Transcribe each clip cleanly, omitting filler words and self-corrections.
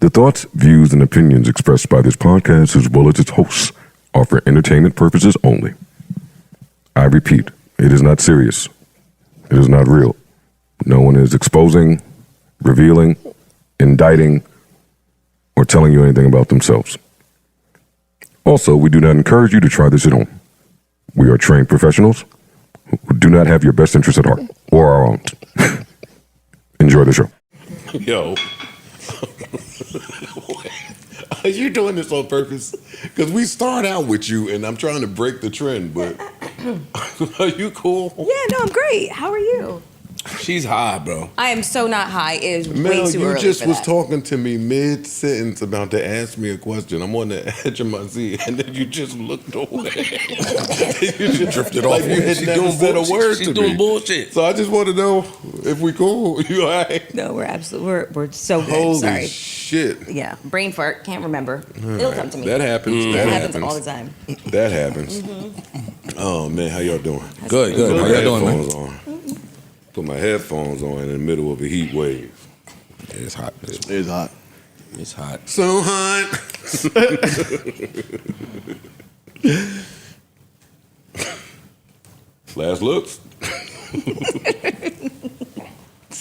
The thoughts, views, and opinions expressed by this podcast as well as its hosts are for entertainment purposes only. I repeat, it is not serious. It is not real. No one is exposing, revealing, indicting, or telling you anything about themselves. Also, we do not encourage you to try this at home. We are trained professionals who do not have your best interests at heart, or our own. Enjoy the show. Yo. Are you doing this on purpose? Because we start out with you, and I'm trying to break the trend, but are you cool? Yeah, no, I'm great. How are you? She's high, bro. I am so not high. It is Mel, way too you early just for was that. talking to me mid-sentence about to ask me a question. I'm on the edge of my seat, and then you just looked away. You just drifted off. Like you had never said a word to me. She's doing bullshit. So I just want to know if we cool. You all right? No, we're so good. Holy Sorry. shit. Yeah, brain fart. Can't remember. It'll come to me. That happens. That happens all the time. That happens. Oh, man, how y'all doing? Good. How y'all doing, man? On. Put my headphones on in the middle of a heat wave. It's hot. It's hot. It's hot. So hot. Last looks.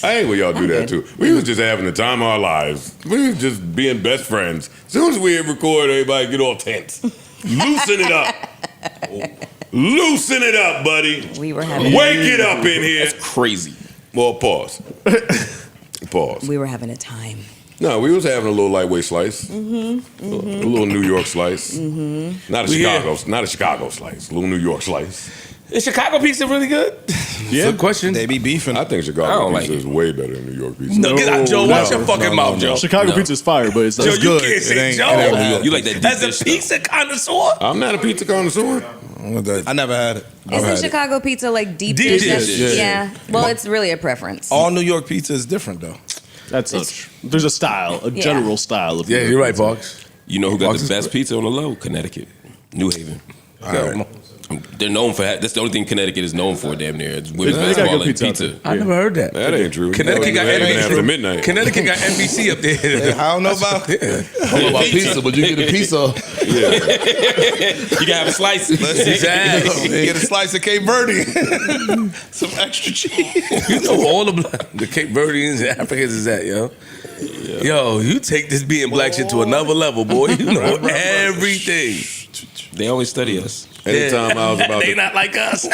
I ain't where y'all do that too. We was just having the time of our lives. We was just being best friends. As soon as we hit record, everybody get all tense. Loosen it up. Loosen it up, buddy. We were having. Wake it up in here. That's crazy. Well, pause. Pause. We were having a time. No, we was having a little lightweight slice. A little New York slice. Not a Chicago slice. A little New York slice. Is Chicago pizza really good? Yeah. Good question. They be beefing. I think I Chicago don't pizza like is way better than New York pizza. No, get out, Joe. Watch your fucking mouth, Joe. Chicago No. pizza's fire, but it's Joe, it's you good. can't say It Joe. ain't New York. You like that deep As a dish pizza connoisseur? I'm not a pizza connoisseur. I never had it. Isn't Chicago pizza like deep Deep dish? dish, Yeah. Well, it's really a preference. All New York pizza is different, though. There's a style, a general style of. Yeah, you're right, Box. You know who got Box the is best great. pizza on the low? Connecticut. New Haven. Right. They're known for that. That's the only thing Connecticut is known for, damn near. It's women's They got basketball good and pizza out pizza. there. I never heard that. That ain't true. Connecticut got Even NBC after midnight. Connecticut got NBC up there. I don't know about. I don't know about pizza, but you get a pizza. You can have a slice. Exactly. Get a slice of Cape Verde. Some extra cheese. You know all the Cape Verdeans and Africans is that, yo. Yo, you take this being black shit to another level, boy. You know everything. They always study us. Anytime I was about They to, not like us.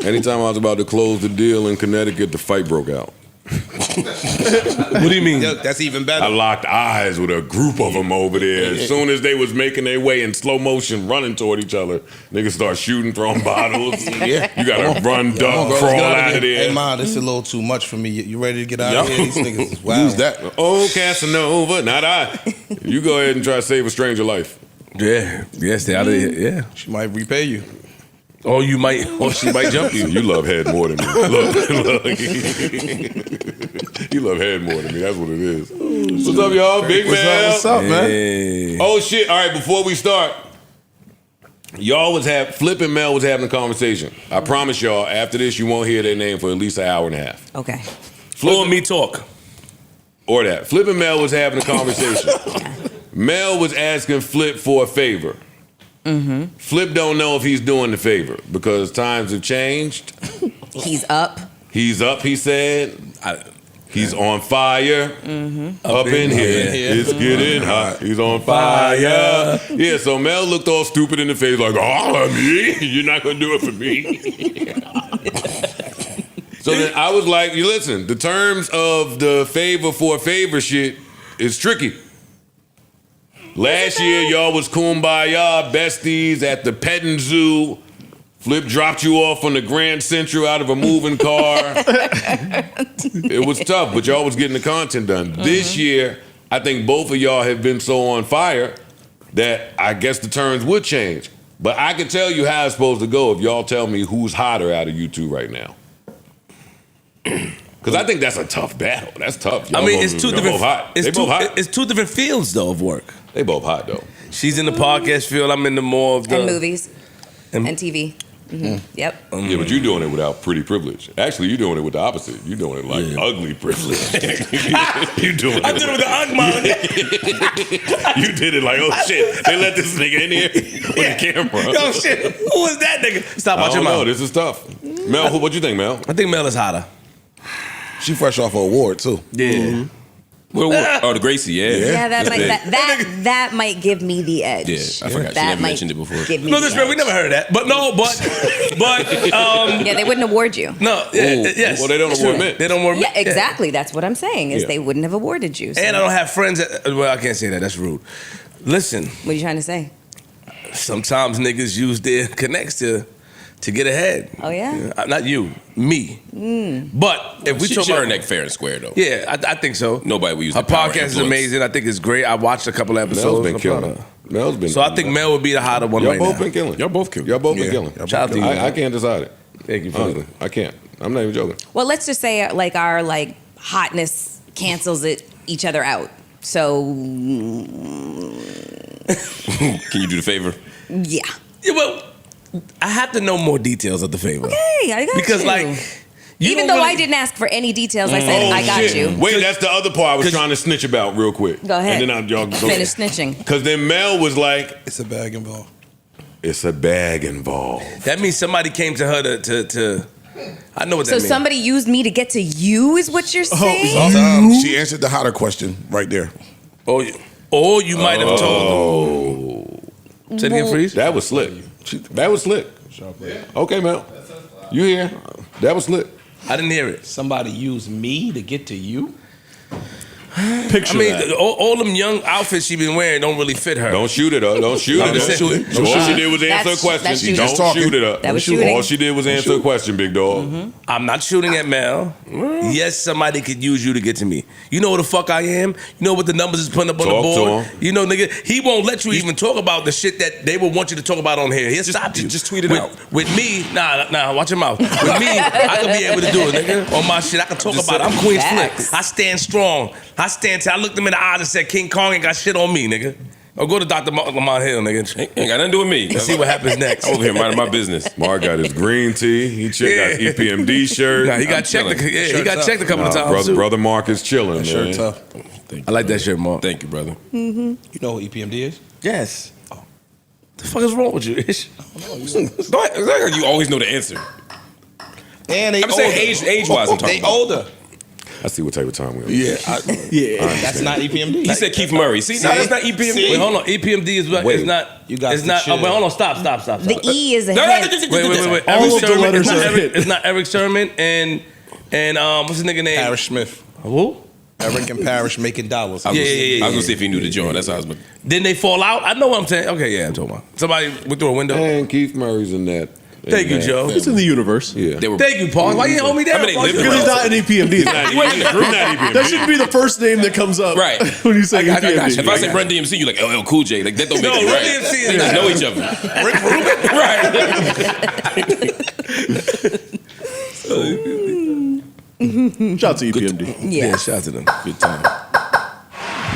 anytime I was about to close the deal in Connecticut, the fight broke out. What do you mean? That's even I better. locked eyes with a group of them over there. As soon as they was making their way in slow motion, running toward each other, niggas start shooting, throwing bottles. You gotta run, duck, crawl out of there. Hey, man, this is a little too much for me. You ready to get out of here? These niggas is wild. Who's that? Oh, Casanova, not I. You go ahead and try to save a stranger life. Yeah. Yes, they out of here. Yeah. She might repay you. Or you might, or she might jump you. You love head more than me. Look. You love head more than me. That's what it is. What's up, y'all? Big man. What's up, man? Hey. Oh shit! All right, before we start, Flip and Mel was having a conversation. I promise y'all, after this, you won't hear their name for at least an hour and a half. Okay. Flow and me talk. Or that. Flip and Mel was having a conversation. Mel was asking Flip for a favor. Flip don't know if he's doing the favor because times have changed. He's up. He's up, he said. He's on fire. Up in here. It's getting hot. He's on fire. Yeah, so Mel looked all stupid in the face like, oh, me? You're not going to do it for me? So then I was like, you listen, the terms of the favor for a favor shit is tricky. Last year, y'all was kumbaya besties at the petting zoo. Flip dropped you off on the Grand Central out of a moving car. It was tough, but y'all was getting the content done. This year, I think both of y'all have been so on fire that I guess the terms would change. But I can tell you how it's supposed to go if y'all tell me who's hotter out of you two right now. Because I think that's a tough battle. That's tough. Y'all I mean, both- it's two they're different. both hot. It's They two. both hot. It's two different fields though of work. They both hot though. She's in the podcast field. I'm in the more of the And movies. And TV. Yep. Yeah, but you're doing it without pretty privilege. Actually, you're doing it with the opposite. You're doing it like ugly privilege. You doing I did it with the Ugman. You did it like, oh shit, they let this nigga in here with the camera. Yo, shit. Who was that nigga? Stop I watching don't know. mouth. This is tough. Mel, what you think, Mel? I think Mel is hotter. She fresh off an award too. Yeah. Oh, the Gracie, yeah. Yeah, that might big. that might give me the edge. Yeah, I forgot. She That had might mentioned it before. give me No, the this man, we edge. never heard of that. But Yeah, they wouldn't award you. no, yes. Well, they don't award men. They don't award Yeah, men. exactly. That's what I'm saying. Is Yeah. they wouldn't have awarded you. So. And I don't have friends that, well, I can't say that. That's rude. Listen, What are you trying to say? sometimes niggas use their connects to get ahead. Oh yeah. Not you, me. But if we She talk earned about that fair and square, though. yeah, I think so. Nobody would use Her the power podcast is influence. amazing. I think it's great. I watched a couple episodes. Mel's been I'm proud killing. of her. Mel's been. So I think Mel would be the hotter one Y'all right both now. been killing. Y'all both killing. Y'all both been Yeah. killing. Y'all Shout out to you. I can't decide it. Thank you for Honestly, I can't. I'm not even joking. Well, let's just say like our like hotness cancels each other out. So Can you do the favor? yeah. Yeah, well, I have to know more details of the favor. Hey, I got Because you. like you Even don't though I really- didn't ask for any details, I said I got Shit. you. Wait, that's the other part I was trying to snitch about real quick. Go ahead. And then y'all go Finish snitching. Because then Mel was like, It's a bag involved. it's a bag involved. that means somebody came to her to I know what So that means. somebody used me to get to you, is what you're saying? She answered the hotter question right there. Or you might have told them. Say it again, freeze. That was slick. That was slick. Okay, Mel. You here? That was slick. I didn't hear it. Somebody used me to get to you. I Picture mean, that. all them young outfits she been wearing don't really fit her. Don't shoot it up. Don't shoot I'm it just up. saying. So all she did was answer a That's question. shooting. Don't Just talking. shoot it up. That was shooting. All she did was answer a question, big dog. I'm not shooting at Mel. Yes, somebody could use you to get to me. You know what the fuck I am? You know what the numbers is putting up on Talk the to board? him. You know, nigga, he won't let you even talk about the shit that they would want you to talk about on here. He'll stop you. just tweet it with, out. With me, nah, watch your mouth. With me, I can be able to do it, nigga. On my shit, I can talk about it. I'm Queen Facts. Flick. I stand strong. I looked him in the eyes and said, King Kong ain't got shit on me, nigga. Or go to Dr. Lamont Hill, nigga. Ain't got nothing to do with me. See what happens next. I'm over here minding my business. Mark got his green tea. He got his EPMD shirt. Nah, he got I'm checked. chilling. He got checked a couple of times. too. Brother Mark is chilling, man. Sure, tough. I like that shirt, Mark. Thank you, brother. You know what EPMD is? Yes. The fuck is wrong with you, Ish? Don't you always know the answer. And they I'm saying age-wise I'm talking They about. older. I see what type of time we're on. Yeah. Yeah, that's not EPMD. He said Keith Murray. See, no, that's not EPMD. Wait, hold on. EPMD is what? Wait. It's not. You got It's to not. chill. Oh, wait, hold on. Stop. The E is a No, no, hint. Wait. All Eric of the Sherman. letters It's not are Eric, hit. it's not Eric Sherman and what's his nigga name? Parrish Smith. Who? Eric and Parrish making dollars. I was Yeah. gonna see if he knew the joint. That's how I was. Didn't they fall out? I know what I'm saying. Okay, yeah, I'm talking about. Somebody went through a window. And Keith Murray's in that. Thank you, Joe. It's in the universe. Yeah. They were. Thank you, Paul. Why you hold me down? I mean, they Paul? lived Because he's not an EPMD. He's not EPMD. That shouldn't be the first name that comes up Right. when you say I got you. EPMD. If I say Run DMC, you like LL Cool J. Like that don't make No, it Run right. DMC is Niggas not- know each other. Right. Shout out to EPMD. Yeah, shout out to them. Good time.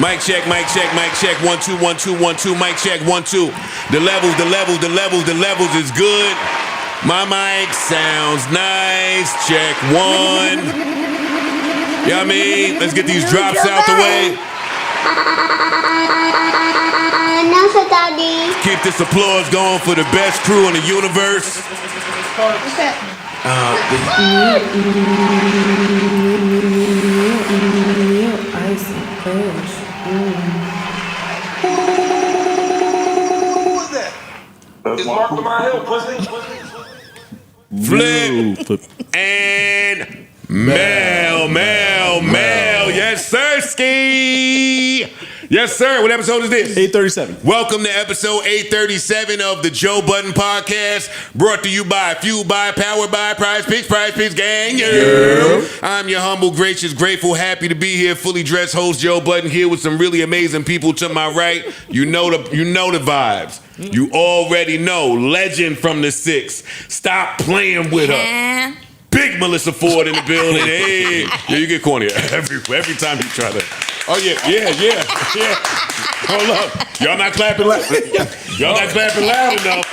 Mic check, mic check, mic check. 1 2 1 2 1 2. Mic check 1 2. The levels is good. My mic sounds nice. Check 1. You know what I mean? Let's get these drops out the way. Enough, Daddy. Keep this applause going for the best crew in the universe. Flip and Mel. Yes, sir, Ski. Yes, sir. What episode is this? 837. Welcome to episode 837 of the Joe Budden Podcast, brought to you by, fueled by, powered by Prize Picks Gang. Yeah. I'm your humble, gracious, grateful, happy to be here, fully dressed host Joe Budden here with some really amazing people to my right. You know the vibes. You already know. Legend from the 6. Stop playing with her. Big Melissa Ford in the building. Hey, yeah, you get corny every time you try to. Oh yeah. Hold up, y'all not clapping loud. Y'all not clapping loud enough.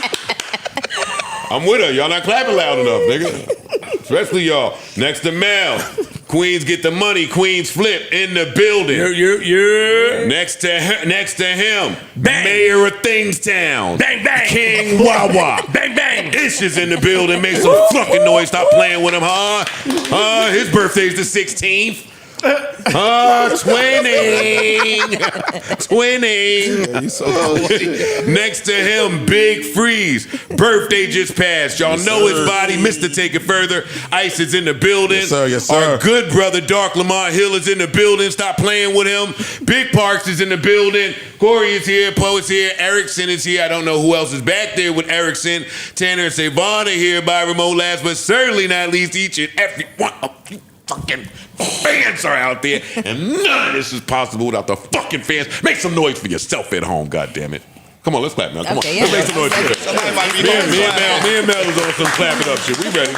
I'm with her. Y'all not clapping loud enough, nigga. Especially y'all. Next to Mel. Queens get the money. Queens flip in the building. Next to him. Bang. Mayor of Thingstown. Bang, bang. King Wawa. Bang, bang. Ish is in the building. Make some fucking noise. Stop playing with him, huh? His birthday's the 16th. Twinning. Yeah, you so cool. Next to him, Big Freeze. Birthday just passed. Y'all know his body. Mr. Take It Further. Ice is in the building. Yes, sir. Yes, sir. Our good brother, Dark Lamont Hill, is in the building. Stop playing with him. Big Parks is in the building. Corey is here. Poe is here. Erickson is here. I don't know who else is back there with Erickson. Tanner and Savon are here by remote last, but certainly not least, each and every one of you fucking fans are out there, and none of this is possible without the fucking fans. Make some noise for yourself at home, goddammit. Come on, let's clap now. Come on. Let's make some noise for yourself. Me and Mel was on some clapping up shit. We ready.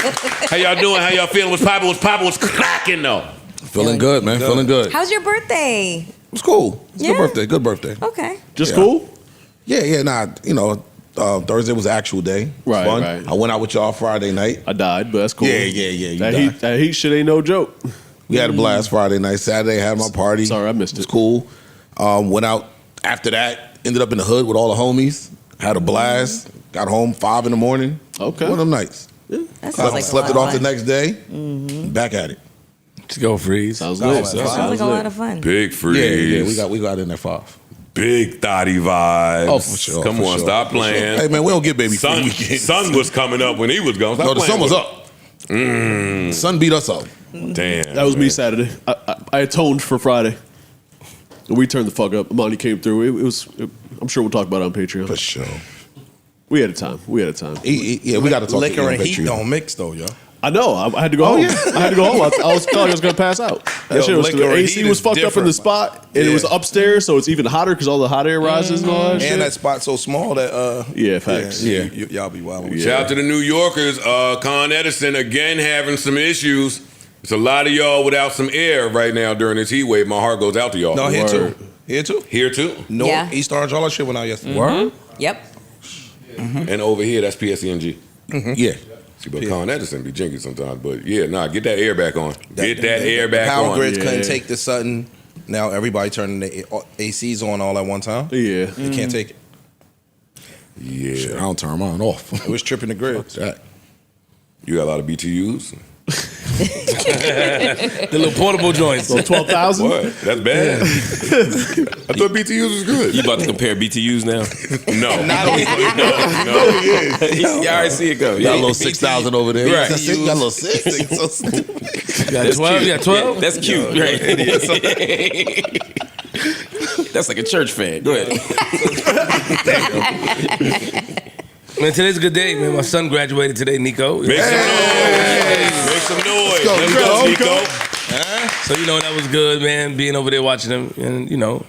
How y'all doing? How y'all feeling? What's poppin'? What's cracking though? Feeling good, man. Feeling good. How's your birthday? It was cool. It's a Yeah. good birthday. Good birthday. Okay. Just cool? Yeah. Nah, Thursday was the actual day. Right, Fun. right. I went out with y'all Friday night. I died, but that's cool. Yeah. You That heat shit ain't no joke. We had a blast Friday night. Saturday, I had my party. Sorry, I missed it. It was cool. Went out after that. Ended up in the hood with all the homies. Had a blast. Got home 5 in the morning. Okay. One of them nights. That sounds like Slept a it lot off of the fun. next day. Back at it. Let's go, Freeze. Sounds good. Sounds like a lot of fun. Big Freeze. Yeah. We got in there 5. Big thotty vibes. Oh, for sure. Come for on, sure, stop for sure. playing. Hey man, we don't get baby Sun, free weekends. sun was coming up when he was gone. Stop No, the playing sun was with up. The sun beat us up. him. Damn. That was me man. Saturday. I atoned for Friday. And we turned the fuck up. Money came through. I'm sure we'll talk about it on Patreon. For sure. We had a time. Yeah, we got to talk Liquor to and Ian heat Patreon. don't mix though, yo. I know. I had to go home. yeah. I had to go home. I was thought I was gonna pass out. That Yo, shit was liquor the and AC heat was is fucked up in the different. spot, and it was upstairs, so it's even hotter because all the hot air rises and all that shit. And that spot so small that Yeah, facts. Yeah, y'all be wild. Shout out to the New Yorkers. Con Edison again having some issues. There's a lot of y'all without some air right now during this heat wave. My heart goes out to y'all. No, here Word. too. Here too. Here too. North, Yeah. East Orange, all that shit went out yesterday. Word? Yep. And over here, that's PSENG. Yeah. See, but Con Edison be jinky sometimes. But yeah, get that air back on. Get that air back Power on. grids Yeah. couldn't take the sudden. Now everybody turning the ACs on all at one time. Yeah. They can't take it. Yeah. Shit, I don't turn mine off. It was tripping the grid. That. You got a lot of BTUs? The little portable joints. So 12,000. What? That's bad. I thought BTUs was good. You about to compare BTUs now? No. You already see it go. Got a little 6,000 over there. Right. Got a little 6. So stupid. You got 12? You got 12? Yeah, that's cute. Right. That's like a church fan. Go ahead. Man, today's a good day, man. My son graduated today, Nico. Make some noise. Make some noise. go, Let's Nico. go, Nico. So, that was good, man, being over there watching him. And,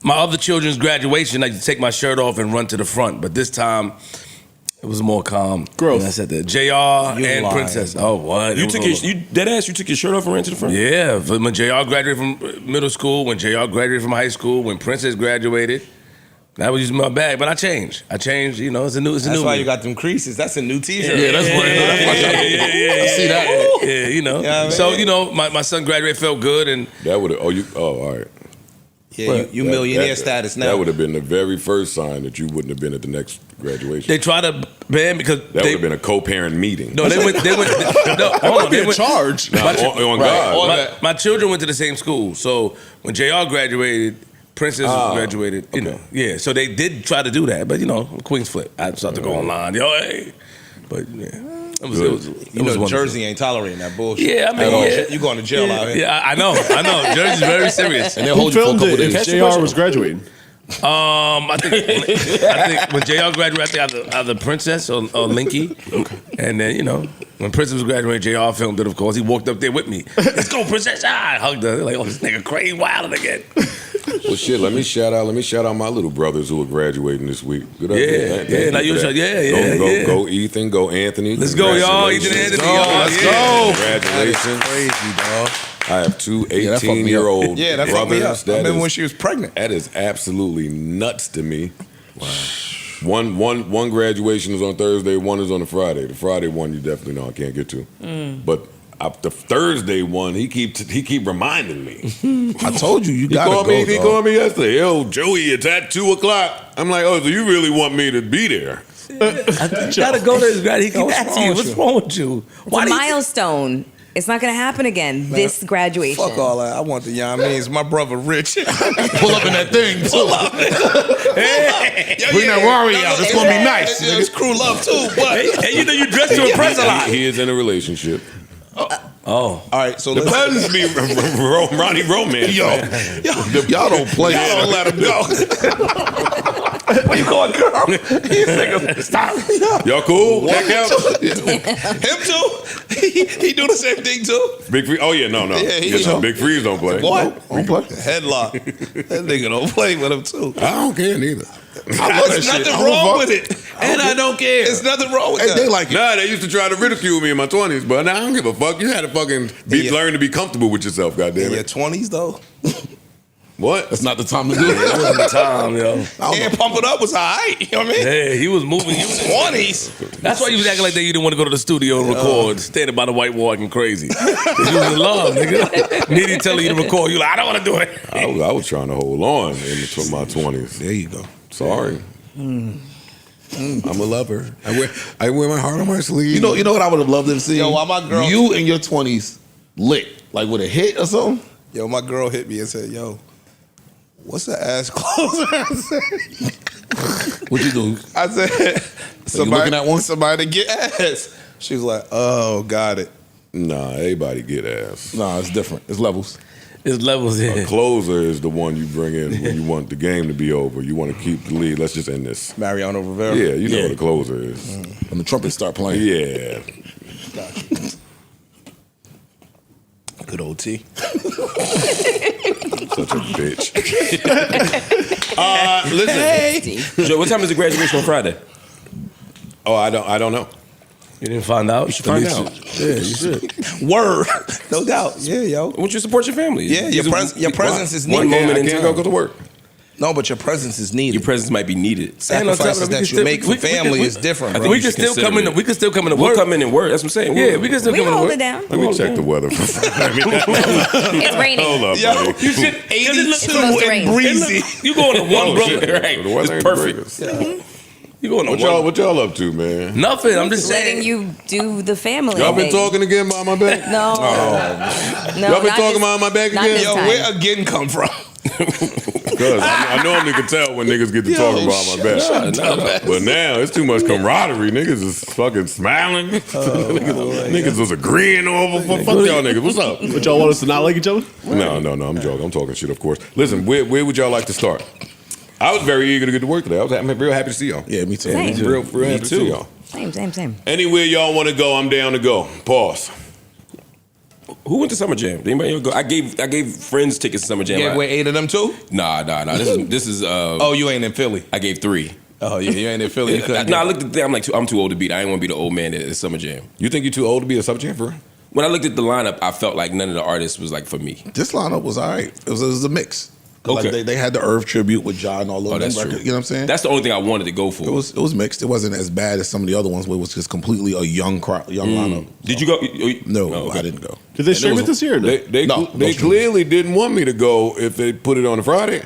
my other children's graduation, I used to take my shirt off and run to the front. But this time, it was more calm. Growth. And I said that. JR You and lying. Princess. Oh, what? You It was took all- you dead ass. You took your shirt off and ran to the front. Yeah, when JR graduated from middle school, when JR graduated from high school, when Princess graduated. That was using my bag, but I changed. It's a new. That's why you got them creases. That's a new T-shirt. Yeah, that's what. I see that. Yeah, what I mean? So my son graduated, felt good, and That would have. all right. Yeah, you millionaire status now. That would have been the very first sign that you wouldn't have been at the next graduation. they tried to ban because That would have been a co-parent meeting. No, they went. No, hold on. They went. Charge. Nah, on God. My children went to the same school, so when JR graduated, Princess graduated. Yeah. So they did try to do that, but Queens flip. I started to go online. Hey. But yeah, it was wonderful. Jersey ain't tolerating that bullshit. Yeah, I mean, yeah. You going to jail out here. Yeah, I know. Jersey's very serious. And they'll Who hold you for a filmed couple it days. if JR was graduating? I think when JR graduated, I think either Princess or Linky. And then, when Princess was graduating, JR filmed it, of course. He walked up there with me. Let's go, Princess. I hugged her. Like, this nigga crazy wilding again. Well, shit. Let me shout out my little brothers who are graduating this week. Good idea. Thank you Now for you that. should, yeah. Go Ethan. Go Anthony. Let's go, y'all. Ethan and Anthony, y'all. Let's Yeah. go. Congratulations. Crazy, dog. I have two that fucked me up. 18-year-old Yeah, that fucked me up. brothers. I remember is- when she was pregnant. That is absolutely nuts to me. Wow. One graduation is on Thursday, one is on a Friday. The Friday one you definitely know I can't get to. But the Thursday one, he keep reminding me. I told you, gotta go. He called me yesterday. Yo, Joey, it's at 2:00. I'm like, oh, so you really want me to be there? You gotta go to his grad. He keep asking you, what's wrong with you? It's a milestone. It's not going to happen again, this graduation. Fuck all that. I want the, my brother Rich. Pull up in that thing, too. Hey, bring that Rari out. It's going to be nice. It's crew love, too. But hey, you know you dress to impress a lot. He is in a relationship. All right, so the Buddens be Ronnie Romance. Y'all don't play. Y'all don't let him go. What you calling girl? He's like, stop. Y'all cool? Blackout? Him too? He do the same thing too? Big Free? Oh, yeah, no. Yeah, Big Freeze don't play. What? Don't play. Headlock. That nigga don't play with him too. I don't care neither. There's nothing wrong with it. And I don't care. There's nothing wrong with that. They like it. Nah, they used to try to ridicule me in my 20s, but now I don't give a fuck. You had to fucking learn to be comfortable with yourself, goddammit. In your 20s, though? What? That's not the time to do it. That wasn't the time, yo. And Pump It Up was all right. You know what I mean? Hey, he was moving. He was 20s. That's why you was acting like that. You didn't want to go to the studio and record, standing by the white wall acting crazy. You was in love, nigga. Needy telling you to record. You like, I don't want to do it. I was trying to hold on in my 20s. There you go. Sorry. I'm a lover. I wear my heart on my sleeve. You know what I would have loved to see? Yo, why my girl? You in your 20s lit, like with a hit or something. Yo, my girl hit me and said, yo, what's the ass closer? What you do? I said, looking at one? somebody to get ass. She was like, oh, got it. Nah, everybody get ass. Nah, it's different. It's levels. It's levels, yeah. A closer is the one you bring in when you want the game to be over. You want to keep the lead. Let's just end this. Mariano Rivera. Yeah, you know what a closer is. When the trumpets start playing. Yeah. Good old T. Such a bitch. Listen, Joe, what time is the graduation on Friday? Oh, I don't know. You didn't find out? You should find out. Yeah, you should. Word. No doubt. Yeah, yo. Won't you support your family? Yeah, your presence is needed. One moment I in can't time. go to work. No, but your presence is needed. Your presence might be needed. Sacrifices that you make for family is different, bro. We can still come in. We can still come in to We'll work. come in and work. That's what I'm saying. Yeah, we can still come in to hold work. it down. Let me check the weather. It's raining. Hold up, Yo, buddy. You should 82 supposed to rain. and breezy. You going to one Oh, shit. brother, right? The weather It's ain't perfect. great. You going to What y'all up to, man? Nothing. I'm just Letting saying. you do the family Y'all been thing. talking again behind my back? No. No, Y'all been not talking this- behind my back not again? this Yo, time. where again come from? Because I normally can tell when niggas get to talking behind my back. But now it's too much camaraderie. Niggas is fucking smiling. Niggas was agreeing over. Fuck y'all niggas. What's up? But y'all want us to not like each other? No, I'm joking. I'm talking shit, of course. Listen, where would y'all like to start? I was very eager to get to work today. I'm real happy to see y'all. Yeah, me too. Same. Real happy to see y'all. Same. Anywhere y'all want to go, I'm down to go. Pause. Who went to Summer Jam? Did anybody ever go? I gave friends tickets to Summer Jam. Gave away 8 of them too? Nah. This is. Oh, you ain't in Philly. I gave 3. Oh yeah, you ain't in Philly. You couldn't No, I get- looked at the thing. I'm too old to beat. I didn't want to be the old man at the Summer Jam. You think you're too old to be a sub-champ for real? When I looked at the lineup, I felt like none of the artists was like for me. This lineup was all right. It was a mix. Okay. Like they had the Irv tribute with John all over that's them records. true. You know what I'm saying? That's the only thing I wanted to go for. It was mixed. It wasn't as bad as some of the other ones where it was just completely a young crowd, lineup. Did you go? No, Oh, okay. I didn't go. Did they stream it this year? Or no? They clearly didn't want me to go if they put it on a Friday.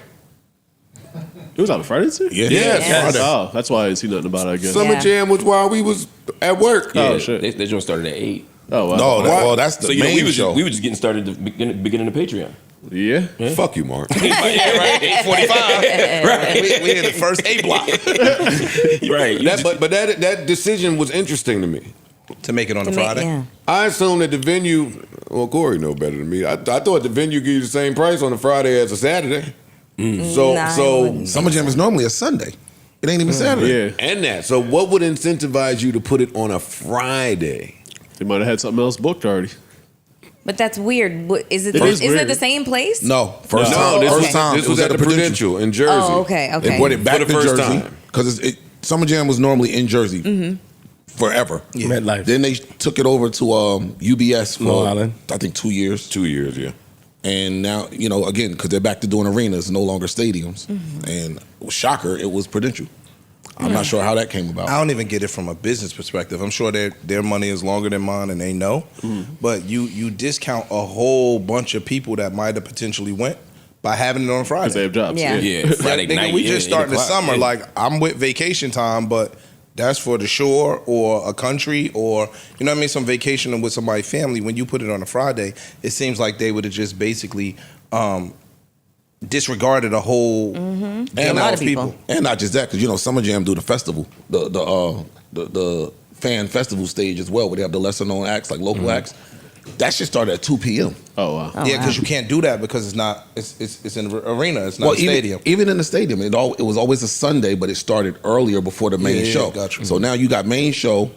It was on a Friday this year? Yeah. Yes. Yes. Oh, that's why I didn't see nothing about it, I guess. Summer Yeah. Jam was while we was at work. Yeah, Oh, shit. They joint started at 8. Oh, wow. No, that's the So main we show. was just getting started at the beginning of Patreon. Yeah? Fuck you, Mark. yeah, right. 8:45. Right. We in the first A block Right. But that decision was interesting to me. to make it on To a make- Friday. yeah. I assumed that the venue, well, Corey know better than me. I thought the venue gave you the same price on a Friday as a Saturday. So Nah, I so wouldn't. Summer Jam is normally a Sunday. It ain't even Saturday. Yeah. and that. So what would incentivize you to put it on a Friday? They might have had something else booked already. But that's weird. Is it? It is Is it weird. the same place? No, first No, time. this First was, time. this it was at the Prudential in Jersey. Oh, okay. They brought it back For the to first Jersey time. because Summer Jam was normally in Jersey forever. MetLife. Then they took it over to UBS for Long Island. I think 2 years. 2 years, yeah. And now, again, because they're back to doing arenas, no longer stadiums. And shocker, it was Prudential. I'm not sure how that came about. I don't even get it from a business perspective. I'm sure their money is longer than mine, and they know. But you discount a whole bunch of people that might have potentially went by having it on Friday. Because they have jobs. Yeah. Yeah, Friday Nigga, night. we just starting the 8 o'clock, summer. yeah. Like, I'm with vacation time, but that's for the shore or a country or, you know what I mean, some vacation with somebody's family. When you put it on a Friday, it seems like they would have just basically disregarded a whole And a gamut lot of people. And not just that, because Summer Jam do the festival, the fan festival stage as well, where they have the lesser known acts like local acts. That shit started at 2 p.m. Oh, wow. Yeah, because you can't do that because it's in an arena. It's not a stadium. Even in the stadium, it was always a Sunday, but it started earlier before the main show. Got you. So now you got main show.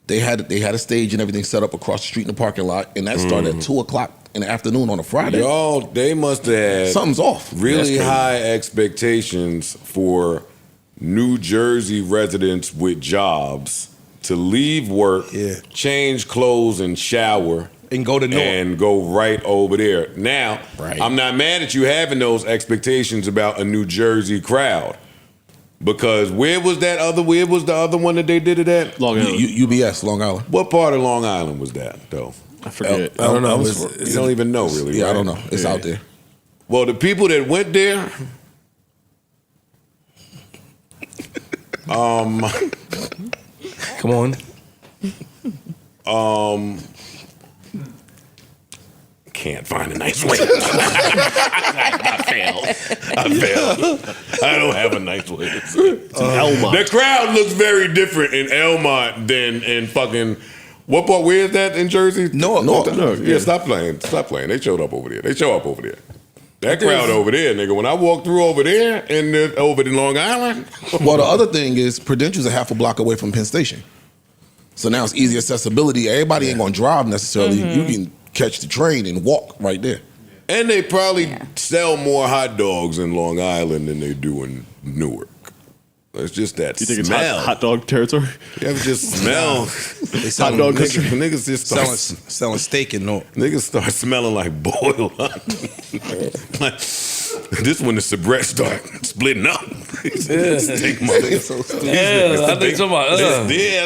They had a stage and everything set up across the street in the parking lot, and that started at 2 o'clock in the afternoon on a Friday. Y'all, they must have had Something's off. really high expectations for New Jersey residents with jobs to leave work, change clothes and shower, And go to North. and go right over there. Now, I'm not mad at you having those expectations about a New Jersey crowd. Because where was the other one that they did it at? Long Island. UBS, Long Island. What part of Long Island was that, though? I forget. I don't know. You don't even know, really. Yeah, right? I don't know. It's out there. Well, the people that went there, Come on. can't find a nice way. I failed. I don't have a nice way. Elmont. The crowd looks very different in Elmont than in fucking. What part? Where is that in Jersey? North. Yeah, stop playing. They showed up over there. They show up over there. That crowd over there, nigga. When I walk through over there and over in Long Island. Well, the other thing is Prudential's a half a block away from Penn Station. So now it's easy accessibility. Everybody ain't gonna drive necessarily. You can catch the train and walk right there. And they probably sell more hot dogs in Long Island than they do in Newark. It's just that You think it's smell. hot dog territory? You ever just smell? They selling, Hot dog country. Niggas just start, selling steak in North. niggas start smelling like boiled. Like, this when the cigarette start splitting up. Steak mother. Yeah, I think somebody. Yeah,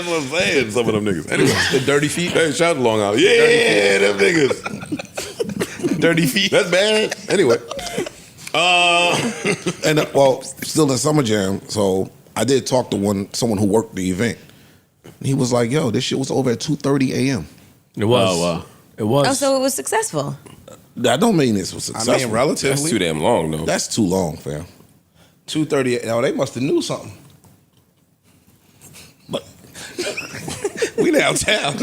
that's what I'm saying. Some of them niggas. Anyway, The dirty feet. hey, shout out to Long Island. Yeah, them niggas. Dirty feet. That's bad. Anyway. And well, still in Summer Jam, so I did talk to someone who worked the event. He was like, "Yo, this shit was over at 2:30 a.m." It was. Oh, wow. It was. Oh, so it was successful. That don't mean this was successful. I mean, relatively. That's too damn long, though. That's too long, fam. 2:30. Now they must have knew something. But We downtown.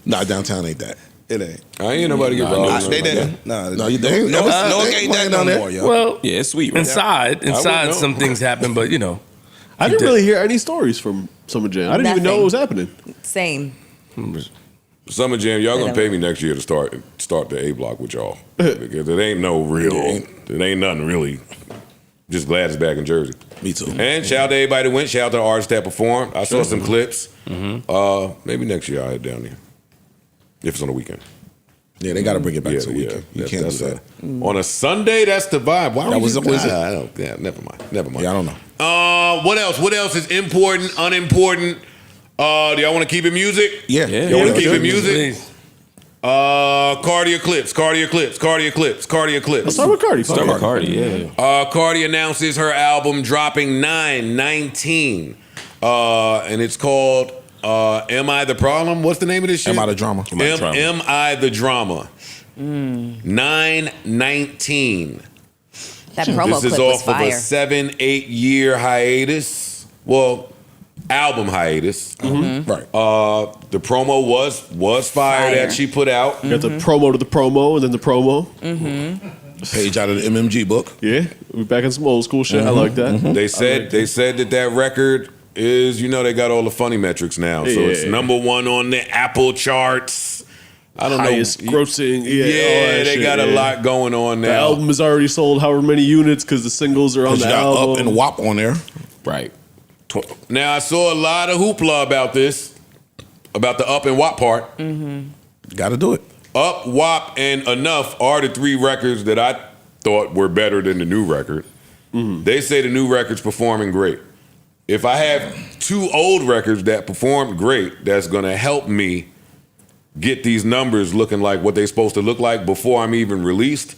nah, downtown ain't that. It ain't. I ain't nobody get robbed. They didn't. Nah, No, you they ain't. No, they ain't that playing no down there. more, yo. well, Yeah, it's sweet, right? inside know. some things happen, but I didn't really hear any stories from Summer Jam. I didn't even know Nothing. what was happening. Same. Summer Jam, y'all gonna pay me next year to start the A block with y'all because it ain't no real, it ain't nothing really. Just glad it's back in Jersey. Me too. And shout out to everybody that went. Shout out to the artists that performed. I saw some clips. Maybe next year I'll head down there if it's on the weekend. Yeah, they got to bring it back to the weekend. You can't do that. On a Sunday, that's the vibe. Why That would was you? it, was it? I don't. Yeah, never mind. Yeah, I don't know. What else? What else is important, unimportant? Do y'all want to keep it music? Yeah. Y'all want to keep it music? Please. Cardi Eclipse. Let's start with Cardi. Start with Cardi, yeah. Cardi announces her album dropping 9/19, and it's called "Am I the Problem?" What's the name of this shit? Am I the Drama? Am I the Drama? 9/19. That promo This is clip was off of a fire. 7-8 year hiatus. Well, album hiatus. Right. The promo was fire that she put out. You got the promo to the promo and then the promo. Page out of the MMG book. Yeah, we're back in some old school shit. I like that. They said that record is, they got all the funny metrics now. So it's Yeah. number 1 on the Apple charts. I don't Highest know. grossing. Yeah, all Yeah, that they shit, got a yeah. lot going on The now. album has already sold however many units because the singles are on Because the you got album. Up and WAP on there. Right. Now I saw a lot of hoopla about this, about the Up and WAP part. Got to do it. Up, WAP, and Enough are the 3 records that I thought were better than the new record. They say the new record's performing great. if I have 2 old records that performed great, that's gonna help me get these numbers looking like what they're supposed to look like before I'm even released.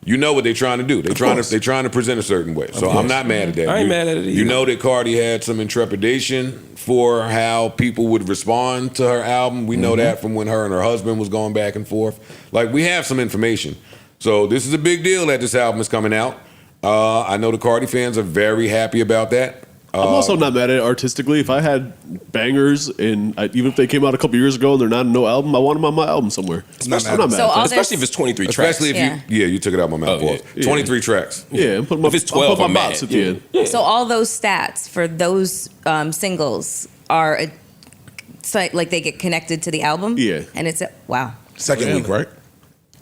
You know what they're trying to do. They're trying to present a certain way. So I'm not mad at that. I ain't mad at it either. You know that Cardi had some intrepidation for how people would respond to her album. We know that from when her and her husband was going back and forth. Like, we have some information. So this is a big deal that this album is coming out. I know the Cardi fans are very happy about that. I'm also not mad at it artistically. If I had bangers, and even if they came out a couple years ago and they're not a no album, I want them on my album somewhere. I'm not mad So all at that. Especially if it's 23 tracks. Especially if you took it out of my mouth. Oh, yeah. 23 tracks. Yeah, and put my, If it's 12, I'll I'm put my mad. bops at the end. So all those stats for those singles are like they get connected to the album. Yeah. And it's wow. Second week, right?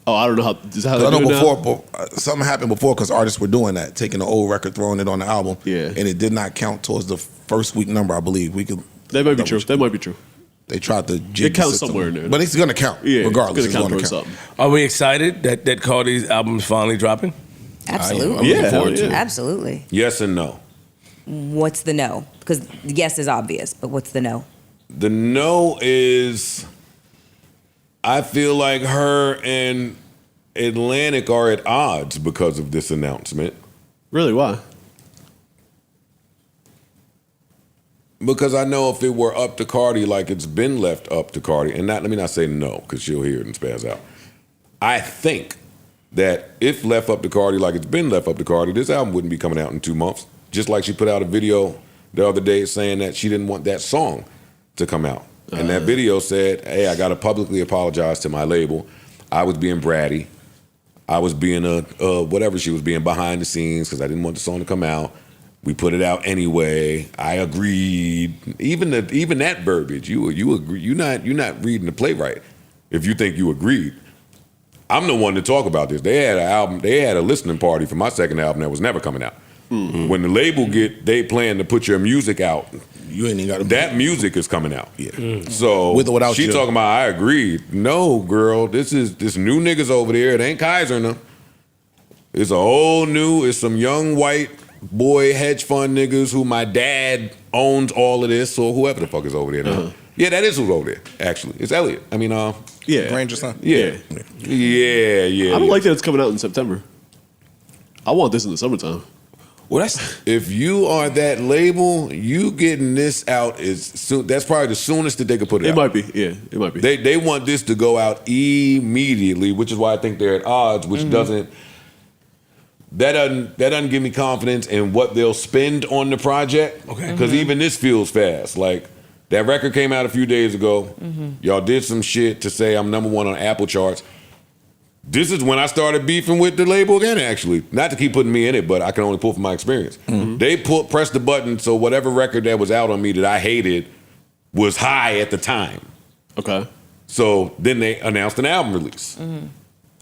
Oh, I don't know how. Is that how they I know do it now? before, something happened before because artists were doing that, taking the old record, throwing it on the album. Yeah. And it did not count towards the first week number, I believe. That might be true. That might be true. They tried to jig It counts the system. somewhere in there. But it's going to count, regardless. It's gonna count It's towards gonna something. Are we excited that Cardi's album's finally dropping? Absolutely. Yeah, hell yeah. Absolutely. Yes and no. What's the no? Because yes is obvious, but what's the no? The no is, I feel like her and Atlantic are at odds because of this announcement. Really? Why? Because I know if it were up to Cardi, like it's been left up to Cardi, and let me not say no, because she'll hear it and spaz out. I think that if left up to Cardi, like it's been left up to Cardi, this album wouldn't be coming out in 2 months. Just like she put out a video the other day saying that she didn't want that song to come out. And that video said, hey, I got to publicly apologize to my label. I was being bratty. I was being whatever she was being behind the scenes because I didn't want the song to come out. We put it out anyway. I agreed. Even that verbiage, you agree. You're not reading the playwright if you think you agreed. I'm the one to talk about this. They had an album. They had a listening party for my second album that was never coming out. Mm-hmm. When the label they plan to put your music out, you ain't even got to. That music is coming out. Yeah. Mm-hmm. So with or without she you. talking about I agreed. No, girl, this new niggas over there. It ain't Kaiser and them. It's a whole new. It's some young white boy hedge fund niggas who my dad owns all of this, or whoever the fuck is over there now. Uh-huh. Yeah, that is who's over there. Actually, it's Elliot. I mean, yeah, Granger's son. Yeah. I don't like that it's coming out in September. I want this in the summertime. Well, that's if you are that label, you getting this out is soon. That's probably the soonest that they could put it out. It might be, yeah, it might be. They want this to go out immediately, which is why I think they're at odds, which doesn't give me confidence in what they'll spend on the project. Okay. Because even this feels fast. Like that record came out a few days ago. Mm-hmm. Y'all did some shit to say I'm number 1 on Apple charts. This is when I started beefing with the label again, actually. Not to keep putting me in it, but I can only pull from my experience. Mm-hmm. They pressed the button so whatever record that was out on me that I hated was high at the time. Okay. So then they announced an album release. Mm-hmm.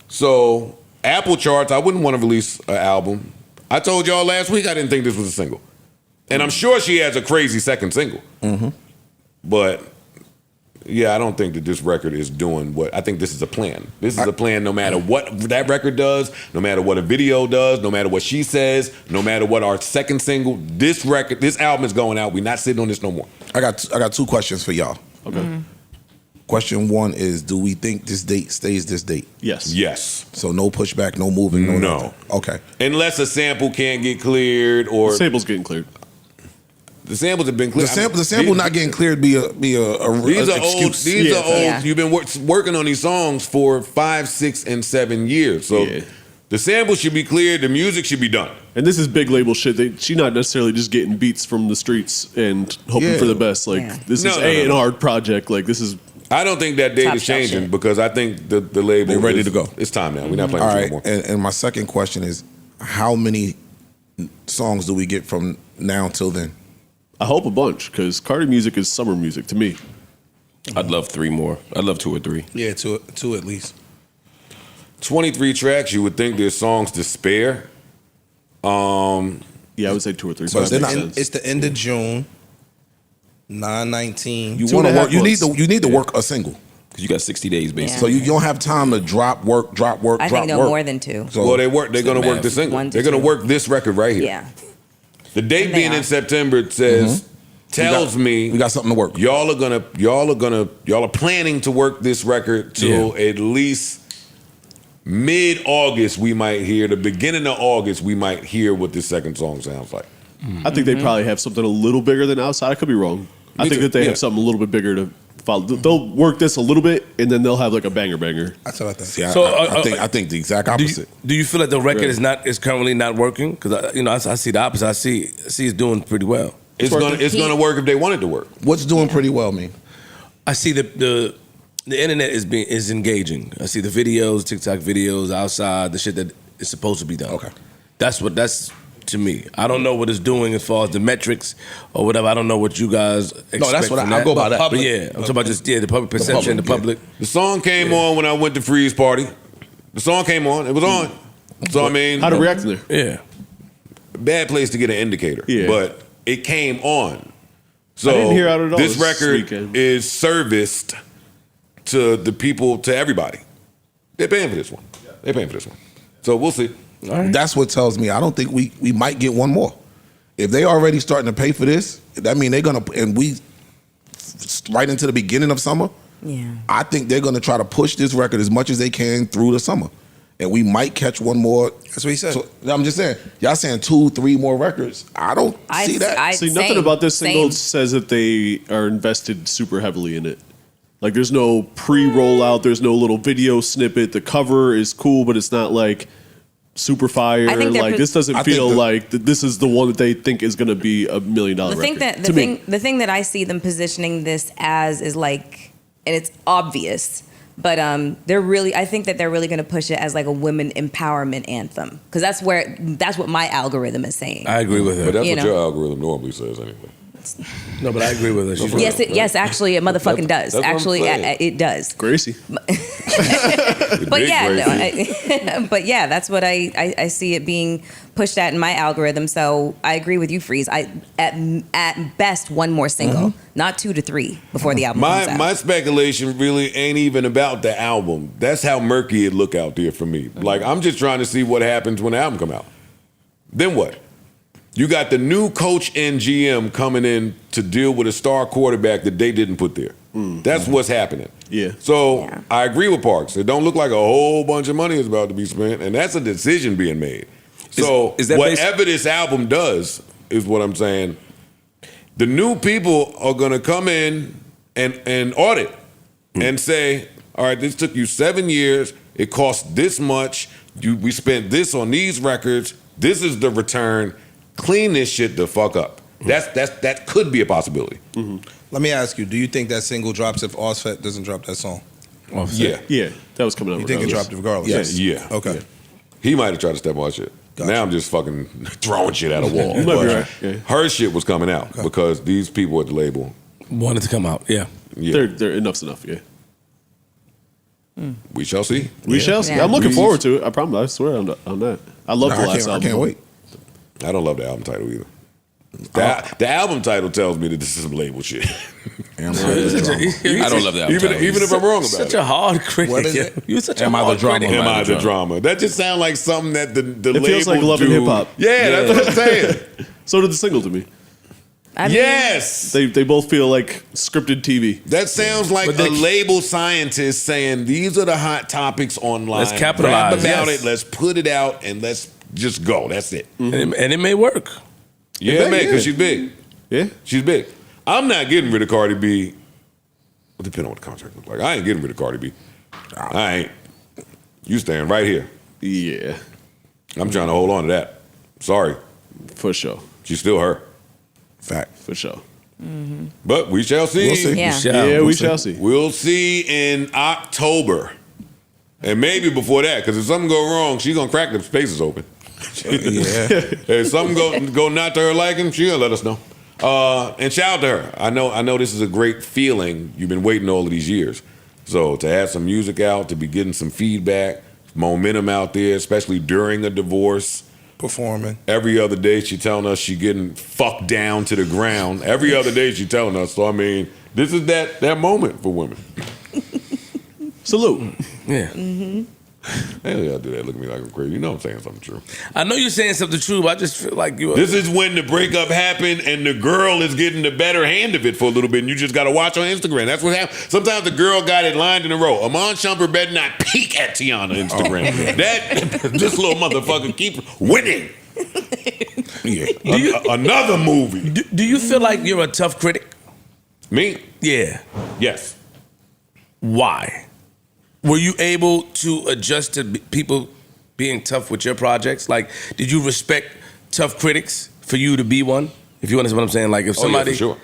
So Apple charts, I wouldn't want to release an album. I told y'all last week I didn't think this was a single. And I'm sure she has a crazy second single. Mm-hmm. But yeah, I don't think that this record is doing what I think this is a plan. This is a plan no matter what that record does, no matter what a video does, no matter what she says, no matter what our second single, this album is going out. We're not sitting on this no more. I got 2 questions for y'all. Okay. Mm-hmm. Question 1 is, do we think this date stays this date? Yes. Yes. So no pushback, no moving, no No. nothing. Okay. Unless a sample can't get cleared or The sample's getting cleared. the samples have been cleared. The sample not getting cleared be a These are excuse. old. These are old. Yeah. You've been working on these songs for 5, 6, and 7 years. So the sample should be cleared. The music should be done. And this is big label shit. She not necessarily just getting beats from the streets and hoping for the best. Like this is A&R project. Like this is. I don't think that date Top is changing shit. because I think the label They're ready is- to go. It's time now. We're not playing All with right. you no more. And my second question is, how many songs do we get from now till then? I hope a bunch because Cardi music is summer music to me. I'd love 3 more. I'd love 2 or 3. Yeah, two at least. 23 tracks. You would think there's songs to spare. Yeah, I would say 2 or 3. So they're not- It's the end of June. 9/19. You 2.5 want to work. months. You need to work a single. Because you got 60 days, basically. So you don't have time to drop work. I think no more than 2. So Well, they're going to work the single. One to They're going to 2. work this record right here. Yeah. The date And they being are. in September, it says, tells me we got something to work. y'all are planning to work this record till at least mid-August. We might hear the beginning of August. We might hear what this second song sounds like. I think they probably have something a little bigger than Outside. I could be wrong. I think that they have something a little bit bigger to follow. They'll work this a little bit, and then they'll have like a banger. That's what I think. See, I So, think the exact opposite. Do you feel like the record Right. is currently not working? Because I see the opposite. I see it's doing pretty well. It's gonna work if they want it to work. What's doing pretty well, mean? I see the internet is engaging. I see the videos, TikTok videos, outside the shit that is supposed to be done. Okay. That's to me. I don't know what it's doing as far as the metrics or whatever. I don't know what you guys expect. No, that's what from I'll that. go by that. But yeah, I'm talking about just the public perception, the public. The song came on when I went to Freeze Party. The song came on. It was on. So I mean, How to react in there? Yeah. bad place to get an indicator. Yeah. But it came on. So I didn't hear out at all this this record weekend. is serviced to the people, to everybody. They're paying for this one. They're paying for this one. So we'll see. That's what tells me I don't think we might get one more. If they already starting to pay for this, that mean they're gonna, and we right into the beginning of summer. Yeah. I think they're gonna try to push this record as much as they can through the summer, and we might catch one more. That's what he said. So I'm just saying, y'all saying 2-3 more records. I don't see that. See, nothing about this single says that they are invested super heavily in it. Like, there's no pre-rollout. There's no little video snippet. The cover is cool, but it's not like super fire. I think they're Like, this doesn't feel like this is the one that they think is going to be $1 million record. The thing that I see them positioning this as is like, and it's obvious, but I think that they're really going to push it as like a women empowerment anthem, because that's what my algorithm is saying. I agree with her. But that's You what know. your algorithm normally says anyway. No, but I agree with her. She's right. Yes, actually, it motherfucking does. That's what I'm Actually, saying. it does. Gracie. But Big yeah, Gracie. but yeah, that's what I see it being pushed at in my algorithm. So I agree with you, Freeze. At best one more single, not 2 to 3 before the album comes out. My speculation really ain't even about the album. That's how murky it look out there for me. Like, I'm just trying to see what happens when the album come out. Then what? You got the new coach and GM coming in to deal with a star quarterback that they didn't put there. That's what's happening. Yeah. So I agree with Parks. It don't look like a whole bunch of money is about to be spent, and that's a decision being made. So is that whatever this album does is what I'm saying. The new people are gonna come in and audit and say, all right, this took you 7 years. It cost this much. We spent this on these records. This is the return. Clean this shit the fuck up. That could be a possibility. Let me ask you: do you think that single drops if Offset doesn't drop that song? Yeah. Yeah, that was coming out. You think it dropped regardless? Yes. Yeah. Okay. He might have tried to step on shit. Gotcha. Now I'm just fucking throwing shit at a wall. You might be right. Yeah. Her shit was coming out because these people at the label. Wanted to come out. Yeah. Yeah. They're enough's enough. Yeah. We shall see. We shall see. Yeah. I'm looking forward to it. I promise. I swear on that. I love the last I album. can't wait. I don't love the album title either. The album title tells me that this is some label shit. I don't love that. even if I'm wrong about Such it. a hard critic. What is it? You're such Am a I the hard drama? critic. Am I the drama? That just sounds like something that the label feels like Love and do. Hip Hop. Yeah, that's what I'm saying. So did the single to me. I mean, Yes. They both feel like scripted TV. That sounds like But they- a label scientist saying these are the hot topics online. Let's capitalize. Rap about Yes. it. Let's put it out and let's just go. That's it. And it may work. Yeah, man, because she's big. Yeah. She's big. I'm not getting rid of Cardi B. Well, depending on what the contract looks like. I ain't getting rid of Cardi B. I ain't. You staying right here. Yeah. I'm trying to hold on to that. Sorry. For sure. She's still her. Fact. For sure. But we shall see. We'll see. Yeah. Yeah, we shall see. We'll see in October. And maybe before that, because if something go wrong, she's going to crack the spaces open. Yeah. If something go not to her liking, she's going to let us know. And shout out to her. I know this is a great feeling. You've been waiting all of these years. So to have some music out, to be getting some feedback, momentum out there, especially during a divorce. Performing. Every other day she telling us she getting fucked down to the ground. Every other day she telling us. So I mean, this is that moment for women. Salute. Yeah. Hell y'all do that. Look at me like I'm crazy. You know I'm saying something true. I know you're saying something true, but I just feel like you. This is when the breakup happened and the girl is getting the better hand of it for a little bit, and you just got to watch on Instagram. That's what happens. Sometimes the girl got it lined in a row. Amon Shumpert better not peek at Tiana Instagram. This little motherfucker keep winning. Yeah. Another movie. Do you feel like you're a tough critic? Me? Yeah. Yes. Why? Were you able to adjust to people being tough with your projects? Like, did you respect tough critics for you to be one? If you understand what I'm saying, like if somebody, for sure.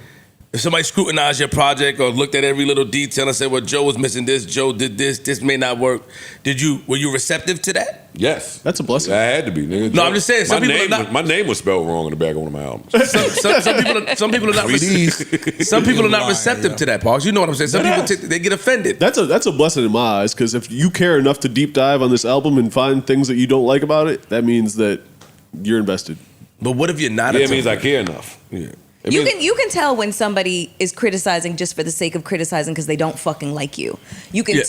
If somebody scrutinized your project or looked at every little detail and said, "Well, Joe was missing this, Joe did this, this may not work," were you receptive to that? Yes. That's a blessing. I had to be, nigga. No, I'm just saying. Some my name was spelled wrong on the back of one of my albums. Some people are not. Some people are not receptive to that, Parks. You know what I'm saying? Some people they get offended. That's a blessing in my eyes, because if you care enough to deep dive on this album and find things that you don't like about it, that means that you're invested. But what if you're not? Yeah, it means I care enough. Yeah. You can tell when somebody is criticizing just for the sake of criticizing because they don't fucking like you. You can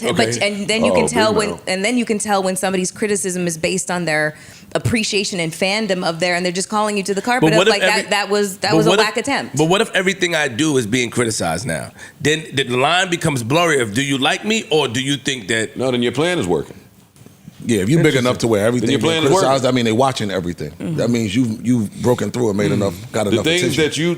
then you can tell when somebody's criticism is based on their appreciation and fandom of and they're just calling you to the carpet of like that was a whack attempt. But what if everything I do is being criticized now? Then the line becomes blurry of do you like me or do you think that no, then your plan is working. Yeah, if you're big enough to where everything your being plan is criticized, I mean, they're watching everything. Mm-hmm. That means you've broken through and made enough, got enough attention.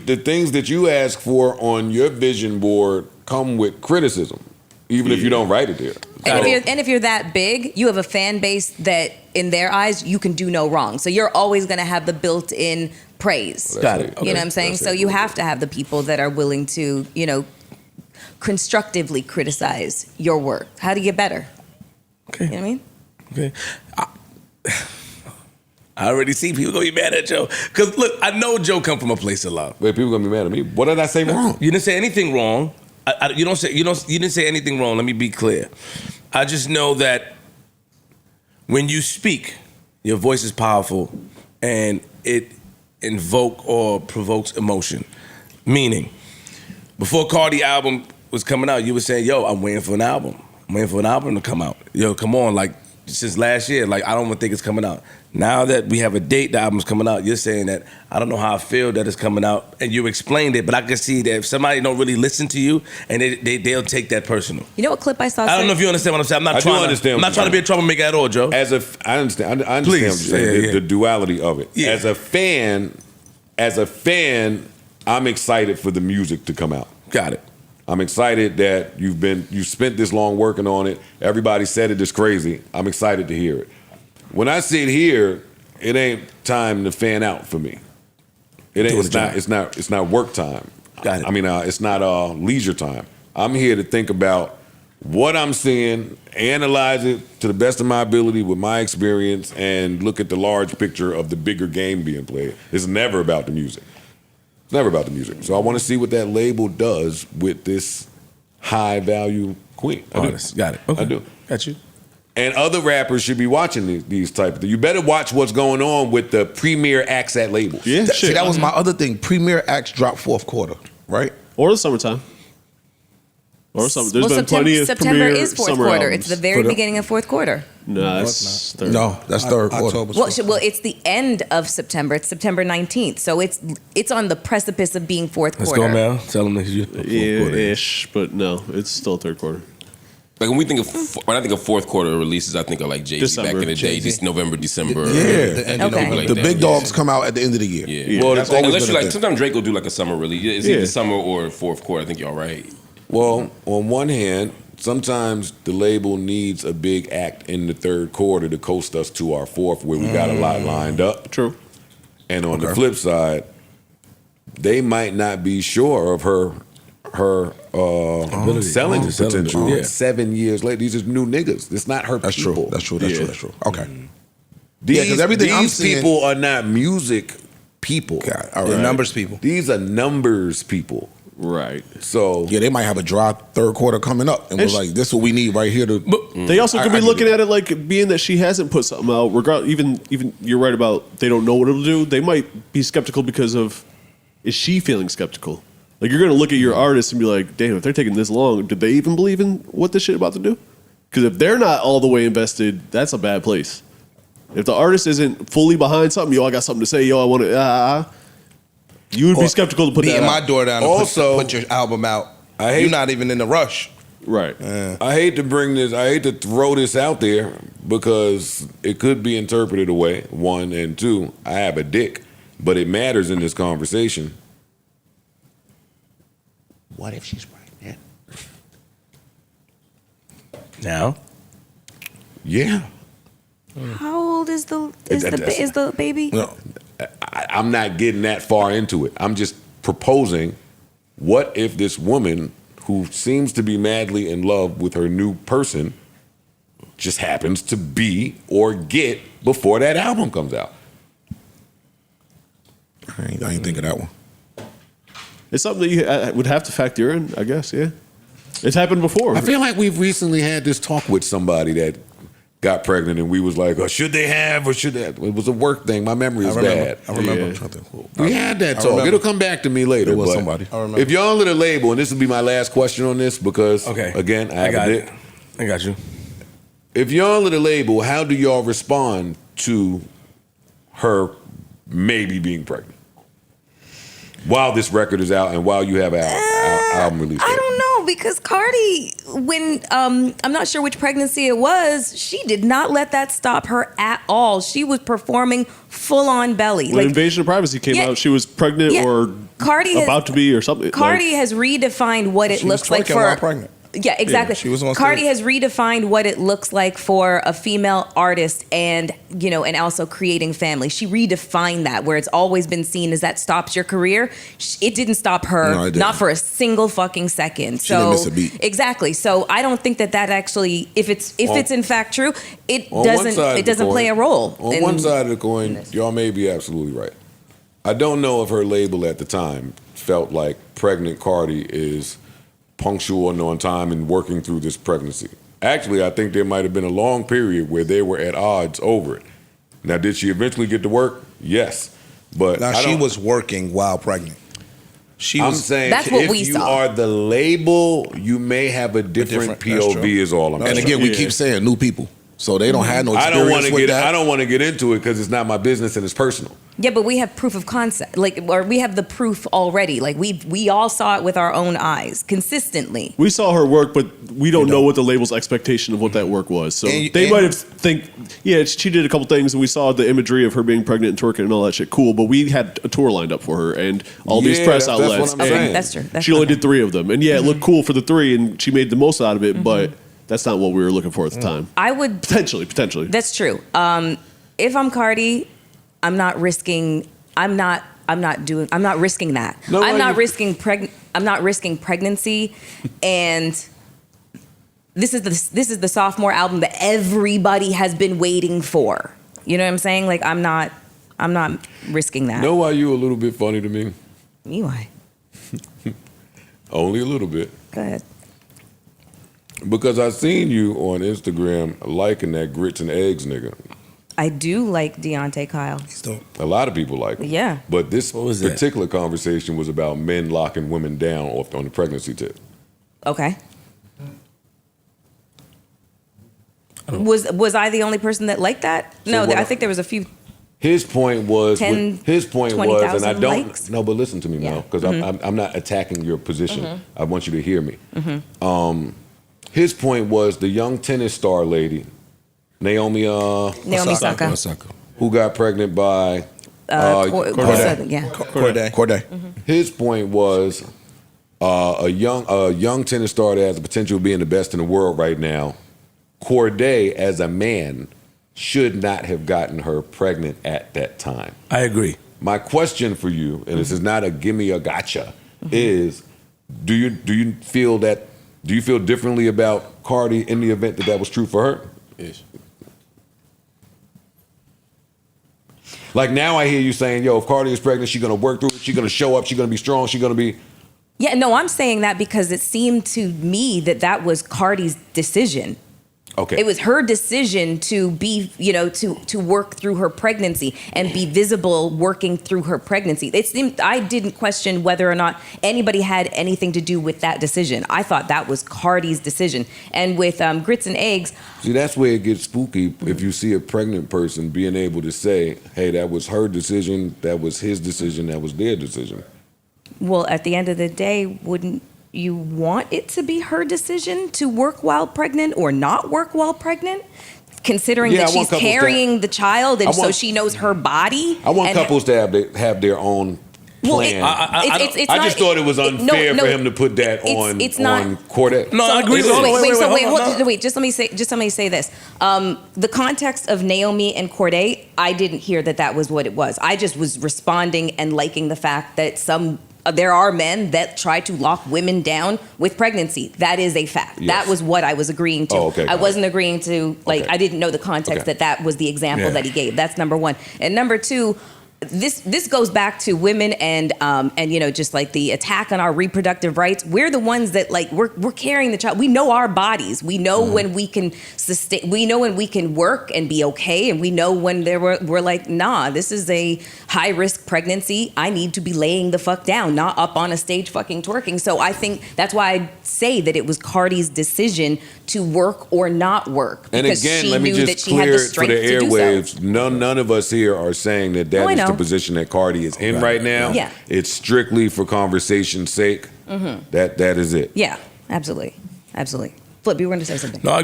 The things that you ask for on your vision board come with criticism, even if you don't write it there. And if you're that big, you have a fan base that, in their eyes, you can do no wrong. So you're always going to have the built-in praise. Got it. You know what I'm saying? So you have to have the people that are willing to, constructively criticize your work. How do you get better? Okay. You know what I mean? Okay. I already see people gonna be mad at Joe. Cause look, I know Joe come from a place of love. Wait, people gonna be mad at me? What did I say wrong? You didn't say anything wrong. You didn't say anything wrong. Let me be clear. I just know that when you speak, your voice is powerful and it invoke or provokes emotion. Meaning, before Cardi album was coming out, you were saying, yo, I'm waiting for an album. I'm waiting for an album to come out. Yo, come on, like since last year, like I don't even think it's coming out. Now that we have a date, the album's coming out, you're saying that I don't know how I feel that it's coming out, and you explained it, but I can see that if somebody don't really listen to you, and they'll take that personal. You know what clip I saw? I don't know if you understand what I'm saying. I'm not trying to be a troublemaker at all, Joe. I understand. I understand Please, what you're saying, the duality of it. Yeah. As a fan, I'm excited for the music to come out. Got it. I'm excited that you've spent this long working on it. Everybody said it is crazy. I'm excited to hear it. When I sit here, it ain't time to fan out for me. It's not work time. Got it. I mean, it's not leisure time. I'm here to think about what I'm seeing, analyze it to the best of my ability with my experience, and look at the large picture of the bigger game being played. It's never about the music. It's never about the music. So I want to see what that label does with this high value queen. Artist. Got it. Okay. I do. Got you. And other rappers should be watching these type of things. You better watch what's going on with the premier acts at labels. Yeah, See, that was my other thing. Premier acts drop fourth quarter, right? Or the summertime. Or something. There's been plenty of September premier is fourth summer quarter. albums. It's the very beginning of fourth quarter. No, that's third. No, that's third quarter. Well, it's the end of September. It's September 19th. So it's on the precipice of being fourth Let's quarter. go, Mel. Tell them that you. Yeah-ish, but no, it's still third quarter. Like when I think of fourth quarter releases, I think of like Jay-Z back in the day, just November, December. Yeah. Okay. The big dogs come out at the end of the year. Yeah. Well, That's always unless been you a like, thing. sometimes Drake will do like a summer release. It's either summer or fourth quarter. I think you're all right. Well, on one hand, sometimes the label needs a big act in the third quarter to coast us to our fourth, where we got a lot lined up. True. And on the flip side, they might not be sure of her selling potential. Yeah. 7 years later, these are new niggas. It's not her That's people. true. That's true. That's true. Okay. These, 'cause everything I'm these seeing- people are not music people. God, all They're right. numbers people. These are numbers people. Right. So Yeah, they might have a dry third quarter coming up, and we're like, "This is what we need right here." To They also could I be get looking it. at it like, being that she hasn't put something out, even you're right about they don't know what it'll do. They might be skeptical because of, is she feeling skeptical? Like, you're going to look at your artist and be like, damn, if they're taking this long, did they even believe in what this shit about to do? Because if they're not all the way invested, that's a bad place. If the artist isn't fully behind something, I got something to say, I want to, you would be skeptical to put that beating my out. door down Also, put your album out. I hate- You're not even in the rush. Right. I hate to throw this out there because it could be interpreted away, one, and two, I have a dick, but it matters in this conversation. What if she's pregnant? Now? Yeah. How old is the baby? No. I'm not getting that far into it. I'm just proposing, what if this woman who seems to be madly in love with her new person just happens to be or get before that album comes out? I ain't think of that one. It's something that you would have to factor in, I guess, yeah. It's happened before. I feel like we've recently had this talk with somebody that got pregnant and we was like, should they have or should they have? It was a work thing. My memory is bad. I remember. We had that talk. It'll come back to me later. It was but somebody. I remember. If y'all at a label, and this will be my last question on this because, again, I got it. I got you. If y'all at a label, how do y'all respond to her maybe being pregnant while this record is out and while you have an album release? I don't know, because Cardi, when I'm not sure which pregnancy it was, she did not let that stop her at all. She was performing full on belly. When Invasion of Privacy came out, she was pregnant or Cardi about to be or something. Cardi has redefined what it looks like for while pregnant. Yeah, exactly. Yeah, she was on Cardi stage. has redefined what it looks like for a female artist and also creating family. She redefined that, where it's always been seen as that stops your career. It didn't stop her, No, it didn't. not for a single fucking second. She didn't miss a beat. Exactly. So I don't think that actually, if it's in fact true, it On one side of the doesn't play a coin- role. On one side of the coin, y'all may be absolutely right. I don't know if her label at the time felt like pregnant Cardi is punctual and on time and working through this pregnancy. Actually, I think there might have been a long period where they were at odds over it. Now, did she eventually get to work? Yes. But Now, she was working while pregnant. I'm saying That's what if we you saw. are the label, you may have a different that's POV true. is all I'm And saying. again, we keep saying new people. So they don't have no I experience don't want to with get that. I don't want to get into it because it's not my business and it's personal. Yeah, but we have proof of concept, or we have the proof already. Like we all saw it with our own eyes consistently. We saw her work, but we don't know what the label's expectation of what that work was. So And- they and- might have she did a couple things, and we saw the imagery of her being pregnant and twerking and all that shit. Cool, but we had a tour lined up for her and all these Yeah, press that's what outlets. I'm and saying. That's true. That's she only fine. did 3 of them, and it looked cool for the 3, and she made the most out of it. But that's not what we were looking for at the time. I would Potentially. That's true. If I'm Cardi, I'm not risking. I'm not risking that. No, I'm not you- risking I'm not risking pregnancy, and this is the sophomore album that everybody has been waiting for. You know what I'm saying? Like I'm not risking that. Know why you a little bit funny to me? Me why? Only a little bit. Go ahead. Because I seen you on Instagram liking that grits and eggs nigga. I do like Deontay Kyle. A lot of people like him. Yeah. But this was that? particular conversation was about men locking women down on the pregnancy tip. Okay. Was I the only person that liked that? So No, what I think there was a few. His point was, 10, and I 20,000 don't likes? no, but listen to me, Yeah. Mel, because I'm not attacking your position. I want you to hear me. Mm-hmm. His point was the young tennis star lady, Naomi Osaka. who got pregnant by Yeah. Corday. his point was a young tennis star that has the potential of being the best in the world right now. Corday, as a man, should not have gotten her pregnant at that time. I agree. My question for you, and this is not a gimme a gotcha, is do you feel differently about Cardi in the event that was true for her? Yes. Like now I hear you saying, yo, if Cardi is pregnant, she's gonna work through it, she's gonna show up, she's gonna be strong, she's gonna be. Yeah, no, I'm saying that because it seemed to me that was Cardi's decision. Okay. It was her decision to be, to work through her pregnancy and be visible working through her pregnancy. It seemed I didn't question whether or not anybody had anything to do with that decision. I thought that was Cardi's decision. And with Grits and Eggs, See, that's where it gets spooky if you see a pregnant person being able to say, hey, that was her decision, that was his decision, that was their decision. well, at the end of the day, wouldn't you want it to be her decision to work while pregnant or not work while pregnant? Considering Yeah, that I want she's couples carrying the child and I so want- she knows her body. I want and- couples to have their own Well, plan. it's I not- just thought it was unfair no, for him to put that it's not- on Cordet. No, I agree. So, Wait, wait. Just let me say this. The context of Naomi and Corday, I didn't hear that was what it was. I just was responding and liking the fact that there are men that try to lock women down with pregnancy. That is a fact. Yes. That was what I was agreeing to. Oh, okay. I wasn't agreeing to, Okay. I didn't know the context Okay. that was the example Yeah. that he gave. That's number one. And number two, this goes back to women and just like the attack on our reproductive rights. We're the ones that we're carrying the child. We know our bodies. We know when we can sustain. We know when we can work and be okay, and we know when we're like, nah, this is a high risk pregnancy. I need to be laying the fuck down, not up on a stage fucking twerking. So I think that's why I say that it was Cardi's decision to work or not work, And because again, she let me knew that just she had clear the it for strength the to do so. airwaves. None of us here are saying that Oh, I is the know. position that Cardi is in right now. Yeah. It's strictly for conversation's sake. That is it. Yeah, absolutely. Flip, you were going to say something. No, I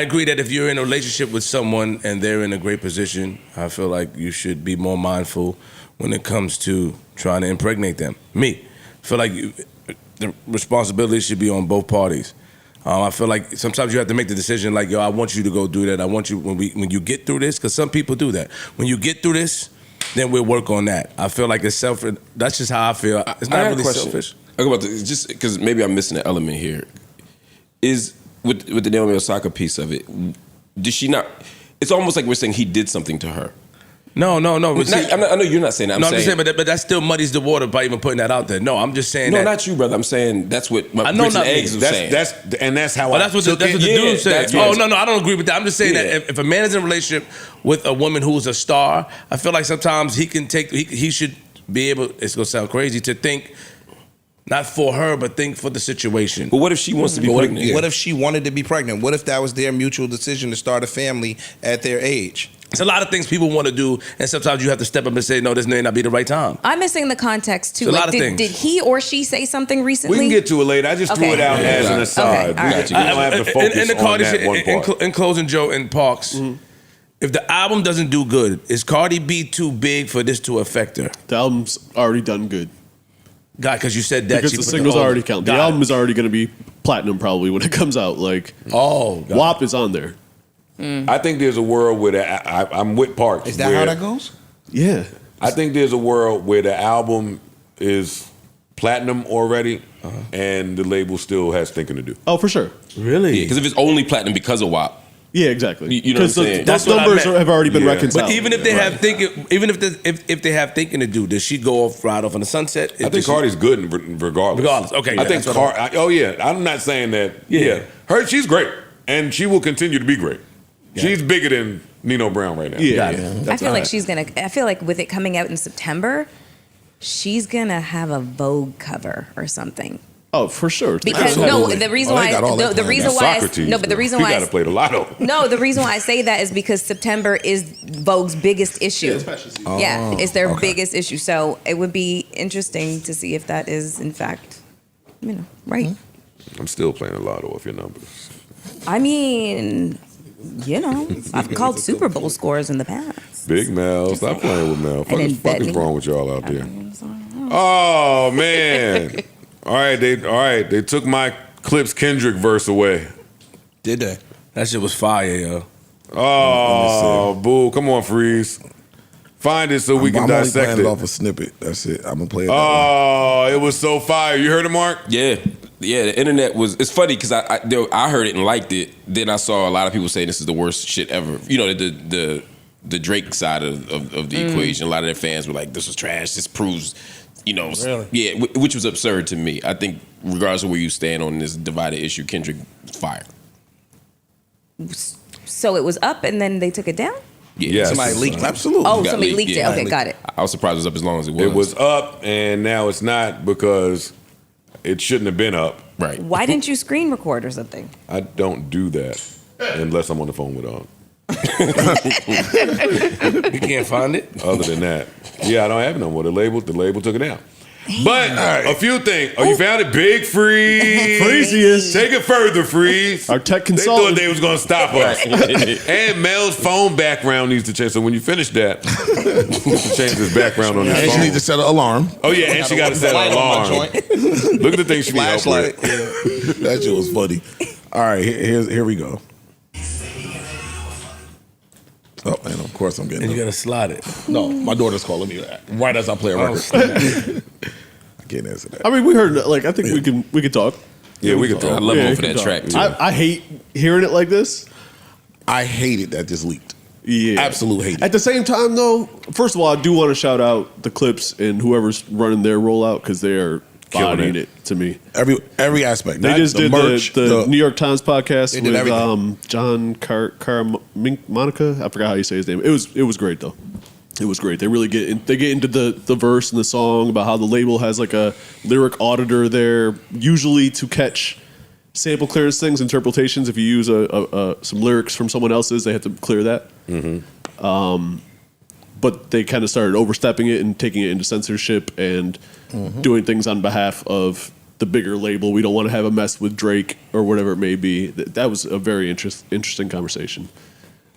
agree that if you're in a relationship with someone and they're in a great position, I feel like you should be more mindful when it comes to trying to impregnate them. I feel like the responsibility should be on both parties. I feel like sometimes you have to make the decision like, yo, I want you to go do that. I want you, when you get through this, because some people do that. When you get through this, then we'll work on that. I feel like it's selfish. That's just how I feel. It's not really selfish. I go about this, just because maybe I'm missing an element here. Is with the Naomi Osaka piece of it, did she not? It's almost like we're saying he did something to her. No. I know you're not saying that. I'm just saying, but that still muddies the water by even putting that out there. No, I'm just saying No, that. not you, brother. I'm saying that's what my I know Grits and not me. Eggs was saying. That's how That's what the dude said. that's what- No, I don't agree with that. I'm just saying Yeah. that if a man is in a relationship with a woman who's a star, I feel like sometimes he should be able, it's going to sound crazy, to think not for her, but think for the situation. But what if she wants to be pregnant? What if she wanted to be pregnant? What if that was their mutual decision to start a family at their age? It's a lot of things people want to do, and sometimes you have to step up and say, no, this may not be the right time. I'm missing the context too. It's a lot of things. Did he or she say something recently? We can get to it later. I just threw Okay. it out as an aside. Okay, all right. You don't have to focus in the on Cardi that shit, one part. in closing, Joe and Parks, if the album doesn't do good, is Cardi B too big for this to affect her? The album's already done good. God, because you said that. Because she the put singles whole- already count. The Got it. album is already going to be platinum probably when it comes out. Like, Oh, God. WAP is on there. I think there's a world where I'm with Parks. Is that where how that goes? Yeah. I think there's a world where the album is platinum already, and the label still has thinking to do. Oh, for sure. Really? Because if it's only platinum because of WAP, Yeah, exactly. You know what I'm saying? Those That's what I numbers meant. have already been Yeah. reconciled. But even if they have thinking, if they have thinking to do, does she go ride off on the sunset? I think Cardi's good regardless. Regardless, okay, I yeah, think that's what I'm not saying that. Yeah. She's great, and she will continue to be great. She's bigger than Nino Brown right now. Yeah. I feel like I feel like with it coming out in September, she's gonna have a Vogue cover or something. Oh, for sure. Because Absolutely. the reason Oh, they why got all that the planned. reason That's why Socrates, no, but the bro. reason You why got to play the lotto. no, the reason why I say that is because September is Vogue's biggest issue. Yeah, it's their biggest issue. So it would be interesting to see if that is in fact, right. I'm still playing the lotto off your numbers. I mean, I've called Super Bowl scores in the past. Big Mel, stop playing with Mel. then What the fuck is betting. wrong with y'all out there? Oh man! All right, they took my Clips Kendrick verse away. Did they? That shit was fire, yo. Oh, boo! Come on, Freeze. Find it so we can I'm only dissect playing it. it off a snippet. That's it. I'm gonna play it. That way. Oh, it was so fire. You heard it, Mark? yeah, the internet was. It's funny because I heard it and liked it. Then I saw a lot of people saying this is the worst shit ever. You know, the the Drake side of the equation. A lot of their fans were like, "This was trash. This proves." Really? Yeah, which was absurd to me. I think, regardless of where you stand on this divided issue, Kendrick fire. So it was up and then they took it down? Yeah, Yes. Somebody leaked it. Absolutely. Oh, got somebody leaked, leaked yeah. it. Okay, got it. I was surprised it was up as long as it was. It was up, and now it's not because it shouldn't have been up. right. Why didn't you screen record or something? I don't do that unless I'm on the phone with her. You can't find it? Other than that, yeah, I don't have it no more. The label took it down. But a few things. Oh, you found it, Big Freeze. Craziest. Take it further, Freeze. Our tech They consultant. thought they was gonna stop us. And Mel's phone background needs to change. So when you finish that, change his background on his And she phone. needs to set an alarm. Oh yeah, and she got to set an alarm. Look at the things she can help Flashlight. with. That shit was funny. All right, here we go. Oh, and of course I'm getting And you it. gotta slide it. No, my daughter's calling me that right as I play a record. I can't answer that. I mean, we heard like I think we could talk. Yeah, we can I throw. love Yeah, him you for can that talk. track too. I hate hearing it like this. I hated that this leaked. Yeah, Absolute hate. At the same time, though, first of all, I do want to shout out the Clips and whoever's running their rollout because they are Killing bodying it. it to me. Every aspect. They just did merch, the New York Times podcast They did with everything. John Monica. I forgot how you say his name. It was great though. It was great. They really get into the verse and the song about how the label has like a lyric auditor there, usually to catch sample clearance things, interpretations. If you use some lyrics from someone else's, they have to clear that. But they kind of started overstepping it and taking it into censorship and doing things on behalf of the bigger label. We don't want to have a mess with Drake or whatever it may be. That was a very interesting conversation.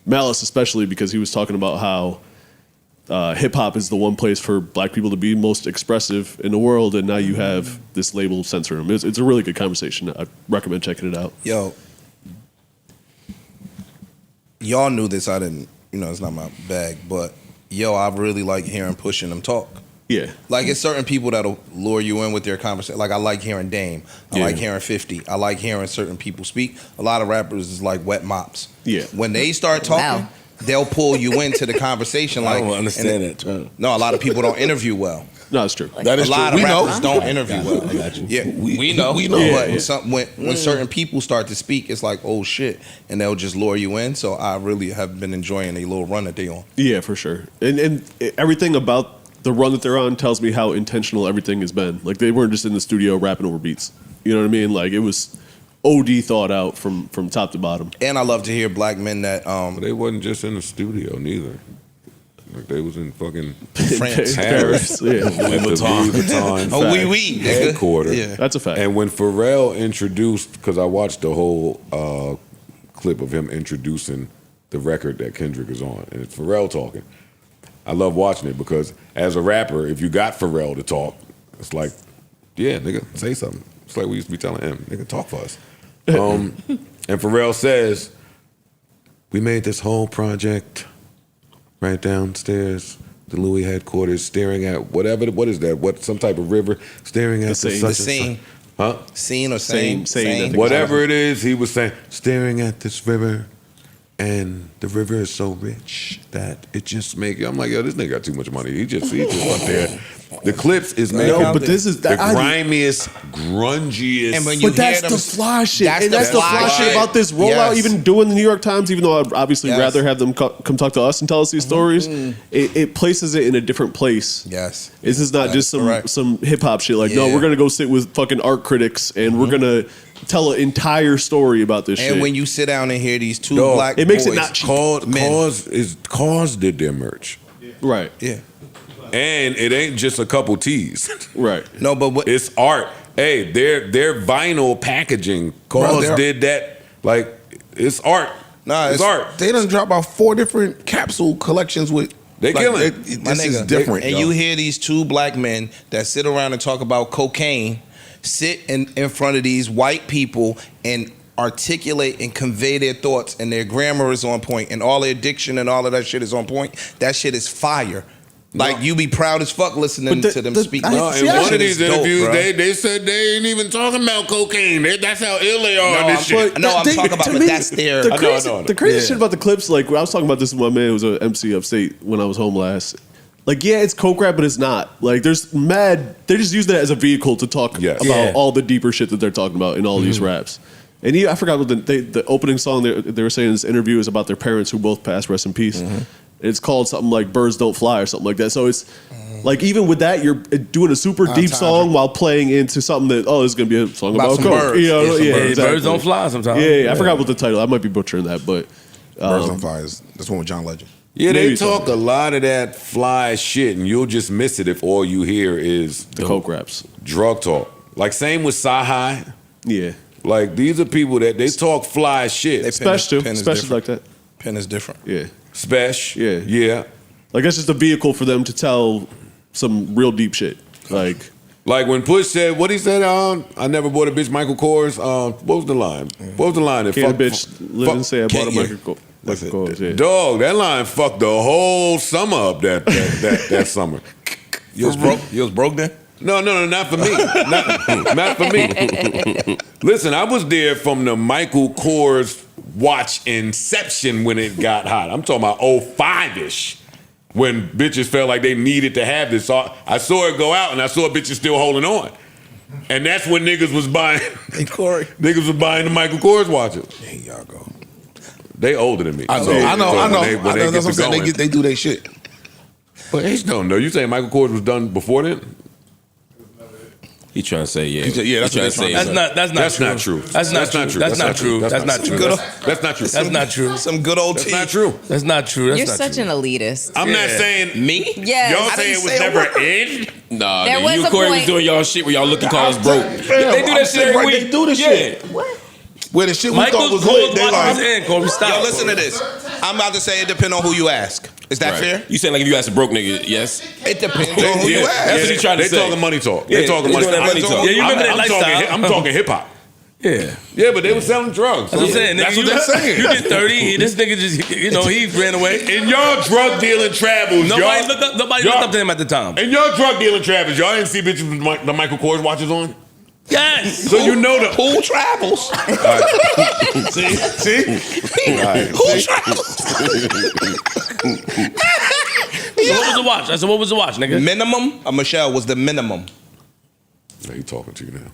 Malice especially because he was talking about how hip hop is the one place for black people to be most expressive in the world, and now you have this label censoring them. It's a really good conversation. I recommend checking it out. Yo, y'all knew this. I didn't. It's not my bag, but yo, I really like hearing Push and them talk. Yeah. Like it's certain people that'll lure you in with their conversation. Like I like hearing Dame. I like hearing 50. I like hearing certain people speak. A lot of rappers is like wet mops. Yeah. When they start talking, Wow. they'll pull you into the conversation. I Like don't understand and- that term. No, a lot of people don't interview well. No, it's true. That is A lot true. of We know. rappers don't interview well. Yeah, we know. We know. But Yeah. when certain people start to speak, it's like, oh shit, and they'll just lure you in. So I really have been enjoying a little run that they on. Yeah, for sure. And everything about the run that they're on tells me how intentional everything has been. Like they weren't just in the studio rapping over beats. You know what I mean? Like it was OD thought out from top to bottom. And I love to hear black men that But they wasn't just in the studio neither. Like they was in fucking France. Paris. Yeah. at the Louis Vuitton Oh, oui, headquarters. Yeah. That's a fact. And when Pharrell introduced, because I watched the whole clip of him introducing the record that Kendrick is on, and it's Pharrell talking. I love watching it because as a rapper, if you got Pharrell to talk, it's like, yeah, nigga, say something. It's like we used to be telling him, nigga, talk for us. And Pharrell says, we made this whole project right downstairs, the Louis headquarters, staring at what is that? What, some type of river, staring at Seine. such The scene. Huh? Scene or Same, same? I think. Whatever it is, he was saying, staring at this river, and the river is so rich that it just make. I'm like, yo, this nigga got too much money. He just up there. The Clips is making No, but this is the grimiest, grungiest. And when you But that's hear the them, fly shit. that's And the that's the fly fly shit shit. about this rollout, Yes. even doing the New York Times, even though I'd obviously Yes. rather have them come talk to us and tell us these stories, it places it in a different place. Yes. This is not just correct. some hip hop shit. Like, no, Yeah. we're gonna go sit with fucking art critics and we're gonna tell an entire story about this shit. And when you sit down and hear these two Dog, black it makes it boys, not cheap. Cause did their merch, right, yeah. and it ain't just a couple tees. right. No, but what, It's art. Hey, their vinyl packaging. Cause they're- did that. Like it's art. Nah, it's it's- art. They done dropped about 4 different capsule collections with. They killing. my This is nigga, different. and yo. you hear these two black men that sit around and talk about cocaine, sit in front of these white people and articulate and convey their thoughts, and their grammar is on point, and all their diction and all of that shit is on point. That shit is fire. Like you be proud as fuck listening to them speak. No, in one of these interviews, they said they ain't even talking about cocaine. That's how ill they are on this shit. No, I'm talking about, but that's their. The crazy shit about the clips, like I was talking about this with my man who was an MC upstate when I was home last. Like, yeah, it's coke rap, but it's not. Like, there's mad. They just use that as a vehicle to talk about all the deeper shit that they're talking about in all these raps. And I forgot what the opening song they were saying in this interview is about their parents who both passed, rest in peace. It's called something like "Birds Don't Fly" or something like that. So it's like even with that, you're doing a super deep song while playing into something that this is gonna be a song about coke. Birds. You know, exactly. Birds don't fly sometimes. Yeah, I forgot what the title. I might be butchering that, but Birds on Fire is that's one with John Legend. Yeah, Maybe they talk a lot of that fly shit, and you'll just miss it if all you hear is the coke raps, drug talk. Like same with Sahai. Yeah, like these are people that they talk fly shit. Special like that. Pen is different. Yeah. Special. Yeah. Like that's just a vehicle for them to tell some real deep shit. Like when Push said what he said, I never bought a bitch Michael Kors. What was the line? What was the line? Can't a bitch live and say I bought a Michael Kors. Yeah. Dog, that line fucked the whole summer up that summer. You was broke? You was broke then? No, not for me. Not for me. Listen, I was there from the Michael Kors watch inception when it got hot. I'm talking about 05-ish when bitches felt like they needed to have this. So I saw it go out and I saw bitches still holding on. And that's when niggas was buying. Hey, Corey. Niggas was buying the Michael Kors watches. There y'all go. They older than me. I know. That's what I'm saying. They do their shit. But H don't know. You saying Michael Kors was done before then? He trying to say that's what trying to say. That's not true. That's not true. That's not true. That's not true. That's not true. That's not true. Some good old That's tea. not true. That's not true. You're such an elitist. I'm not saying me. Yes. Y'all I saying it didn't was say a never word. in? Nah, There nigga, was you a and Corey was point. doing y'all shit where y'all looking call us broke. They do that shit every week. They do this shit. What? Where the shit we thought Michael's was Kors lit, they watch like, in, Corey. Stop. Yo, listen to this. I'm about to say it depends on who you ask. Is that fair? You saying like if you ask a broke nigga, yes? It depends on who you ask. That's what he trying to They say. talking money talk. Yeah, They talking they money doing that money talk. Yeah, you remember that lifestyle. I'm talking hip hop. Yeah. Yeah, but they were selling drugs. That's what I'm saying. That's Nigga, what they're saying. You did 30. This nigga just, he ran away. In y'all drug dealing travels, Nobody looked up to him at the time. In your drug dealing travels, y'all didn't see bitches with the Michael Kors watches on? Yes. So you know the Who travels? See? Who travels? So what was the watch? I said, what was the watch, nigga? Minimum? Michelle was the minimum. Now he talking to you now.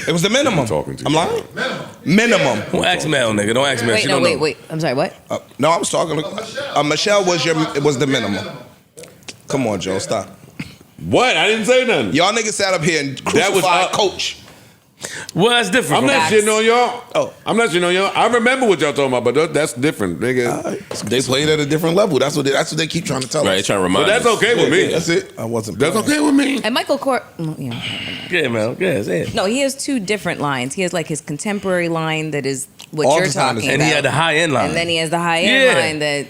It was the minimum. I'm talking to you. I'm lying? Minimum. Don't ask Mel, nigga. Don't ask Mel. She don't know. Wait. I'm sorry, what? No, I was talking. Michelle was the minimum. Come on, Joe, stop. What? I didn't say nothing. Y'all niggas sat up here and crucified Coach. Well, that's different. I'm not shitting on y'all. Oh. I'm not shitting on y'all. I remember what y'all talking about, but that's different, nigga. they played at a different level. That's what they keep trying to tell Right, us. they trying to But remind that's us. okay with me. That's it. I wasn't. That's okay with me. And Michael Kors, Yeah, Mel. Yeah, say it. no, he has two different lines. He has like his contemporary line that is what All you're designers talking And about. he had the high end line. And then he has the high end line that,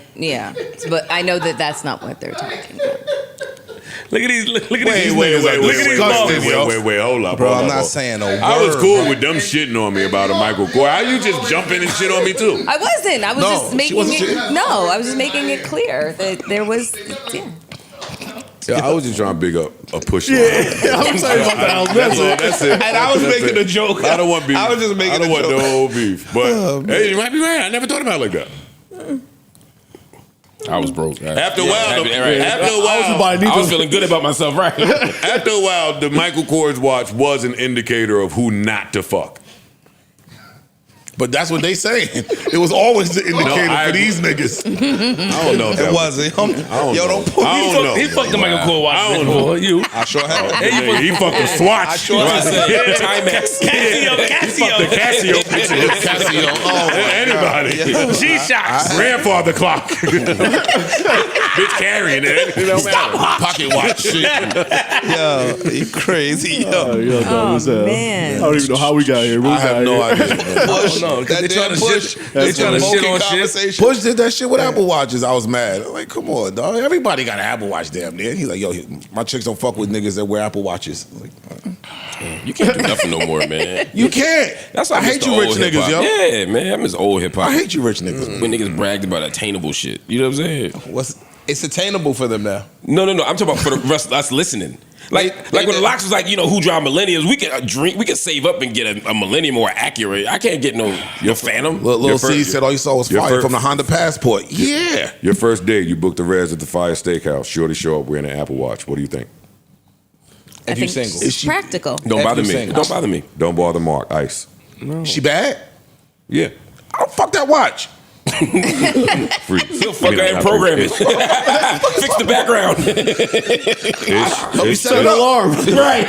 but I know that that's not what they're talking about. Look at these. Look at these. Wait, Look at these balls. wait, hold up. Bro, hold I'm up, not hold up. saying no word. I was cool with them shitting on me about a Michael Kors. How you just jumping and shit on me too? I wasn't. I was No, just she making wasn't it. shitting. No, I was just making it clear that there was. Yeah. Yeah, I was just trying to big up a push. I'm sorry about that. That's it. And I was That's making it. a joke. I don't want beef. I was just making I don't a want joke. the whole beef. But hey, you might be right. I never thought about it like that. I was broke. After a while, I was feeling good about myself, right? After a while, the Michael Kors watch was an indicator of who not to fuck. But that's what they saying. It was always the indicator for these niggas. I don't know. If that It wasn't. Yo, don't put I me. don't know. He fucked the Michael Kors watch I don't before. You. I sure have. He fucked a Swatch. I sure have. Timex. The Casio picture. Casio. Oh, Anybody. G-Shocks. Grandfather clock. Bitch carrying it. It don't matter. pocket watch shit. Yo, you crazy. Yo. Man. I don't even know how we got here. I have no idea. Push. No, That they trying damn to push. shit. They trying to shit on shit. Conversation. Push did that shit with Apple Watches. I was mad. I'm like, come on, dog. Everybody got an Apple Watch damn near. He's like, yo, my chicks don't fuck with niggas that wear Apple Watches. I was like, You can't do nothing no more, man. you can't. That's why I hate you rich niggas, yo. Yeah, man. I miss old hip hop. I hate you rich niggas. When niggas bragged about attainable shit. You know what I'm saying? It's attainable for them now. No. I'm talking about for the rest of us listening. Like when the Locks was like, who drive Millenniums? We could save up and get a Millennium more accurate. I can't get your Phantom. Lil C said all you saw was fire from the Honda Passport. Yeah. Your first day, you booked the res at the Fire Steakhouse. Shorty show up wearing an Apple Watch. What do you think? I think single. it's practical. Don't bother me. single. Don't bother me. Don't bother Mark. Ice. No. She bad? Yeah. I don't fuck that watch. Free. He'll fuck her in programming. Fix the background. Help me set an alarm. Right.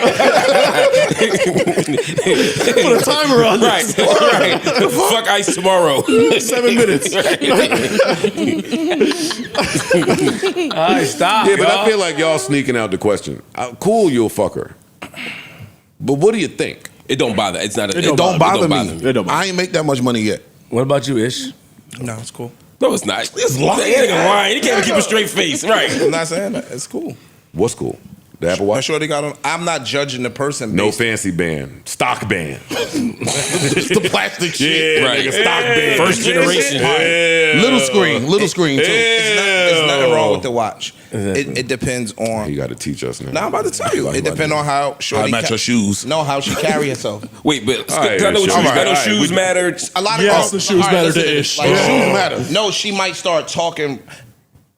Put a timer on this. Right. Fuck Ice tomorrow. 7 minutes. All right, stop. Yeah, but y'all. I feel like y'all sneaking out the question. Cool, you'll fuck her. But what do you think? It don't bother. It's not. It don't bother me. It don't bother I ain't make that much money yet. What about you, Ish? No, it's cool. No, it's not. It's lying. That nigga lying. He can't even keep a straight face. Right. I'm not saying that. It's cool. What's cool? The Apple I'm Watch? sure they got on. I'm not judging the person. No based- fancy band. Stock band. It's the plastic shit. Yeah, Right. nigga, stock band. First generation. Yeah. Little screen too. There's nothing wrong with the watch. It depends on. You got to teach us now. Now I'm about to tell you. It depends on how shorty. match her shoes. No, how she carry herself. Wait, but All right, I know what shoes. shoes, I know All right, shoes we- matter. A lot of Yes, girls, the shoes all right, matter listen to this. Ish. Like, Yeah. Shoes matter. No, she might start talking.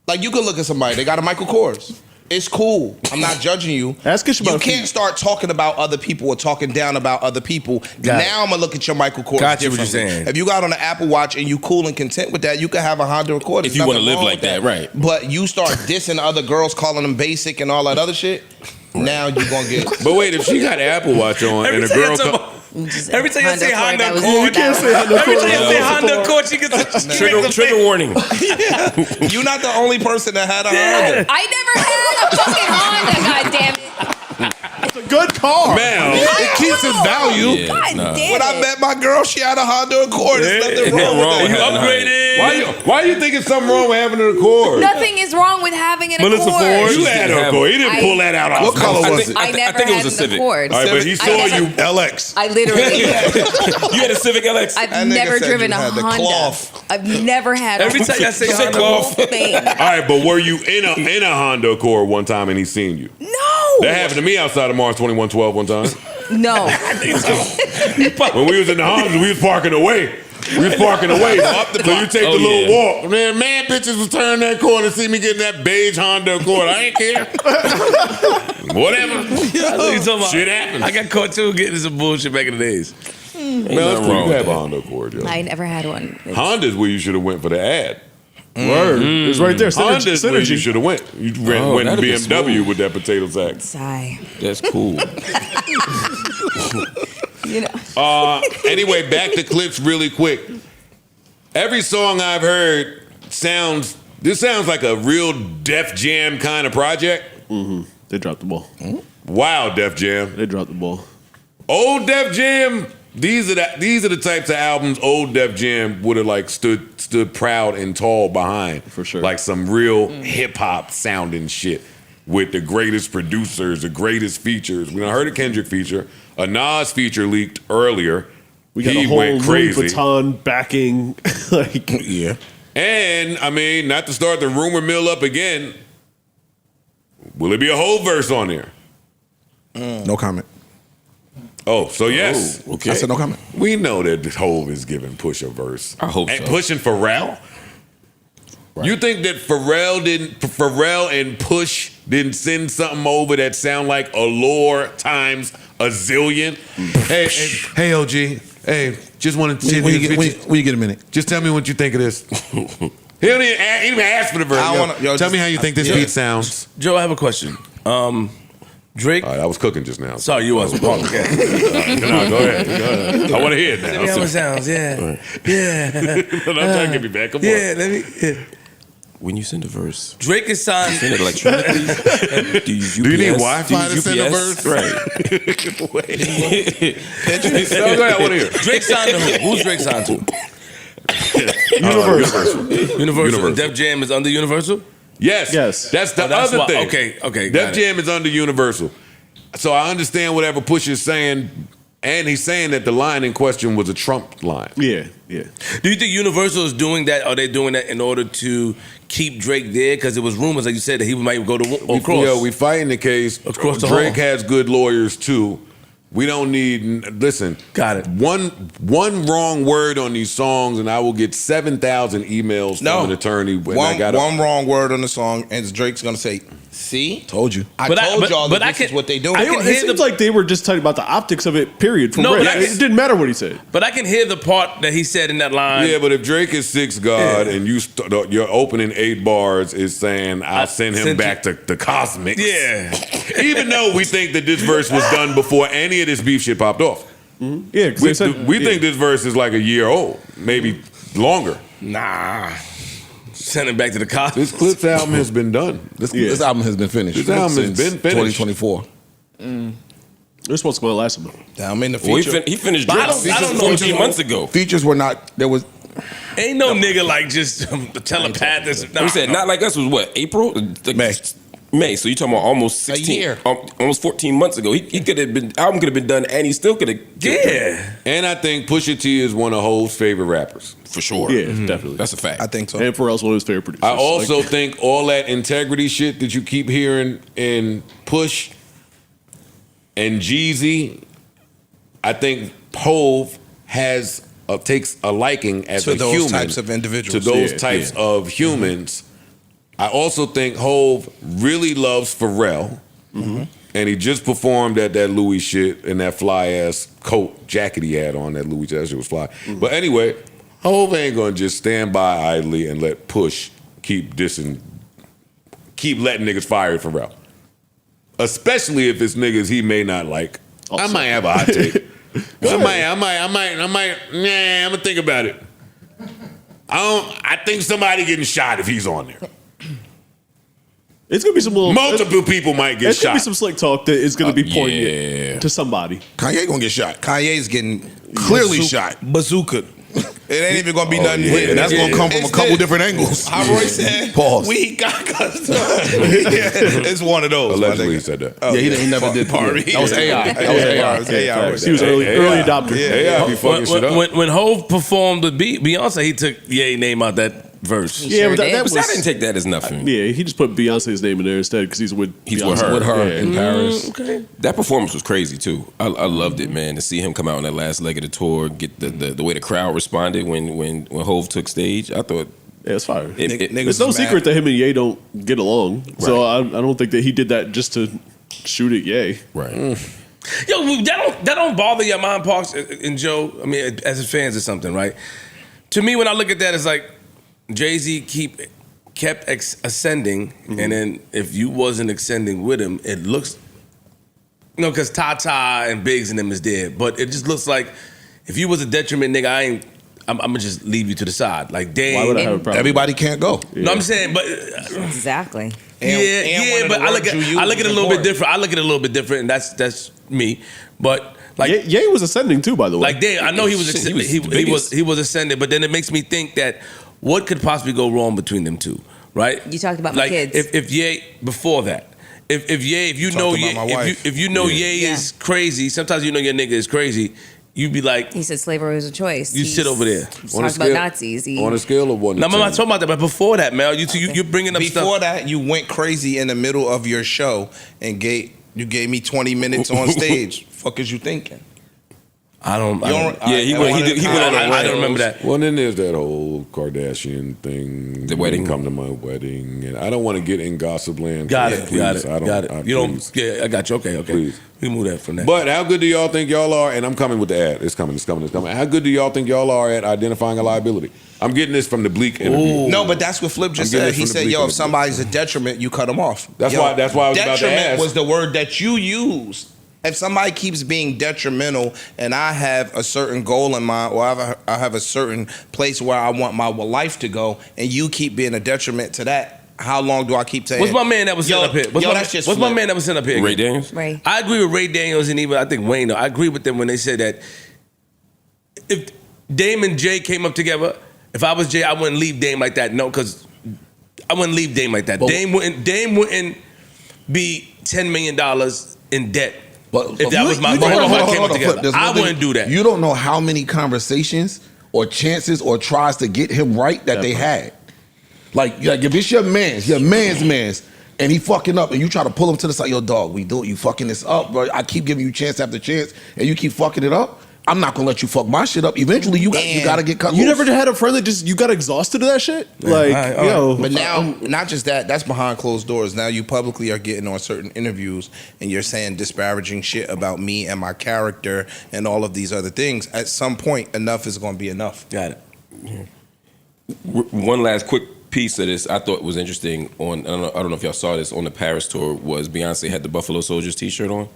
Like you could look at somebody. They got a Michael Kors. It's cool. I'm not judging you. Ask Ish You about can't feet. start talking about other people or talking down about other people. Got it. Now I'm gonna look at your Michael Kors. Got you what you're differently. saying. If you got on an Apple Watch and you cool and content with that, you can have a Honda Accord. If There's you wanna nothing live wrong like with that, right. But you start dissing other girls, calling them basic and all that other shit. Now you gonna get. But wait, if she got an Apple Watch on and a girl Every time you say Honda Accord, Accord, You can't say Honda every Accord. time you say Honda Accord, she gets a Trigger warning. You're not the only person that had a Honda. I never had a fucking Honda, goddammit. It's a good car. Man, It keeps its value. Yeah, God nah. damn When I it. met my girl, she had a Honda Accord. There's nothing wrong wrong with with that. that. You upgraded. why you think it's something wrong with having an Accord? Nothing is wrong with having an Melissa Accord. Ford. You had an Accord. He didn't pull that out off. What color I was think- it? I never think it had was a an Civic. Accord. All right, but he I saw never- you. LX. I literally, You had a Civic LX. I've That nigga never said driven you a had the Honda. cloth. I've never had Every a time I say She said Honda cloth. Accord, thing. All right, but were you in a Honda Accord one time and he seen you? No. That happened to me outside of Mars 2112 one time. No. When we was in the Honda, we was parking away. We was parking away. So you take the little walk. Man, bitches was turning that corner and see me getting that beige Honda Accord. I ain't care. Whatever. I know you talking about. Shit happens. I got caught too getting some bullshit back in the days. Man, that's cool. wrong You with have a that. Honda Accord, yo. I never had one. It's- Honda's where you should have went for the ad. Word. It's right there. Honda's where you Synergy. should have went. You went that'd be BMW smooth. with that potato sack. Sigh. That's cool. You know. Anyway, back to clips really quick. Every song I've heard sounds like a real Def Jam kind of project. They dropped the ball. Wow, Def Jam. They dropped the ball. Old Def Jam. These are the types of albums old Def Jam would have like stood proud and tall behind. For sure. Like some real hip hop sounding shit with the greatest producers, the greatest features. We done heard a Kendrick feature. A Nas feature leaked earlier. We got He a whole went Louis crazy. Vuitton backing. Like, Yeah. And I mean, not to start the rumor mill up again. Will it be a whole verse on there? No comment. Oh, so yes. Okay. I said no comment. We know that Hove is giving Push a verse. I hope and so. pushing Pharrell? You think that Pharrell and Push didn't send something over that sound like Allure times a zillion? Hey, OG. Hey, just wanted to When you get a minute. just tell me what you think of this. He don't even ask for the verse. I Yo, wanna- yo, tell me just- how you think this yeah. beat sounds. Joe, I have a question. Drake. All right, I was cooking just now. Sorry, you wasn't. Okay. No, go ahead. I want to hear it Tell me how now. it sounds. Yeah. Yeah. I'm trying to get me back. Come Yeah. on. Let me. Yeah. When you send a verse, Drake is signed. send it electronically. Do you use UPS? Do you need Wi-Fi Do to you send a UPS? verse? Right. No, go ahead. I want to hear it. Drake signed to who? Who's Drake signed to? Universal. Universal. Def Jam is under Universal? Yes. Yes. That's the That's other why- thing. okay, got Def it. Jam is under Universal. So I understand whatever Push is saying. And he's saying that the line in question was a Trump line. Yeah. Do you think Universal is doing that? Are they doing that in order to keep Drake there? Because there was rumors, like you said, that he might go to across. Yeah, we fighting the case. Across the Drake hall. has good lawyers too. We don't need. Listen, got it. One wrong word on these songs, and I will get 7,000 emails from an attorney. One wrong word on the song, and Drake's gonna say, "See, told you." I told y'all that this is what they doing." It seems like they were just talking about the optics of it. Period. From No, Red. but It didn't matter what he said. But I can hear the part that he said in that line. Yeah, but if Drake is Six God and your opening 8 bars is saying, "I'll send him back to the cosmics." Yeah. Even though we think that this verse was done before any of this beef shit popped off. Yeah, because we think this verse is like a year old, maybe longer. Nah. Send him back to the cosmics. This Clips album has been done. This album has been finished. This album has since been finished. 2024. This one's going to last him. I'm in the Well, feature. he finished But I Drake don't know. 14 months ago. Features were not. There was. Ain't no nigga like just telepath. We said Not Like Us was what, April? May. So you talking about almost 16, year. almost 14 months ago. He could have been, album could have been done, and he still could have. Yeah. And I think Pusha T is one of Hov's favorite rappers. For sure. Yeah, definitely. That's a fact. I think so. And Pharrell's one of his favorite producers. I also think all that integrity shit that you keep hearing in Push and Jeezy, I think Hov takes a liking as To a those human types of individuals. To those Yeah, types of humans. I also think Hov really loves Pharrell. And he just performed at that Louis shit in that fly ass coat jacket he had on. That Louis that shit was fly. But anyway, Hov ain't gonna just stand by idly and let Push keep letting niggas fire at Pharrell. Especially if it's niggas he may not like. I might have a hot take. I'm gonna think about it. I think somebody getting shot if he's on there. It's gonna be some little multiple people might get It's shot. gonna be some slick talk that is gonna be poignant to somebody. Kanye gonna get shot. Kanye's getting Clearly shot. bazooka. It ain't even gonna be nothing. Yeah, hidden. that's gonna come from a It's couple this. different angles. How Roy said, Pause. we got custom. It's one of those. Allegedly he said that. Yeah, he never did. That was AI. That was AI. He was early adopter. AI be fucking shit up. When Hov performed with Beyonce, he took Ye name out that verse. Yeah, but that was. I didn't take that as nothing. Yeah, he just put Beyonce's name in there instead because he's with Beyonce. With her Yeah. in Paris. Okay. That performance was crazy too. I loved it, man. To see him come out on that last leg of the tour, get the way the crowd responded when Hov took stage. I thought Yeah, it's fire. Niggas It's no was mad. secret that him and Ye don't get along. So I don't think that he did that just to shoot at Ye. right. Yo, that don't bother your mind, Parks and Joe. I mean, as fans or something, right? To me, when I look at that, it's like Jay-Z kept ascending, and then if you wasn't ascending with him, it looks, because Tata and Biggs and them is there, but it just looks like if you was a detriment, nigga, I'm gonna just leave you to the side. Like, damn. Why would I have a problem? Everybody can't go. No, I'm saying, but Exactly. And but one I of look the at words you I look at it a use little bit important. different. I look at it a little bit different, and that's me. But like, Ye was ascending too, by the way. like damn, I know he was Shit, he was ascended, but then it makes me think that what could possibly go wrong between them two, right? You talked about my like kids. if Ye before that. If you Talked know about Ye, my wife. if you know Ye Yeah. is crazy, sometimes you know your nigga is crazy. You be like, He said slavery was a choice. You sit over there. He's On a talking about scale- Nazis. On a scale of 1 to no, I'm 10. not talking about that, but before that, Mel, you're bringing up Before stuff. that, you went crazy in the middle of your show and gave me 20 minutes on stage. Fuck is you thinking? I don't. Yeah, he went on a I don't remember that. Well, then there's that whole Kardashian thing. The wedding. Come to my wedding, and I don't want to get in gossip land. Got it. Please, Got it. I don't, Got it. I, You don't. please. Yeah, I got you. Okay. Please. We move that from that. But how good do y'all think y'all are? And I'm coming with the ad. It's coming. How good do y'all think y'all are at identifying a liability? I'm getting this from the Bleak interview. No, but that's what Flip just I'm getting said. it He from the said, bleak "Yo, on if the somebody's a detriment, you cut them off." That's why I was about to detriment ask. was the word that you used. If somebody keeps being detrimental, and I have a certain goal in mind, or I have a certain place where I want my life to go, and you keep being a detriment to that, how long do I keep saying? What's my man that was sitting up here? What's that's my man that was sitting up here? Ray again? Daniels. Ray. I agree with Ray Daniels and even I think Wayne. I agree with them when they said that if Dame and Jay came up together, if I was Jay, I wouldn't leave Dame like that. No, because I wouldn't leave Dame like that. But- Dame wouldn't be $10 million in debt But If that was my hold on, if I hold came on, together, Flip. There's I one thing. wouldn't do that. You don't know how many conversations or chances or tries to get him right that they had. Like if it's your man's, and he fucking up, and you try to pull him to the side, yo, dog, you fucking this up, bro. I keep giving you chance after chance, and you keep fucking it up. I'm not gonna let you fuck my shit up. Eventually, you gotta get cut. You loose. never had a friend that just you got exhausted of that shit. But now, not just that. That's behind closed doors. Now you publicly are getting on certain interviews and you're saying disparaging shit about me and my character and all of these other things. At some point, enough is going to be enough. Got it. One last quick piece of this I thought was interesting. I don't know if y'all saw this on the Paris tour. Was Beyonce had the Buffalo Soldiers T-shirt on?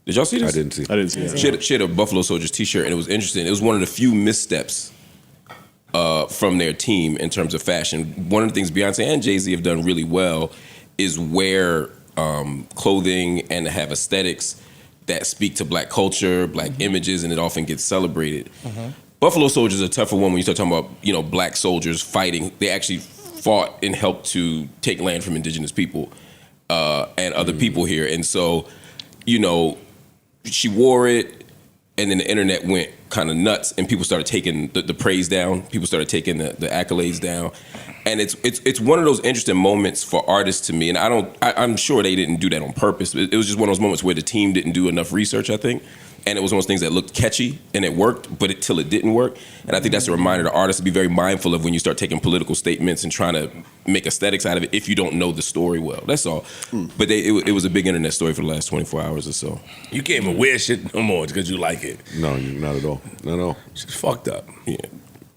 Did y'all see this? I didn't see it. She had a Buffalo Soldiers T-shirt, and it was interesting. It was one of the few missteps from their team in terms of fashion. One of the things Beyonce and Jay-Z have done really well is wear clothing and have aesthetics that speak to black culture, black images, and it often gets celebrated. Buffalo Soldiers is a tougher one when you start talking about, black soldiers fighting. They actually fought and helped to take land from indigenous people and other people here. And so, she wore it, and then the internet went kind of nuts, and people started taking the praise down. People started taking the accolades down, and it's one of those interesting moments for artists to me. And I'm sure they didn't do that on purpose. It was just one of those moments where the team didn't do enough research, I think. And it was one of those things that looked catchy and it worked, but till it didn't work. And I think that's a reminder to artists to be very mindful of when you start taking political statements and trying to make aesthetics out of it if you don't know the story well. That's all. But it was a big internet story for the last 24 hours or so. You can't even wear shit no more because you like it. No, not at all. No. It's fucked up. Yeah.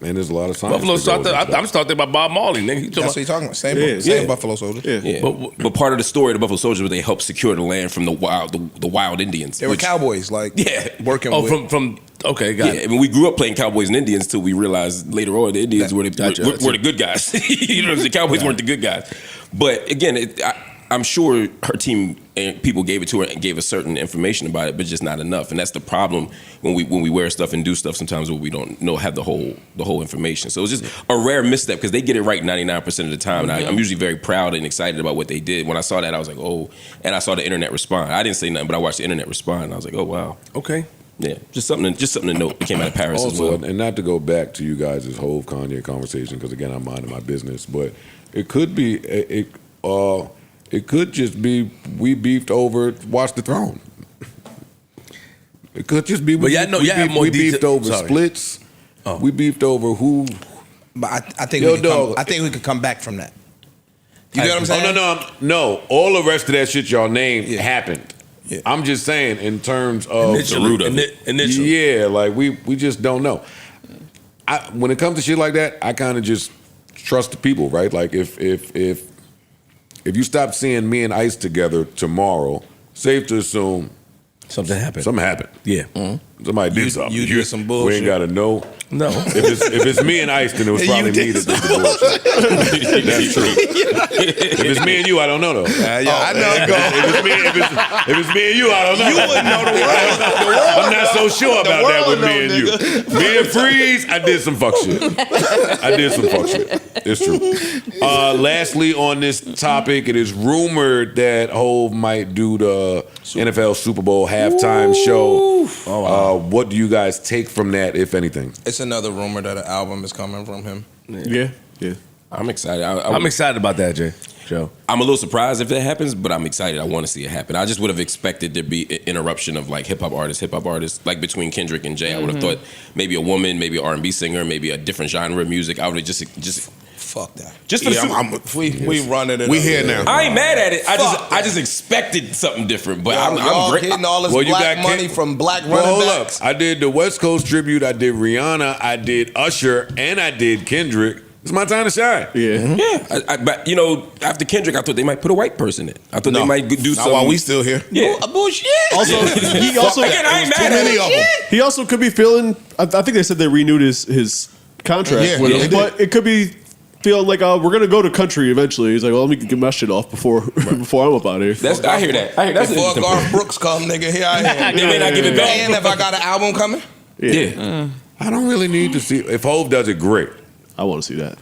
And there's a lot of science. Buffalo Soldier. I'm talking about Bob Marley, nigga. That's what you're talking about. Same Buffalo Soldier. Yeah. But part of the story of the Buffalo Soldiers was they helped secure the land from the wild Indians. They were cowboys, working with. Okay, got it. I mean, we grew up playing cowboys and Indians till we realized later on the Indians were the good guys. The cowboys weren't the good guys. But again, I'm sure her team and people gave it to her and gave us certain information about it, but just not enough. And that's the problem when we wear stuff and do stuff sometimes where we don't have the whole information. So it's just a rare misstep because they get it right 99% of the time. And I'm usually very proud and excited about what they did. When I saw that, I was like, oh, and I saw the internet respond. I didn't say nothing, but I watched the internet respond. And I was like, oh, wow. Okay. Yeah, just something to note. It came out of Paris as well. And not to go back to you guys' whole Kanye conversation, because again, I'm minding my business, but it could be it could just be we beefed over Watch the Throne. It could just be we beefed over splits. Oh. We beefed over who. But I think we could come back from that. You get what I'm saying? No. All the rest of that shit y'all named happened. Yeah. I'm just saying in terms of the root of it. Initially. Yeah, like we just don't know. When it comes to shit like that, I kind of just trust the people, right? Like if you stop seeing me and Ice together tomorrow, safe to assume something happened. Something happened. Yeah. Mm-hmm. Somebody did something. You did some bullshit. We ain't gotta know. No. If it's me and Ice, then it was probably me that did the bullshit. That's true. If it's me and you, I don't know though. I know. If it's me and you, I don't know. You wouldn't know the world. I'm not so sure about that with me and you. Me and Freeze, I did some fuck shit. It's true. Lastly, on this topic, it is rumored that Hov might do the NFL Super Bowl halftime show. Oh, wow. What do you guys take from that, if anything? It's another rumor that an album is coming from him. Yeah. I'm excited. I'm excited about that, Joe. I'm a little surprised if that happens, but I'm excited. I want to see it happen. I just would have expected there be an interruption of like hip hop artists, like between Kendrick and Jay. I would have thought maybe a woman, maybe an R&B singer, maybe a different genre of music. I would have just fuck that. Just for we running it. We here now. I ain't mad at it. I just expected something different. But I'm great. Getting all this black money from black running backs. I did the West Coast tribute. I did Rihanna. I did Usher, and I did Kendrick. It's my time to shine. Yeah. Yeah. But after Kendrick, I thought they might put a white person in. I thought they might do something. While we still here. Yeah. Bullshit. Also, again, I ain't mad at it. He also could be feeling. I think they said they renewed his contract with him, but it could be feeling like we're gonna go to country eventually. He's like, well, let me get my shit off before I'm up out of here. I hear that. That's before Garth Brooks come, nigga. Here I am. They may not give it back. And if I got an album coming, I don't really need to see if Hov does it. Great. I want to see that.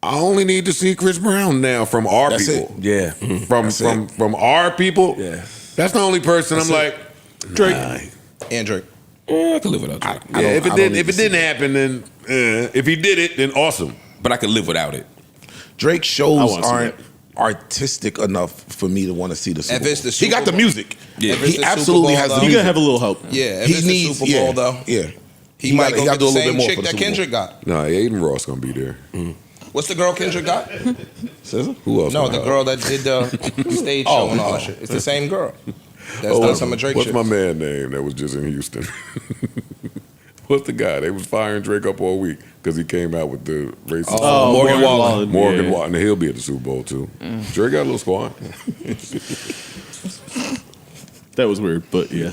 I only need to see Chris Brown now from our people. Yeah. From our people. Yeah. That's the only person I'm like, Drake. And Drake. I could live without Drake. If it didn't happen, then if he did it, then awesome. But I could live without it. Drake's I shows wanna see aren't artistic enough for me to want to see the Super If it's Bowl. the He got Super the music. Yeah. If it's He the absolutely Super has Bowl, the You though, gotta have a little help. Yeah, if He it's needs the Super Bowl, though, Yeah. he might gotta- go he gotta get the do a little bit same more chick for the that Super Bowl. Kendrick got. Nah, Aiden Ross gonna be there. What's the girl Kendrick got? Who else? No, gonna the have? girl that did the stage show and all that shit. It's the same girl. That's done some of Drake What's shit. my man name that was just in Houston? What's the guy? They was firing Drake up all week because he came out with the racist. Morgan Wallen. Morgan Yeah. Wallen. He'll be at the Super Bowl too. Drake got a little squad. That was weird, but yeah.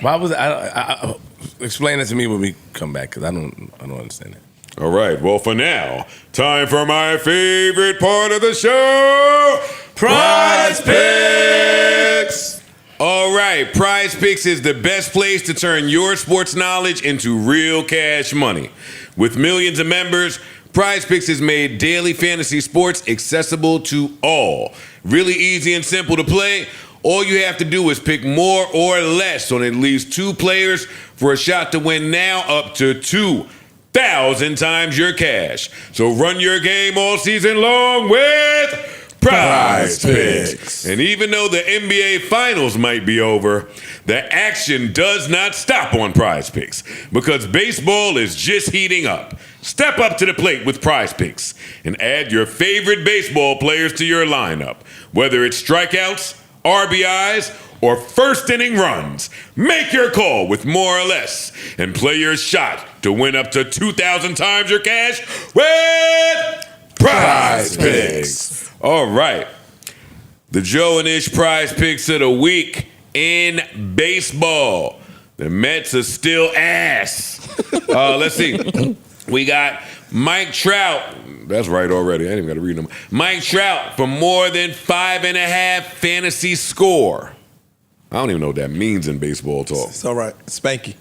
Why was I explain it to me when we come back because I don't understand it. All right. Well, for now, time for my favorite part of the show: Prize Picks. All right, Prize Picks is the best place to turn your sports knowledge into real cash money. With millions of members, Prize Picks has made daily fantasy sports accessible to all. Really easy and simple to play. All you have to do is pick more or less on at least 2 players for a shot to win now up to 2,000 times your cash. So run your game all season long with Prize Picks. And even though the NBA Finals might be over, the action does not stop on Prize Picks because baseball is just heating up. Step up to the plate with Prize Picks and add your favorite baseball players to your lineup. Whether it's strikeouts, RBIs, or first inning runs, make your call with more or less and play your shot to win up to 2,000 times your cash with Prize Picks. All right. The Joe and Ish Prize Picks of the week in baseball. The Mets are still ass. Let's see. We got Mike Trout. That's right already. I ain't even got to read them. Mike Trout for more than 5.5 fantasy score. I don't even know what that means in baseball talk. It's all right. Spanky.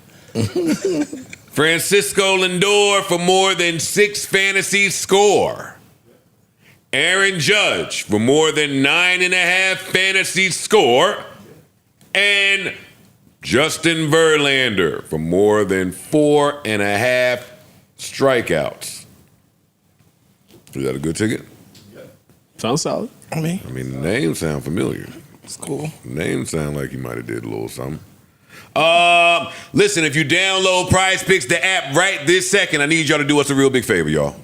Francisco Lindor for more than 6 fantasy score. Aaron Judge for more than 9.5 fantasy score. And Justin Verlander for more than 4.5 strikeouts. Is that a good ticket? Sounds solid. I mean, the names sound familiar. it's cool. Names sound like he might have did a little something. Listen, if you download Prize Picks, the app, right this second, I need y'all to do us a real big favor, y'all.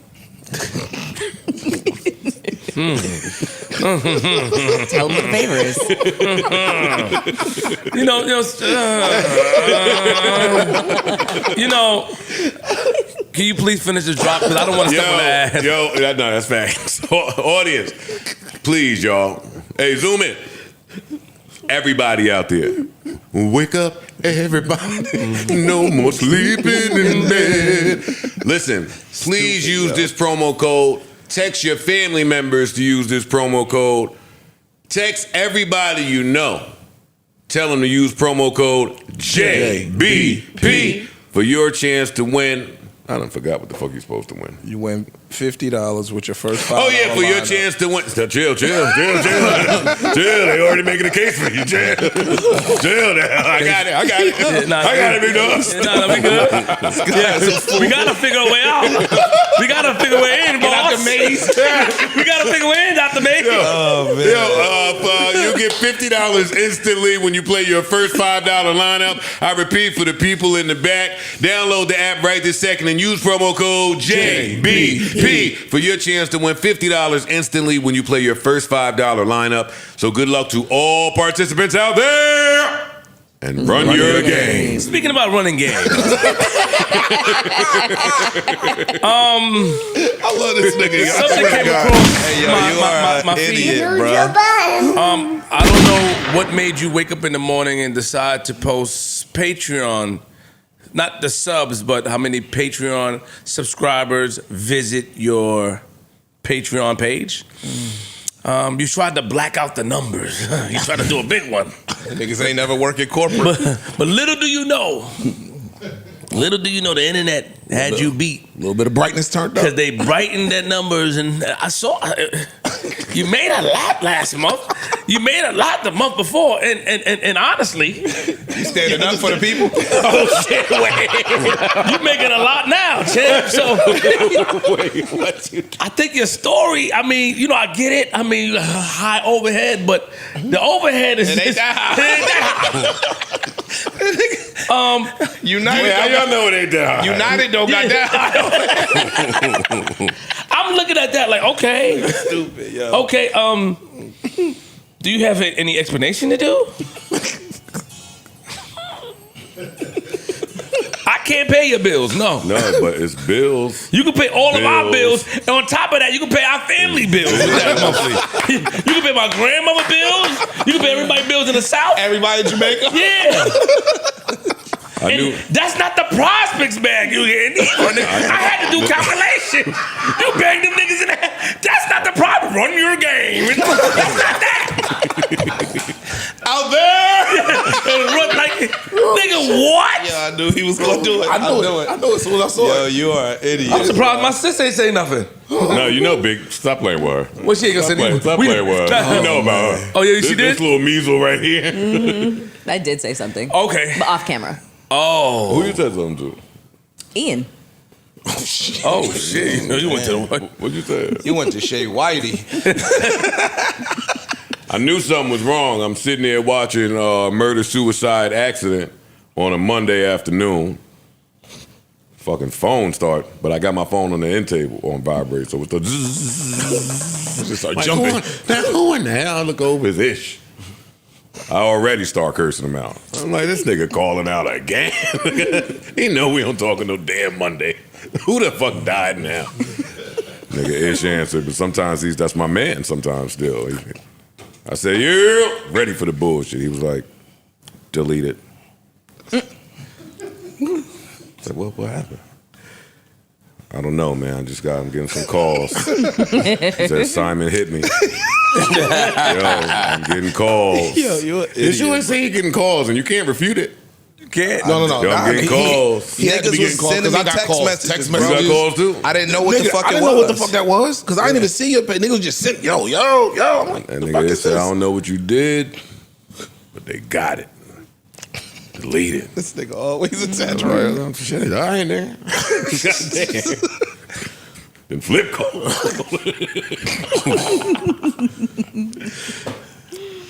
Tell them what the favor is. Can you please finish this drop? Because I don't want to step on the ad. No, that's facts. Audience, please, y'all. Hey, zoom in. Everybody out there, wake up, everybody. No more sleeping in bed. Listen, please use this promo code. Text your family members to use this promo code. Text everybody you know. Tell them to use promo code JBP for your chance to win. I done forgot what the fuck you're supposed to win. You win $50 with your first $5. Oh yeah, for your chance to win. Chill. Chill. They already making a case for you. Chill now. I got it. I got it, big dog. We good. Yeah, we gotta figure a way out. We gotta figure a way in, boss. We gotta figure a way in, Dr. Maze. You get $50 instantly when you play your first $5 lineup. I repeat, for the people in the back, download the app right this second and use promo code JBP for your chance to win $50 instantly when you play your first $5 lineup. So good luck to all participants out there. And run your game. Speaking about running games. I love this nigga. Something came across Hey, yo, you are my an feed. idiot, Use bro. your button. I don't know what made you wake up in the morning and decide to post Patreon. Not the subs, but how many Patreon subscribers visit your Patreon page. You tried to black out the numbers. You tried to do a big one. Niggas ain't never work at corporate. But little do you know, the internet had you beat. A little bit of brightness turned up. Because they brightened their numbers, and I saw You made a lot last month. You made a lot the month before, and honestly, You standing up for the people? oh shit, wait, you making a lot now, champ. So Wait, what? I think your story. I mean, you know, I get it. I mean, high overhead, but the overhead is It ain't that high. It ain't that high. United, Wait, how y'all know it ain't that high? United don't got that high. I'm looking at that like, okay, Stupid, yo. okay. Do you have any explanation to do? I can't pay your bills. No. No, but it's bills. You can pay all of our Bills. bills, and on top of that, you can pay our family bills. Monthly. You can pay my grandmother bills. You can pay everybody's bills in the South. Everybody in Jamaica? Yeah. I knew. And that's not the prospects bag you hear. I had to do calculations. You bang them niggas in the head. That's not the problem. Run your game. That's not that. Out there? And run like, nigga, what? Yeah, I knew he was gonna do it. I knew it as soon as I saw Yo, it. you are an idiot. I'm surprised my sister ain't say nothing. No, you know, Big. Stop playing with her. What she ain't gonna Stop say? playing, stop playing with her. You know about her. Oh, yeah, she This did? little measle right here. I did say something, Okay. but off camera. Oh. Who you said something to? Ian. Oh, shit. You know, you went to the what? What'd you say? You went to Shea Whitey. I knew something was wrong. I'm sitting there watching murder-suicide accident on a Monday afternoon. Fucking phone start, but I got my phone on the end table on vibrate, so it's the just start jumping. Who in the hell? I look over, it's Ish. I already start cursing him out. I'm like, this nigga calling out again. He know we don't talk on no damn Monday. Who the fuck died now? Nigga Ish answered, but sometimes that's my man. Sometimes still. I said, yeah, ready for the bullshit. He was like, delete it. I said, well, what happened? I don't know, man. I'm getting some calls. He said, Simon hit me. Yo, I'm getting calls. Yo, you're an Did you idiot. ain't say you getting calls and you can't refute it? You can't. No. Yo, I'm getting calls. He had to be Niggas was getting calls sending because me I got text calls. messages, Text bro. You got messages. calls too? I didn't know what the Nigga, fuck I it didn't was. know what the fuck that was because I didn't even see your pay. Niggas just sent yo. I'm like, And the fuck nigga is said, I this? don't know what you did, but they got it. Delete it. This nigga always exaggerating. Shit, I ain't there. Goddamn. Then flip call.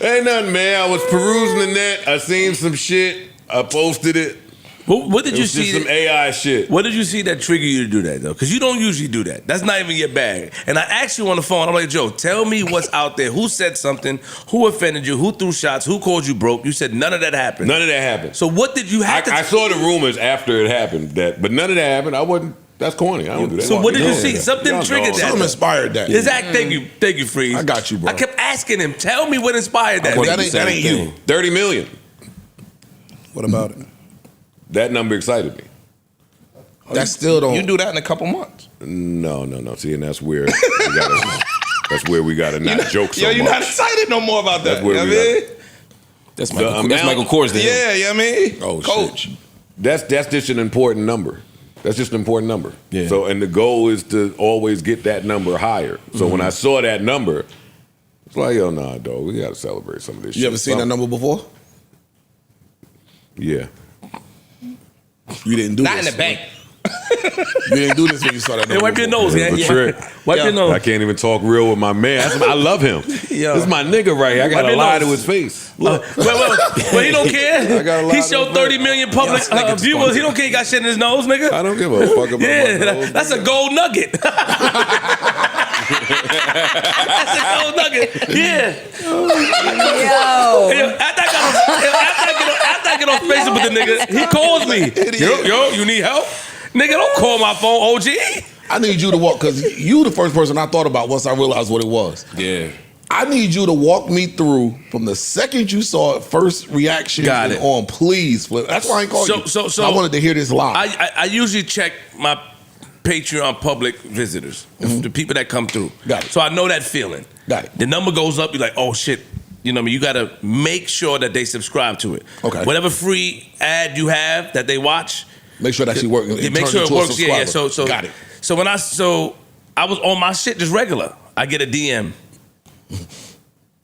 Ain't nothing, man. I was perusing the net. I seen some shit. I posted it. What did It you was just see? some AI shit. What did you see that triggered you to do that though? Because you don't usually do that. That's not even your bag. And I asked you on the phone. I'm like, Joe, tell me what's out there. Who said something? Who offended you? Who threw shots? Who called you broke? You said none of that happened. None of that happened. So what did you have to? I saw the rumors after it happened, but none of that happened. I wasn't. That's corny. I don't do that. So what did you know see? that. Something Y'all triggered know. that. Something inspired that. Exactly. Thank you, Freeze. I got you, bro. I kept asking him, tell me what inspired that. That ain't you. 30 million. What about it? That number excited me. That still don't. You do that in a couple months. No. See, and that's where we gotta not joke so Yo, you're much. not excited no more about that. That's where You know we what I mean? That's The Michael Kors. To him. Yeah, you know what I mean? Oh, Coach. shit. That's just an important number. That's just an important number. Yeah. So, and the goal is to always get that number higher. So when I saw that number, it's like, yo, nah, dog, we gotta celebrate some of this shit. You ever seen that number before? Yeah. You didn't do Not this. in the bank. You didn't do this when you saw that Hey, number. wipe your before. nose, It was yeah. a trick. Wipe your nose. I can't even talk real with my man. I love him. Yo. This is my nigga right here. I Wipe gotta your lie nose. to his face. Well, he don't care. I got a lot He of showed respect. 30 million public viewers. He don't care. He got shit in his nose, nigga. I don't give a fuck about my Yeah, nose. that's a gold nugget. That's a gold nugget. Yeah. Yo. Hey, after I get on Facebook with the nigga, he calls me. Yo, you need help? Nigga, don't call my phone, OG. I need you to walk because you the first person I thought about once I realized what it was. Yeah. I need you to walk me through from the second you saw it, first reaction Got and it. on. Please, Flip. That's why I ain't called you. So I wanted to hear this live. I usually check my Patreon public visitors, the people that come through. Got it. So I know that feeling. Got it. The number goes up, you're like, oh shit. You know what I mean? You got to make sure that they subscribe to it. Okay. Whatever free ad you have that they watch, Make sure that she works. yeah, make sure it works. Yeah. So got it. So I was on my shit just regular. I get a DM.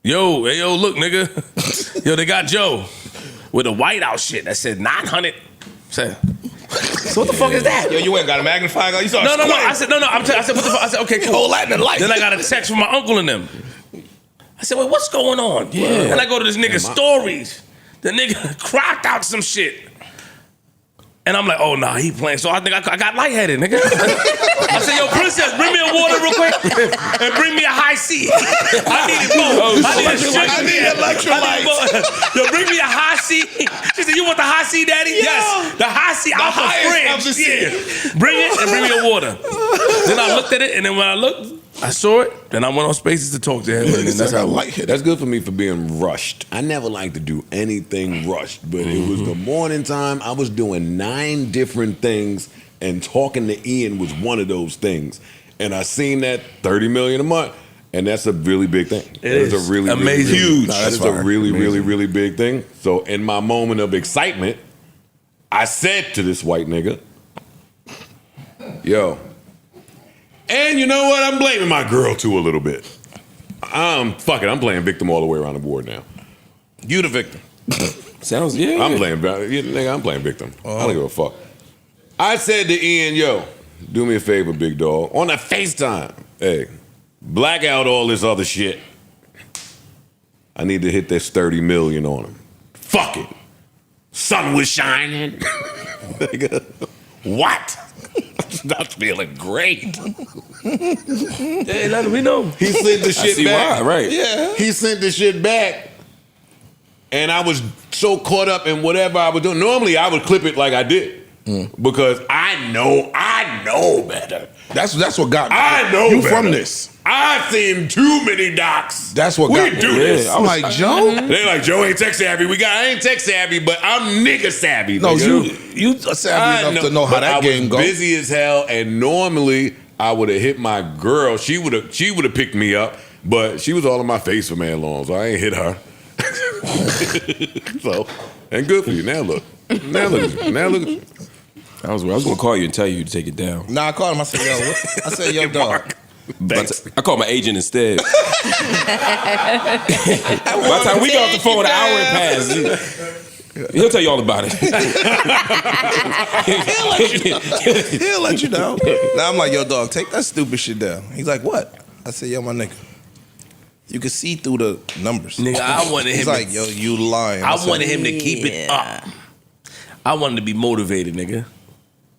Yo, look, nigga. Yo, they got Joe with a whiteout shit that said 900. So what the fuck is that? Yo, you went got a magnifying glass. You saw No. I said, no. I said, what the fuck? I said, okay, cool. Whole lot in life. Then I got a text from my uncle and them. I said, wait, what's going on? Yeah. And I go to this nigga's stories. The nigga cropped out some shit. And I'm like, oh, nah, he playing. So I think I got lightheaded, nigga. I said, yo, princess, bring me a water real quick and bring me a high C. I need it both. I need electrolytes. Yo, bring me a high C. She said, you want the high C, daddy? Yo. Yes. The high C out the fridge. Yeah. Bring it and bring me a water. Then I looked at it, and then when I looked, I saw it, then I went on Spaces to talk to him, and that's how I like it. That's good for me for being rushed. I never like to do anything rushed, but it was the morning time. I was doing 9 different things, and talking to Ian was one of those things. And I seen that 30 million a month, and that's a really big thing. It is a really amazing, really, huge. That is a really big thing. So in my moment of excitement, I said to this white nigga, yo. And you know what? I'm blaming my girl too a little bit. Fuck it. I'm playing victim all the way around the board now. You the victim. Sounds, yeah. I'm playing victim. I don't give a fuck. I said to Ian, yo, do me a favor, big dog. On the FaceTime. Hey, black out all this other shit. I need to hit this 30 million on him. Fuck it. Sun was shining. What? Not feeling great. Hey, let me know. He sent the shit back. Why, right? Yeah. He sent the shit back. And I was so caught up in whatever I was doing. Normally I would clip it like I did. Because I know better. That's what got me. I know you better. from this. I've seen too many docs. That's what we got me. do this. I'm like, Joe? They like, Joe ain't tech savvy. I ain't tech savvy, but I'm nigga savvy. No, nigga. you savvy enough to know how but that game goes. I was busy as hell, and normally I would have hit my girl. She would have picked me up, but she was all in my face for man long, so I ain't hit her. So, and good for you. Now look at you. I was gonna call you and tell you to take it down. Nah, I called him. I said, yo, what? I said, yo, dog. I called my agent instead. By the time we got off the phone, an hour had passed. He'll tell you all about it. He'll let you know. Now I'm like, yo, dog, take that stupid shit down. He's like, what? I said, yo, my nigga, you can see through the numbers. Nigga, I wanted him. He's like, yo, you lying. I wanted him to keep it up. I wanted to be motivated, nigga.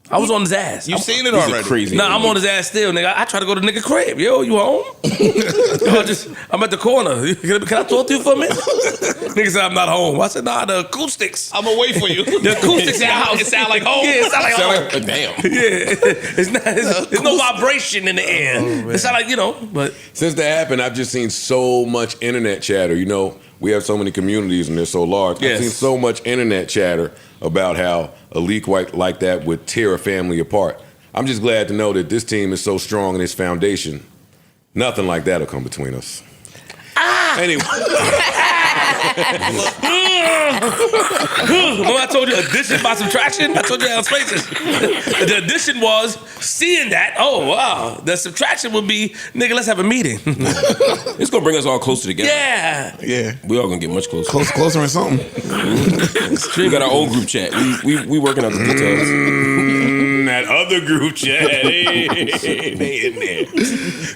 I was on his ass. You seen it already? Crazy. Nah, I'm on his ass still, nigga. I try to go to nigga crib. Yo, you home? Yo, I'm at the corner. Can I talk to you for a minute? Nigga said I'm not home. I said, nah, the acoustics. I'm gonna wait for you. The acoustics in the house. It sound like home. Yeah, it sound like home. Damn. Yeah, there's no vibration in the air. It sound like, but Since that happened, I've just seen so much internet chatter. We have so many communities and they're so large. Yes. I've seen so much internet chatter about how a leak like that would tear a family apart. I'm just glad to know that this team is so strong in its foundation. Nothing like that will come between us. Anyway. Remember I told you addition by subtraction? I told you how spaces. The addition was seeing that. Oh, wow. The subtraction would be, nigga, let's have a meeting. It's gonna bring us all closer together. Yeah. Yeah. We all gonna get much closer. Closer in something. We got our own group chat. We working out the details. That other group chat, they in there.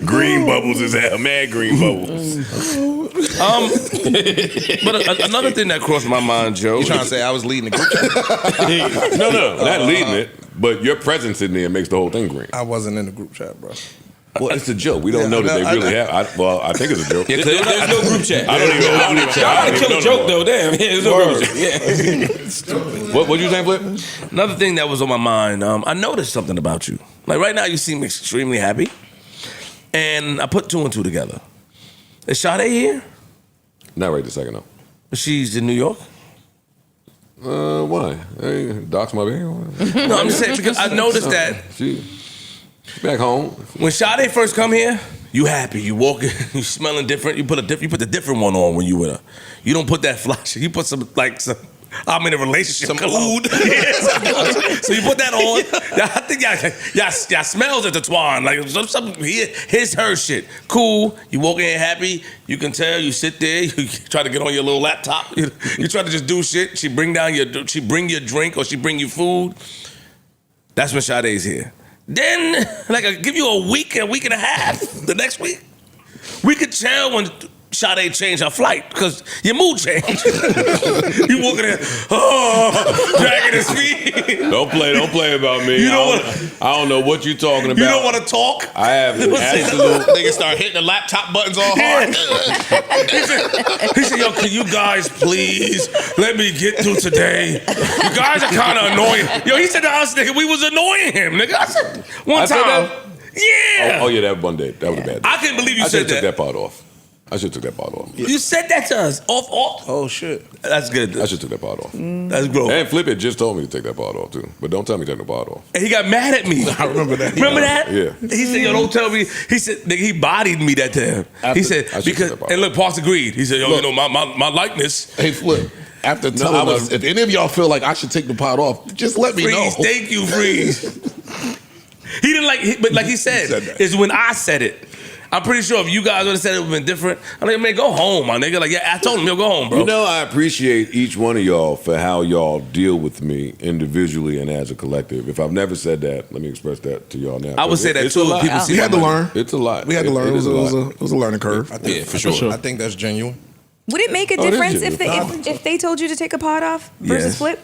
Green bubbles is hell, mad green bubbles. But another thing that crossed my mind, Joe. You trying to say I was leading the group chat? No, not leading it, but your presence in there makes the whole thing green. I wasn't in the group chat, bro. Well, it's a joke. We don't know that they really have. I think it's a joke. Yeah, 'cause there's no group chat. I don't even. Y'all gotta kill a joke though. Damn. Yeah, there's no group chat. Yeah. What you saying, Flip? Another thing that was on my mind, I noticed something about you. Like right now, you seem extremely happy. And I put 2 and 2 together. Is Sade here? Not right this second, no. She's in New York? Why? Hey, Doc's my baby. No, I'm just saying because I noticed that She back home. when Sade first come here, you happy, you walking, you smelling different. You put the different one on when you with her. You don't put that fly shit. You put some I'm in a relationship. Some cologne. oud. So you put that on. I think y'all smells intertwined. Like some here's her shit. Cool. You walk in happy. You can tell. You sit there. You try to get on your little laptop. You try to just do shit. She bring your drink or she bring you food. That's when Sade's here. Then like I give you a week and a half. The next week we could chill when Sade changed her flight because your mood changed. You walking in, dragging his feet. Don't play about me. I don't know what you're talking about. You don't want to talk. I have absolute. Niggas start hitting the laptop buttons all hard. He said, yo, can you guys please let me get through today? You guys are kind of annoying. Yo, he said to us, nigga, we was annoying him, nigga. I said one said time. that? Yeah. Oh yeah, that was one day. That was a bad day. I couldn't believe you I said should have that. took that part off. I should have took that part off. You said that to us. Off. Oh shit. That's good. I should have took that part off. That's gross. And Flip it just told me to take that part off too. But don't tell me to take the part off. And he got mad at me. I remember that. Remember that? Yeah. He said, yo, don't tell me. He said, nigga, he bodied me that time. He said, I should because, say that. and look, Parks agreed. He said, yo, Look. you know, my likeness. Hey, Flip. After telling us, if any of y'all feel like I should take the pot off, just let me know. Freeze, thank you, Freeze. He didn't but like he said, it's when I said it. I'm pretty sure if you guys would have said it, would have been different. I'm like, man, go home, my nigga. Like, yeah, I told him, yo, go home, bro. You know, I appreciate each one of y'all for how y'all deal with me individually and as a collective. If I've never said that, let me express that to y'all now. I would say that It's too. a lot. People see We had to my money. learn. It's a lot. We had to learn. It is a lot. was a learning curve. Yeah, for sure. I think that's genuine. Would it make a Oh, it is difference genuine. if they told you to take a pod off versus Yes. Flip?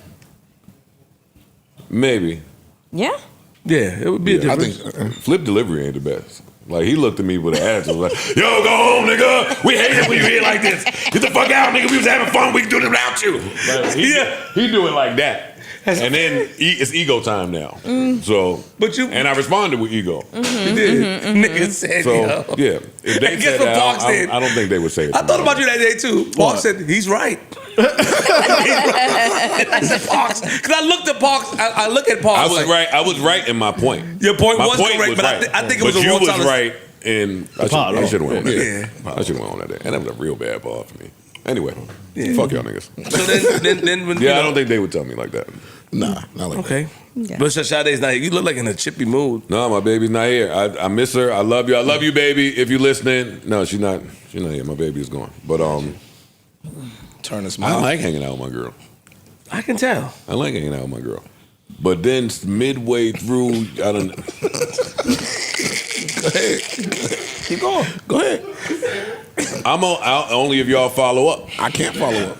Maybe. Yeah. Yeah, it would be a I difference. think Flip delivery ain't the best. Like, he looked at me with an attitude like, yo, go home, nigga. We hate it when you here like this. Get the fuck out, nigga. We was having fun. We can do it without you. Like, he do it like that. And then it's ego time now. So, and I responded with ego. He did. Nigga said, So, yo. yeah. If they And guess said what that, Parks did? I don't think they would say it. I to thought me. about you that day too. Parks said, he's right. I said, Parks. Because I looked at Parks. I look at Parks. I was like, right. I was right in my point. Your point My was correct, but right. I think it was a you wrong was time to- right in. I pod should have went on that. Yeah. I should have went on that day. And that was a real bad ball for me. Anyway, fuck y'all niggas. So then when, Yeah, I don't think they would tell me like that. nah, not like that. Okay. Yeah. But Sade's not here. You look like in a chippy mood. No, my baby's not here. I miss her. I love you. I love you, baby. If you're listening, no, she's not. She's not here. My baby is gone. But Turn this I mouth. like hanging out with my girl. I can tell. I like hanging out with my girl. But then midway through, I don't. Go ahead. Keep going. Go ahead. Only if y'all follow up. I can't follow up.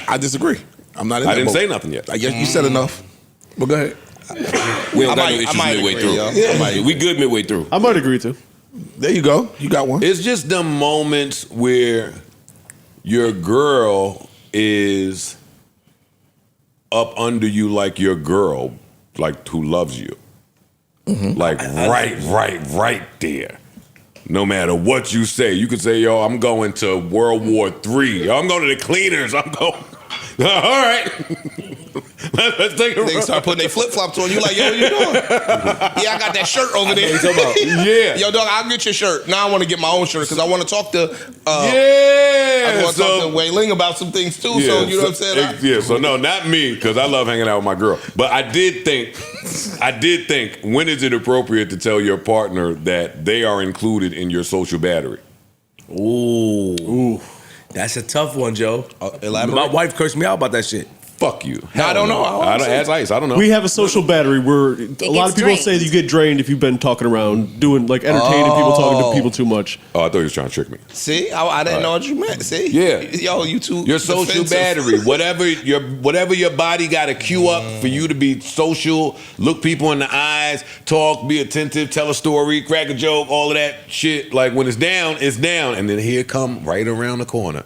I disagree. I'm not in I that didn't boat. say nothing yet. I guess you said enough. But go ahead. We don't got no I issues might midway agree, through. yo. We good midway through. I might agree too. There you go. You got one. It's just the moments where your girl is up under you like your girl, like who loves you. Like right there. No matter what you say. You could say, yo, I'm going to World War III. Yo, I'm going to the cleaners. I'm going. All right. Let's take a Niggas start putting their flip flops on you like, yo, what you doing? Yeah, I got that shirt over there. Yeah. Yo, dog, I'll get your shirt. Now I want to get my own shirt because I want to talk to. Yeah. I want to talk to Wei Ling about some things too. So you know what I'm saying? Yeah. So no, not me because I love hanging out with my girl. But I did think, when is it appropriate to tell your partner that they are included in your social battery? Ooh. That's a tough one, Joe. Elaborate. My wife cursed me out about that shit. Fuck you. No, I don't know. I don't ask Ice. I don't know. We have a social battery where a lot gets of people drained. say that you get drained if you've been talking around, doing like entertaining people, talking to people too much. Oh, I thought he was trying to trick me. See, I didn't know what you meant. See, Yeah. yo, you too. Your social defensive. battery, whatever your body got to queue up for you to be social, look people in the eyes, talk, be attentive, tell a story, crack a joke, all of that shit. Like when it's down, and then here come right around the corner,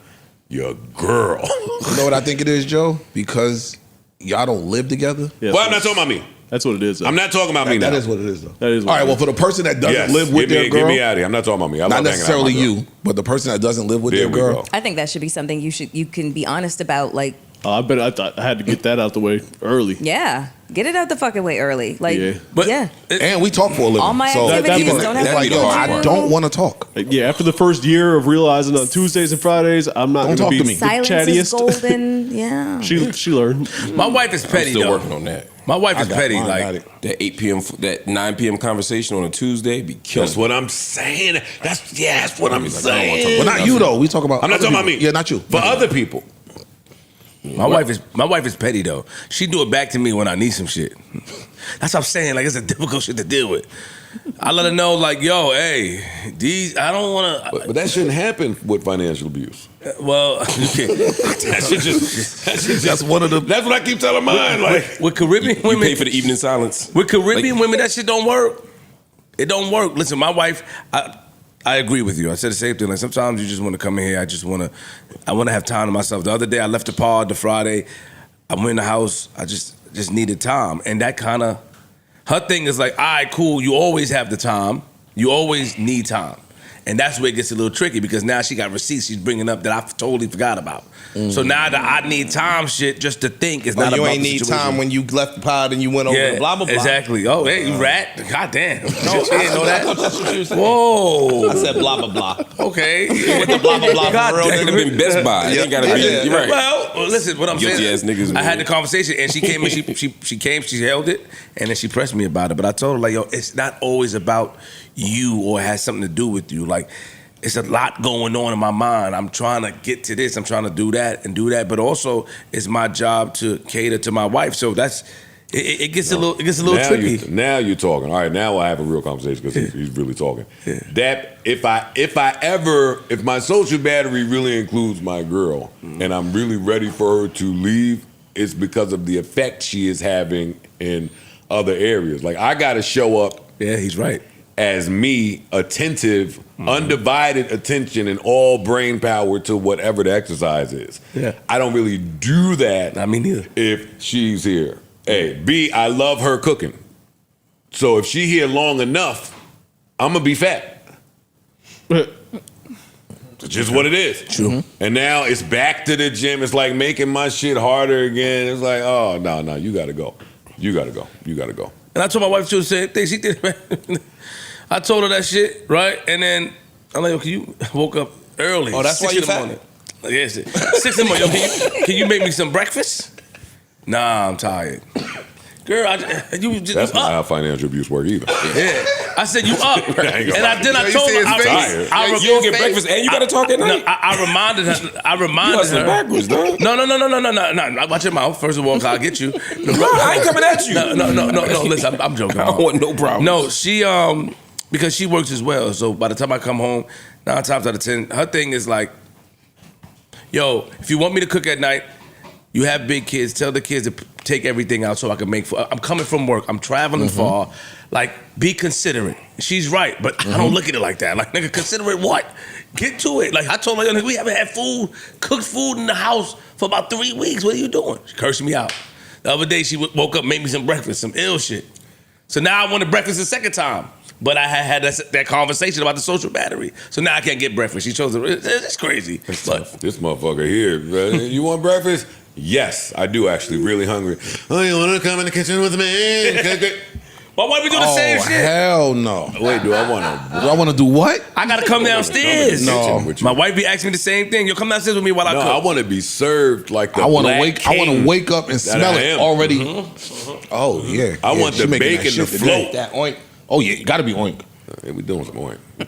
your girl. You know what I think it is, Joe? Because y'all don't live together. Yeah, Well, I'm not talking about me. That's what it is. Though. I'm not talking about me now. That is what it is, though. That is what All right. it Well, is. for the person that doesn't Yes. live with their girl, Get me out of here. I'm not talking about me. I not love hanging out with necessarily my girl. you, but the person that doesn't live with There their we girl. go. I think that should be something you can be honest about. Like, I bet I thought I had to get that out the way early. Yeah. Get it out the fucking way early. Like, Yeah. But yeah. And we talk for a living. All my so activities that- don't have like, anything yo, to I do. don't want to talk. Yeah, after the first year of realizing on Tuesdays and Fridays, I'm not Don't going talk to to be me. the Silence is chattiest. golden. Yeah. She learned. My wife is I'm petty still though. working on that. My wife I is got petty. mine, got Like it. That 8 p.m. that 9 p.m. conversation on a Tuesday be killing. That's what I'm saying. That's what I'm Like, I don't wanna talk saying. But not you though. We talk about. I'm not other talking about people. me. Yeah, not you. For other people. my wife is petty though. She do it back to me when I need some shit. That's what I'm saying. Like it's a difficult shit to deal with. I let her know, like, yo, hey, I don't want to. But that shouldn't happen with financial abuse. Well, That's one of the. That's what I keep telling mine. Like, with Caribbean You women, pay for the evening silence. with Caribbean women, that shit don't work. It don't work. Listen, my wife, I agree with you. I said the same thing. Like sometimes you just want to come in here. I want to have time to myself. The other day, I left the pod. The Friday, I went in the house. I just needed time, and that kind of her thing is like, all right, cool. You always have the time. You always need time. And that's where it gets a little tricky because now she got receipts she's bringing up that I totally forgot about. So now the I need time shit just to think is not you about ain't the need situation. time when you left the pod and you went over to blah, blah, blah. Exactly. Oh, hey, you rat. God damn. No, you didn't know that? That's what you said. Whoa. I said blah, blah, blah. Okay. With the blah, blah, blah. God for real, That could nigga. have been Best Buy. It ain't gotta be. Yeah. You're right. Well, listen, what I'm Guilty saying. ass niggas, I man. had the conversation and she came and she came, she held it, and then she pressed me about it. But I told her, like, yo, it's not always about you or it has something to do with you. Like, it's a lot going on in my mind. I'm trying to get to this. I'm trying to do that and do that. But also, it's my job to cater to my wife. So that's it gets a little now tricky. Now you're talking. All right, now I have a real conversation because he's really talking. Yeah. That if my social battery really includes my girl and I'm really ready for her to leave, it's because of the effect she is having in other areas. Like I got to show up. Yeah, he's right. As me, attentive, undivided attention and all brain power to whatever the exercise is. Yeah. I don't really do that. Not me neither. If she's here. A. B, I love her cooking. So if she here long enough, I'm gonna be fat. It's just what it is. True. And now it's back to the gym. It's like making my shit harder again. It's like, oh, no, you gotta go. You gotta go. And I told my wife too the same thing. She did. I told her that shit, right? And then I'm like, yo, can you woke up early? Oh, that's why 6 you in the fat? morning. Yes, 6 in the morning. Yo, can you make me some breakfast? Nah, I'm tired. Girl, you That's not up. how financial abuse work either. Yeah. I said, you up. ain't gonna And lie. I told her, tired. You don't get breakfast and you gotta talk at night. No, I reminded her. I You reminded hustling her. backwards, dog. No. Watch your mouth. First of all, 'cause I'll get you. I ain't coming at you. No. Listen, I'm joking. I don't want no problems. No, she because she works as well. So by the time I come home, 9 times out of 10, her thing is like, yo, if you want me to cook at night, you have big kids. Tell the kids to take everything out so I can make food. I'm coming from work. I'm traveling far. Like, be considerate. She's right, but I don't look at it like that. Like, nigga, considerate what? Get to it. Like, I told her, yo, nigga, we haven't had cooked food in the house for about 3 weeks. What are you doing? She cursed me out. The other day, she woke up, made me some breakfast, some ill shit. So now I wanted breakfast the second time. But I had that conversation about the social battery. So now I can't get breakfast. She chose it. It's crazy. But This motherfucker here, you want breakfast? Yes, I do actually. Really hungry. Oh, you want to come in the kitchen with me? why we do the same shit? Hell no. Wait, do I want to? Do I want to do what? I gotta come downstairs. No. My wife be asking me the same thing. Yo, come downstairs with me while I No, cook. I want to be served like the I want to Black wake. I want to King wake up and that smell I it am. already. Oh yeah. I Yeah, want she the making that bacon to shit today. float. That oink. Oh yeah, you got to be oink. Yeah, we doing some oink. Yeah,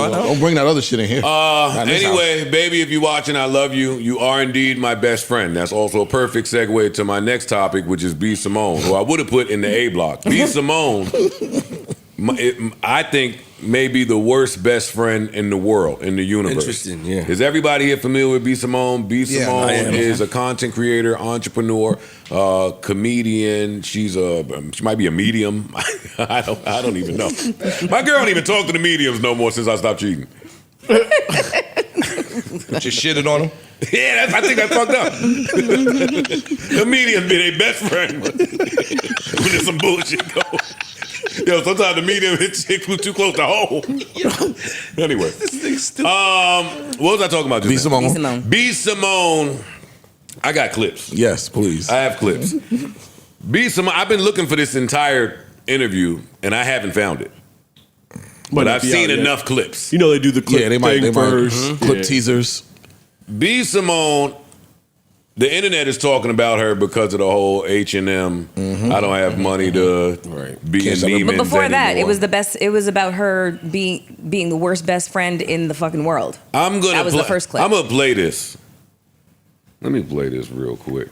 don't bring that other shit in here. Not in this Anyway, baby, if you're watching, I love you. You are indeed my best friend. That's also a perfect segue to my next topic, which is B. Simone, who I would have put in the A block. B. Simone, I think, may be the worst best friend in the world, in the universe. Interesting, yeah. Is everybody here familiar with B. Simone? B. Yeah, Simone I am. is a content creator, entrepreneur, comedian. She might be a medium. I don't even know. My girl don't even talk to the mediums no more since I stopped cheating. Just shitted on him. Yeah, I think that's fucked up. The medium be their best friend when there's some bullshit going. Yo, sometimes the medium hits chick who's too close to home. Anyway, what was I talking about? B. Simone. B. Simone. B. Simone I got clips. Yes, please. I have clips. B. Simone, I've been looking for this entire interview, and I haven't found it. But I've seen enough clips. You know they do the clip thing first. Clip teasers. B. Simone, the internet is talking about her because of the whole H&M. I don't have money to be in Neiman's But before that, anymore. it was the best. It was about her being the worst best friend in the fucking world. That was the first clip. I'm gonna play this. Let me play this real quick.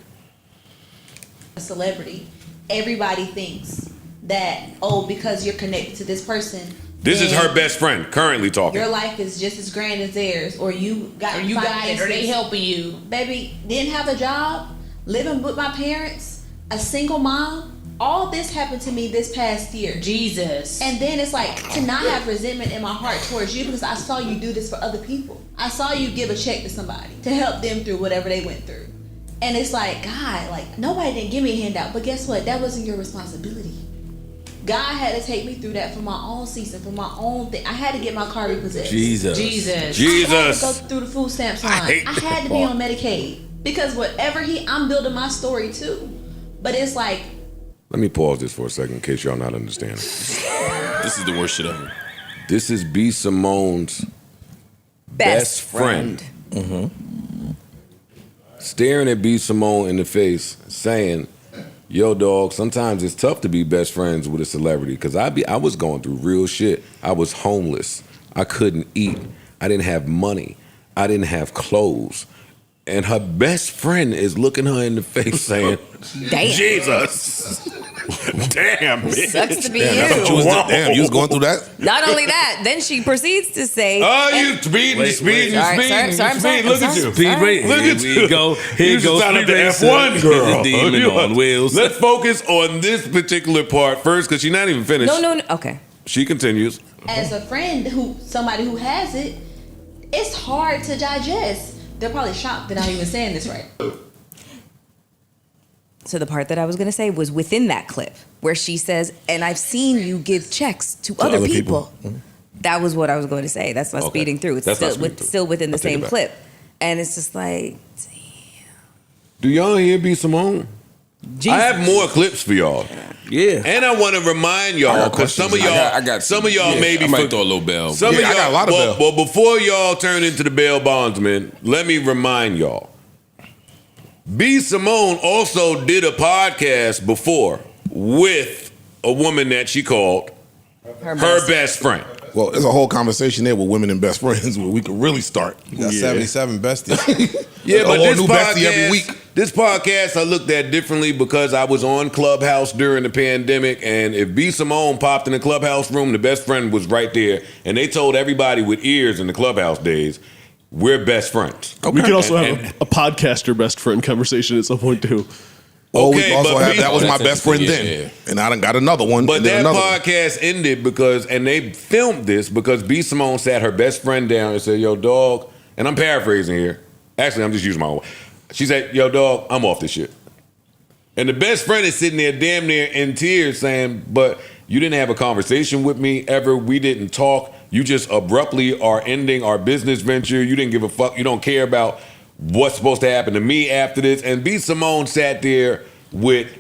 A celebrity, everybody thinks that, oh, because you're connected to this person. This is her best friend currently talking. Your life is just as grand as theirs, or you got it, or they helping you. Baby, didn't have a job, living with my parents, a single mom. All this happened to me this past year. Jesus. And then it's like to not have resentment in my heart towards you because I saw you do this for other people. I saw you give a check to somebody to help them through whatever they went through. And it's like, God, like nobody didn't give me a handout, but guess what? That wasn't your responsibility. God had to take me through that for my own season, for my own thing. I had to get my car repossessed. Jesus. I had to go through the food stamps line. I had to be on Medicaid because whatever I'm building my story too. But it's like. Let me pause this for a second in case y'all not understanding. This is the worst shit ever. This is B. Simone's best friend. Staring at B. Simone in the face, saying, yo, dog, sometimes it's tough to be best friends with a celebrity because I was going through real shit. I was homeless. I couldn't eat. I didn't have money. I didn't have clothes. And her best friend is looking her in the face saying, Damn. Jesus. Damn, bitch. Sucks to be Damn, you. you was going through that? Not only that, then she proceeds to say, Oh, you speeding. Sorry, Look at you. Speed break. Look at Here we go. Here You should goes sign up speed to racer. F1, girl. Demon on wheels. Let's focus on this particular part first because she's not even finished. no. Okay. She continues. As a friend somebody who has it, it's hard to digest. They're probably shocked that I'm even saying this right. So the part that I was going to say was within that clip where she says, and I've seen you give checks to other people. That was what I was going to say. That's not speeding through. It's still within the same clip. And it's just like, damn. Do y'all hear B. Simone? Jesus. I have more clips for y'all. Yeah. And I want to remind y'all, because some of y'all, some of y'all maybe I might throw a little bell. Some of y'all, I got a lot of bell. Well, before y'all turn into the bail bondsman, let me remind y'all. B. Simone also did a podcast before with a woman that she called her best friend. Well, there's a whole conversation there with women and best friends where we could really start. You got 77 besties. Yeah, but whole this new bestie every week. This podcast I looked at differently because I was on Clubhouse during the pandemic, and if B. Simone popped in the Clubhouse room, the best friend was right there, and they told everybody with ears in the Clubhouse days, we're best friends. We could also have a podcaster best friend conversation at some point too. Oh, we Okay, also but have B- that was my that's best friend interesting, then, yeah. and I done got another one. But and then that another one. podcast ended because, and they filmed this because B. Simone sat her best friend down and said, yo, dog, and I'm paraphrasing here. Actually, I'm just using my own. She said, yo, dog, I'm off this shit. And the best friend is sitting there damn near in tears saying, but you didn't have a conversation with me ever. We didn't talk. You just abruptly are ending our business venture. You didn't give a fuck. You don't care about what's supposed to happen to me after this. And B. Simone sat there with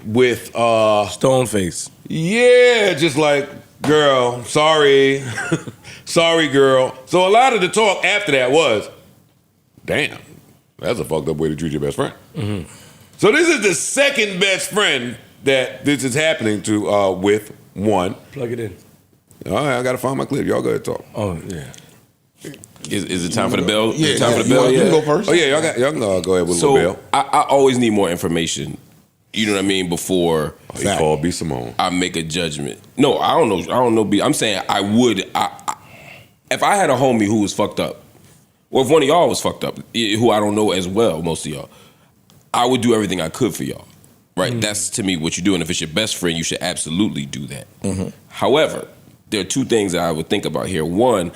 Stone face. yeah, just like, girl, sorry. Sorry, girl. So a lot of the talk after that was, damn, that's a fucked up way to treat your best friend. Mm-hmm. So this is the second best friend that this is happening to with one. Plug it in. All right, I got to find my clip. Y'all go ahead and talk. Oh, yeah. Is it time for the bell? Yeah, Is it time for the you bell? want- you Yeah. can go first. Oh, yeah, y'all can go ahead with a So little bell. I always need more information. You know what I mean? Before He called B. Simone. I make a judgment. No, I don't know. I don't know. I'm saying I would. If I had a homie who was fucked up, or if one of y'all was fucked up, who I don't know as well, most of y'all, I would do everything I could for y'all. Right? Mm-hmm. That's to me what you do. And if it's your best friend, you should absolutely do that. However, there are two things that I would think about here. One,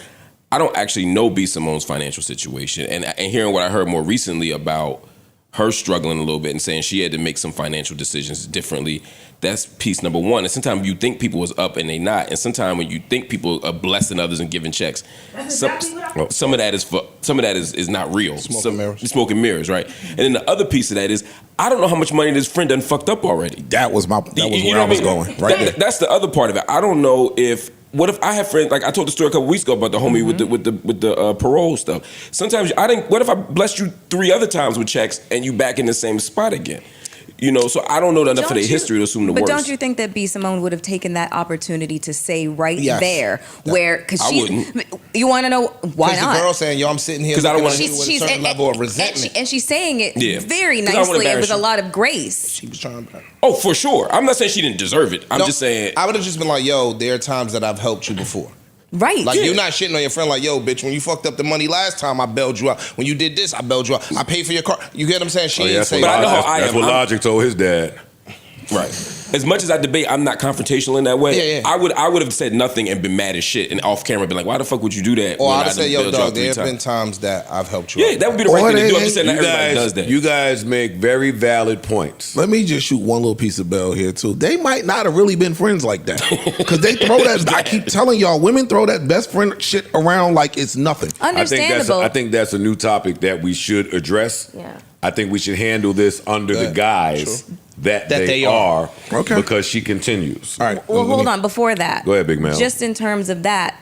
I don't actually know B. Simone's financial situation, and hearing what I heard more recently about her struggling a little bit and saying she had to make some financial decisions differently. That's piece number one. And sometimes you think people was up and they not. And sometimes when you think people are blessing others and giving checks, some of that is not real. Smoking mirrors, right? And then the other piece of that is, I don't know how much money this friend done fucked up already. That was where I was going. Right. That's the other part of it. I don't know if. What if I have friends, like I told the story a couple weeks ago about the homie with the parole stuff. Sometimes what if I blessed you 3 other times with checks and you back in the same spot again? You know, so I don't know enough of their history to assume the worst. But don't you think that B. Simone would have taken that opportunity to say there, because you want to know why not? The girl saying, "Yo, I'm sitting here because I don't want to with a certain level of resentment," and she's saying it very nicely and with a lot of grace. She was trying to. Oh, for sure. I'm not saying she didn't deserve it. I'm just saying I would have just been like, "Yo, there are times that I've helped you before." Right. Like, you're not shitting on your friend like, yo, bitch, when you fucked up the money last time, I bailed you out. When you did this, I bailed you out. I paid for your car. You get what I'm saying? She ain't saying but I know how I am. That's what Logic told his dad. Right. As much as I debate, I'm not confrontational in that way. I would have said nothing and been mad as shit and off camera been like, why the fuck would you do that? Or I'd have said, yo, dog, there have been times that I've helped you. Yeah, that would be the right thing to do. I'm just saying that everybody does that. You guys make very valid points. Let me just shoot one little piece of bell here too. They might not have really been friends like that, because they throw that. I keep telling y'all, women throw that best friend shit around like it's nothing. Understandable. I think that's a new topic that we should address. Yeah. I think we should handle this under the guise that they are. Okay. Because she continues. All right. Well, hold on. Before that, go ahead, Big Mel. Just in terms of that,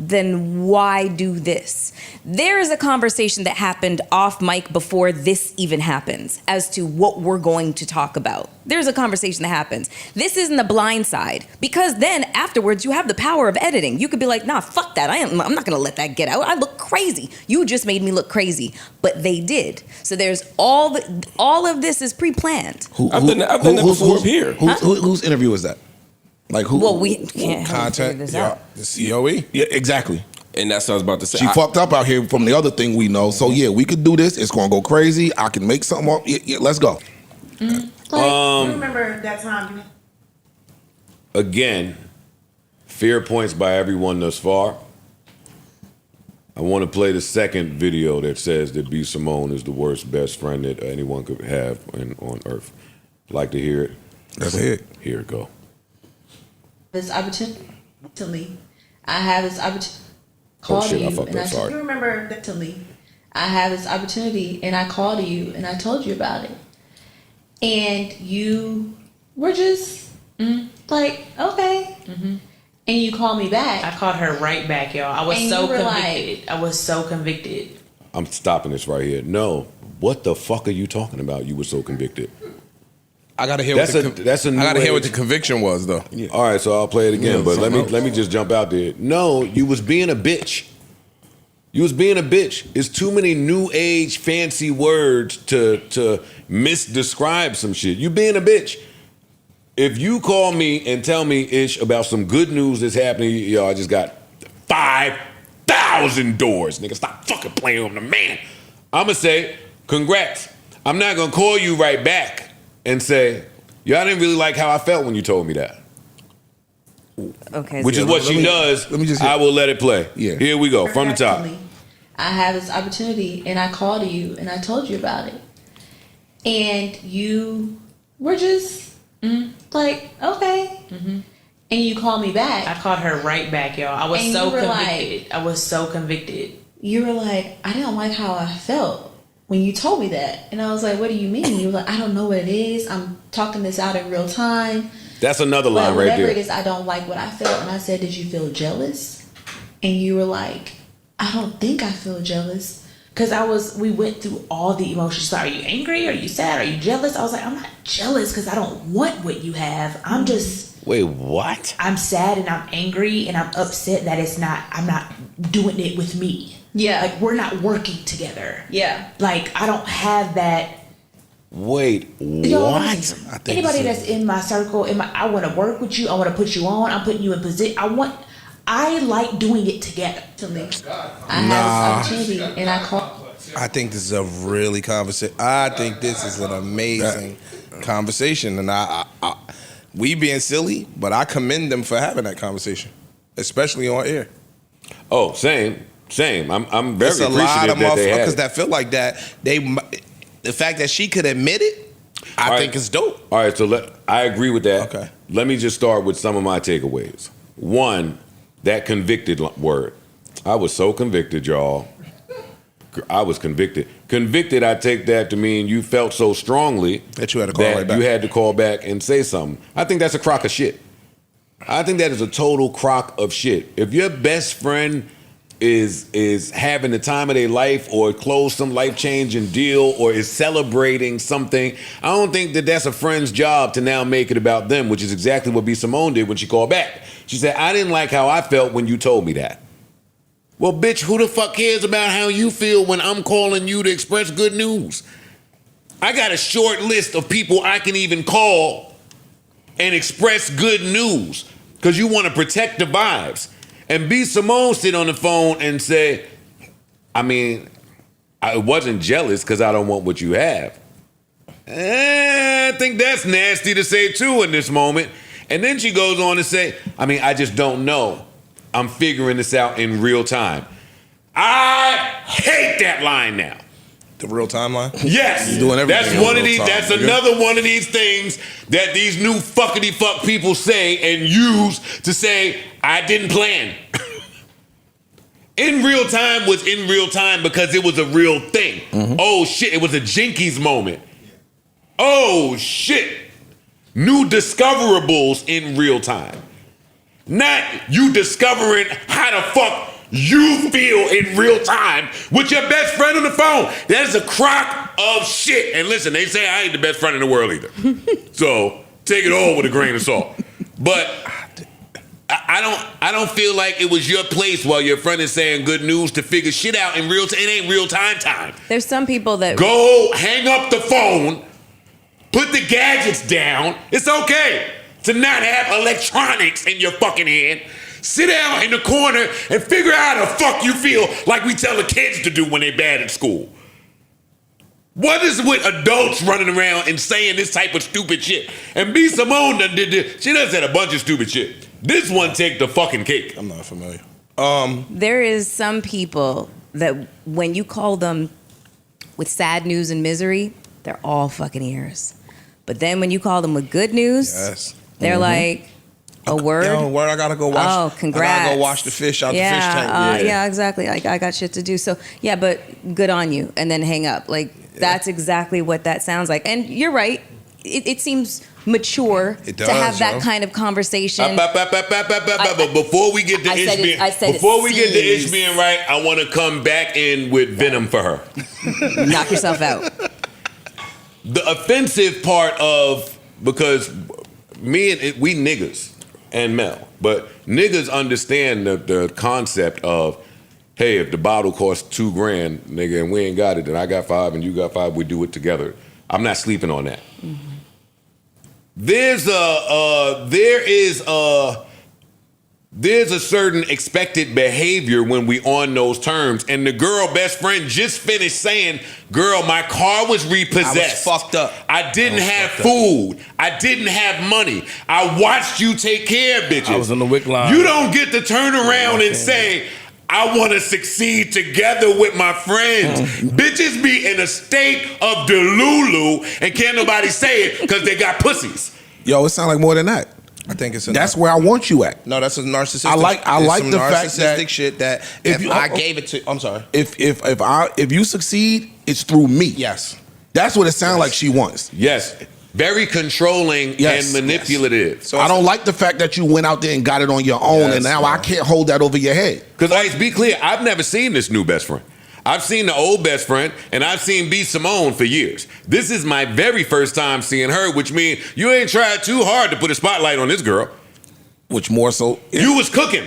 then why do this? There is a conversation that happened off mic before this even happens as to what we're going to talk about. There's a conversation that happens. This isn't the blind side, because then afterwards you have the power of editing. You could be like, nah, fuck that. I'm not going to let that get out. I look crazy. You just made me look crazy. But they did. So there's all of this is pre-planned. I've done that before here. Whose interview is that? Like who? Well, we can't content. this out. The COE. Yeah, exactly. And that's what I was about to say. She fucked up out here from the other thing we know. So yeah, we could do this. It's gonna go crazy. I can make something up. Yeah, let's go. You remember that time? Again, fair points by everyone thus far. I want to play the second video that says that B. Simone is the worst best friend that anyone could have on earth. Like to hear it? Let's hear it. Here it go. This opportunity, I have this opportunity. Called you, I fucked up. Sorry. You remember to me? I have this opportunity, and I called you, and I told you about it, and you were just like, okay, and you called me back. I called her right back, y'all. I was so convicted. I was so convicted. I'm stopping this right here. No, what the fuck are you talking about? You were so convicted. I gotta hear. That's a new I gotta hear what age. the conviction was, though. Yeah. All right, so I'll play it again. But let me just jump out there. No, you was being a bitch. You was being a bitch. It's too many new age fancy words to misdescribe some shit. You being a bitch. If you call me and tell me ish about some good news that's happening, yo, I just got 5,000 doors. Nigga, stop fucking playing with the man. I'ma say, congrats. I'm not gonna call you right back and say, yo, I didn't really like how I felt when you told me that. Okay. Which is what she does. I will let it play. Yeah. Here we go, from the top. I have this opportunity, and I called you, and I told you about it, and you were just like, okay, and you called me back. I called her right back, y'all. I was so convicted. I was so convicted. You were like, I didn't like how I felt when you told me that. And I was like, what do you mean? You were like, I don't know what it is. I'm talking this out in real time. That's another line right there. Whatever it is, I don't like what I felt. And I said, did you feel jealous? And you were like, I don't think I feel jealous. Because we went through all the emotions. So are you angry? Are you sad? Are you jealous? I was like, I'm not jealous because I don't want what you have. I'm just... Wait, what? I'm sad and I'm angry and I'm upset that I'm not doing it with me. Yeah. Like, we're not working together. Yeah. Like, I don't have that. Wait, You know what? I think anybody that's in my circle, I want to work with you. I want to put you on. I'm putting you in position. I like doing it together. To me, I have this opportunity, and I call. I think this is a really conversation. I think this is an amazing conversation, and I we being silly, but I commend them for having that conversation, especially on air. Oh, same. I'm very There's a appreciative lot of that they had motherfuckers it. that feel like that. the fact that she could admit it, I think it's dope. All right, so I agree with that. Okay. Let me just start with some of my takeaways. One, that convicted word. I was so convicted, y'all. I was convicted. Convicted, I take that to mean you felt so strongly that you had to call right back. You had to call back and say something. I think that's a crock of shit. I think that is a total crock of shit. If your best friend is having the time of their life or closed some life-changing deal or is celebrating something, I don't think that that's a friend's job to now make it about them, which is exactly what B. Simone did when she called back. She said, I didn't like how I felt when you told me that. Well, bitch, who the fuck cares about how you feel when I'm calling you to express good news? I got a short list of people I can even call and express good news because you want to protect the vibes. And B. Simone sit on the phone and say, I mean, I wasn't jealous because I don't want what you have. I think that's nasty to say too in this moment. And then she goes on to say, I mean, I just don't know. I'm figuring this out in real time. I hate that line now. The real timeline? Yes. You're doing everything That's one of in real these. time, That's nigga. another one of these things that these new fuckity fuck people say and use to say I didn't plan. In real time was in real time because it was a real thing. Oh shit! It was a Jinkies moment. Oh shit! New discoverables in real time. Not you discovering how the fuck you feel in real time with your best friend on the phone. That is a crock of shit. And listen, they say I ain't the best friend in the world either. So take it all with a grain of salt. But I don't feel like it was your place while your friend is saying good news to figure shit out in real time. It ain't real time. There's some people that go hang up the phone, put the gadgets down. It's okay to not have electronics in your fucking hand. Sit down in the corner and figure out how the fuck you feel like we tell the kids to do when they bad at school. What is with adults running around and saying this type of stupid shit? And B. Simone done did this. She done said a bunch of stupid shit. This one take the fucking cake. I'm not familiar. There is some people that when you call them with sad news and misery, they're all fucking ears. But then when you call them with good news, they're like, a word? Yo, word, I gotta go watch. Oh, congrats. I gotta go wash the fish out the fish tank. Yeah, exactly. Like, I got shit to do. So, yeah, but good on you. And then hang up. Like, that's exactly what that sounds like. And you're right. It seems mature It to does, have that yo. kind of conversation. But before we get to Ish being right, I want to come back in with venom for her. Knock yourself out. The offensive part of, because we niggas and Mel, but niggas understand the concept of, hey, if the bottle costs $2,000, nigga, and we ain't got it, then I got 5 and you got 5, we do it together. I'm not sleeping on that. There's a certain expected behavior when we on those terms. And the girl best friend just finished saying, girl, my car was repossessed. I was fucked up. I didn't have food. I didn't have money. I watched you take care of bitches. I was on the wick line. You don't get to turn around and say, I want to succeed together with my friends. Bitches be in a state of delulu and can't nobody say it because they got pussies. Yo, it sounds like more than that. I think it's That's where I want you at. No, that's a narcissistic. I like some the fact that narcissistic shit that if I gave it to. I'm sorry. If you succeed, it's through me. Yes. That's what it sounds like she wants. Yes. Very controlling and manipulative. So I don't like the fact that you went out there and got it on your own, and now I can't hold that over your head. Because Ice, be clear, I've never seen this new best friend. I've seen the old best friend, and I've seen B. Simone for years. This is my very first time seeing her, which means you ain't tried too hard to put a spotlight on this girl. Which more so, you was cooking.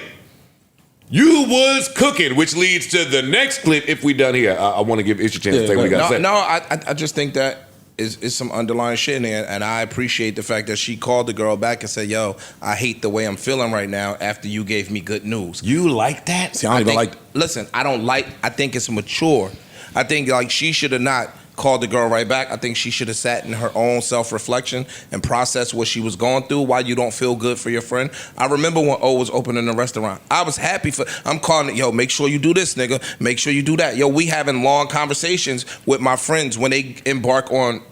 You was cooking, which leads to the next clip. If we done here, I want to give Ish a chance to say what we got to say. No, I just think that is some underlying shit in there, and I appreciate the fact that she called the girl back and said, "Yo, I hate the way I'm feeling right now after you gave me good news." You like that? See, I don't even like. Listen, I don't like. I think it's mature. I think like she should have not called the girl right back. I think she should have sat in her own self-reflection and processed what she was going through, why you don't feel good for your friend. I remember when O was opening the restaurant. I was happy I'm calling it, yo, make sure you do this, nigga. Make sure you do that. Yo, we having long conversations with my friends when they embark on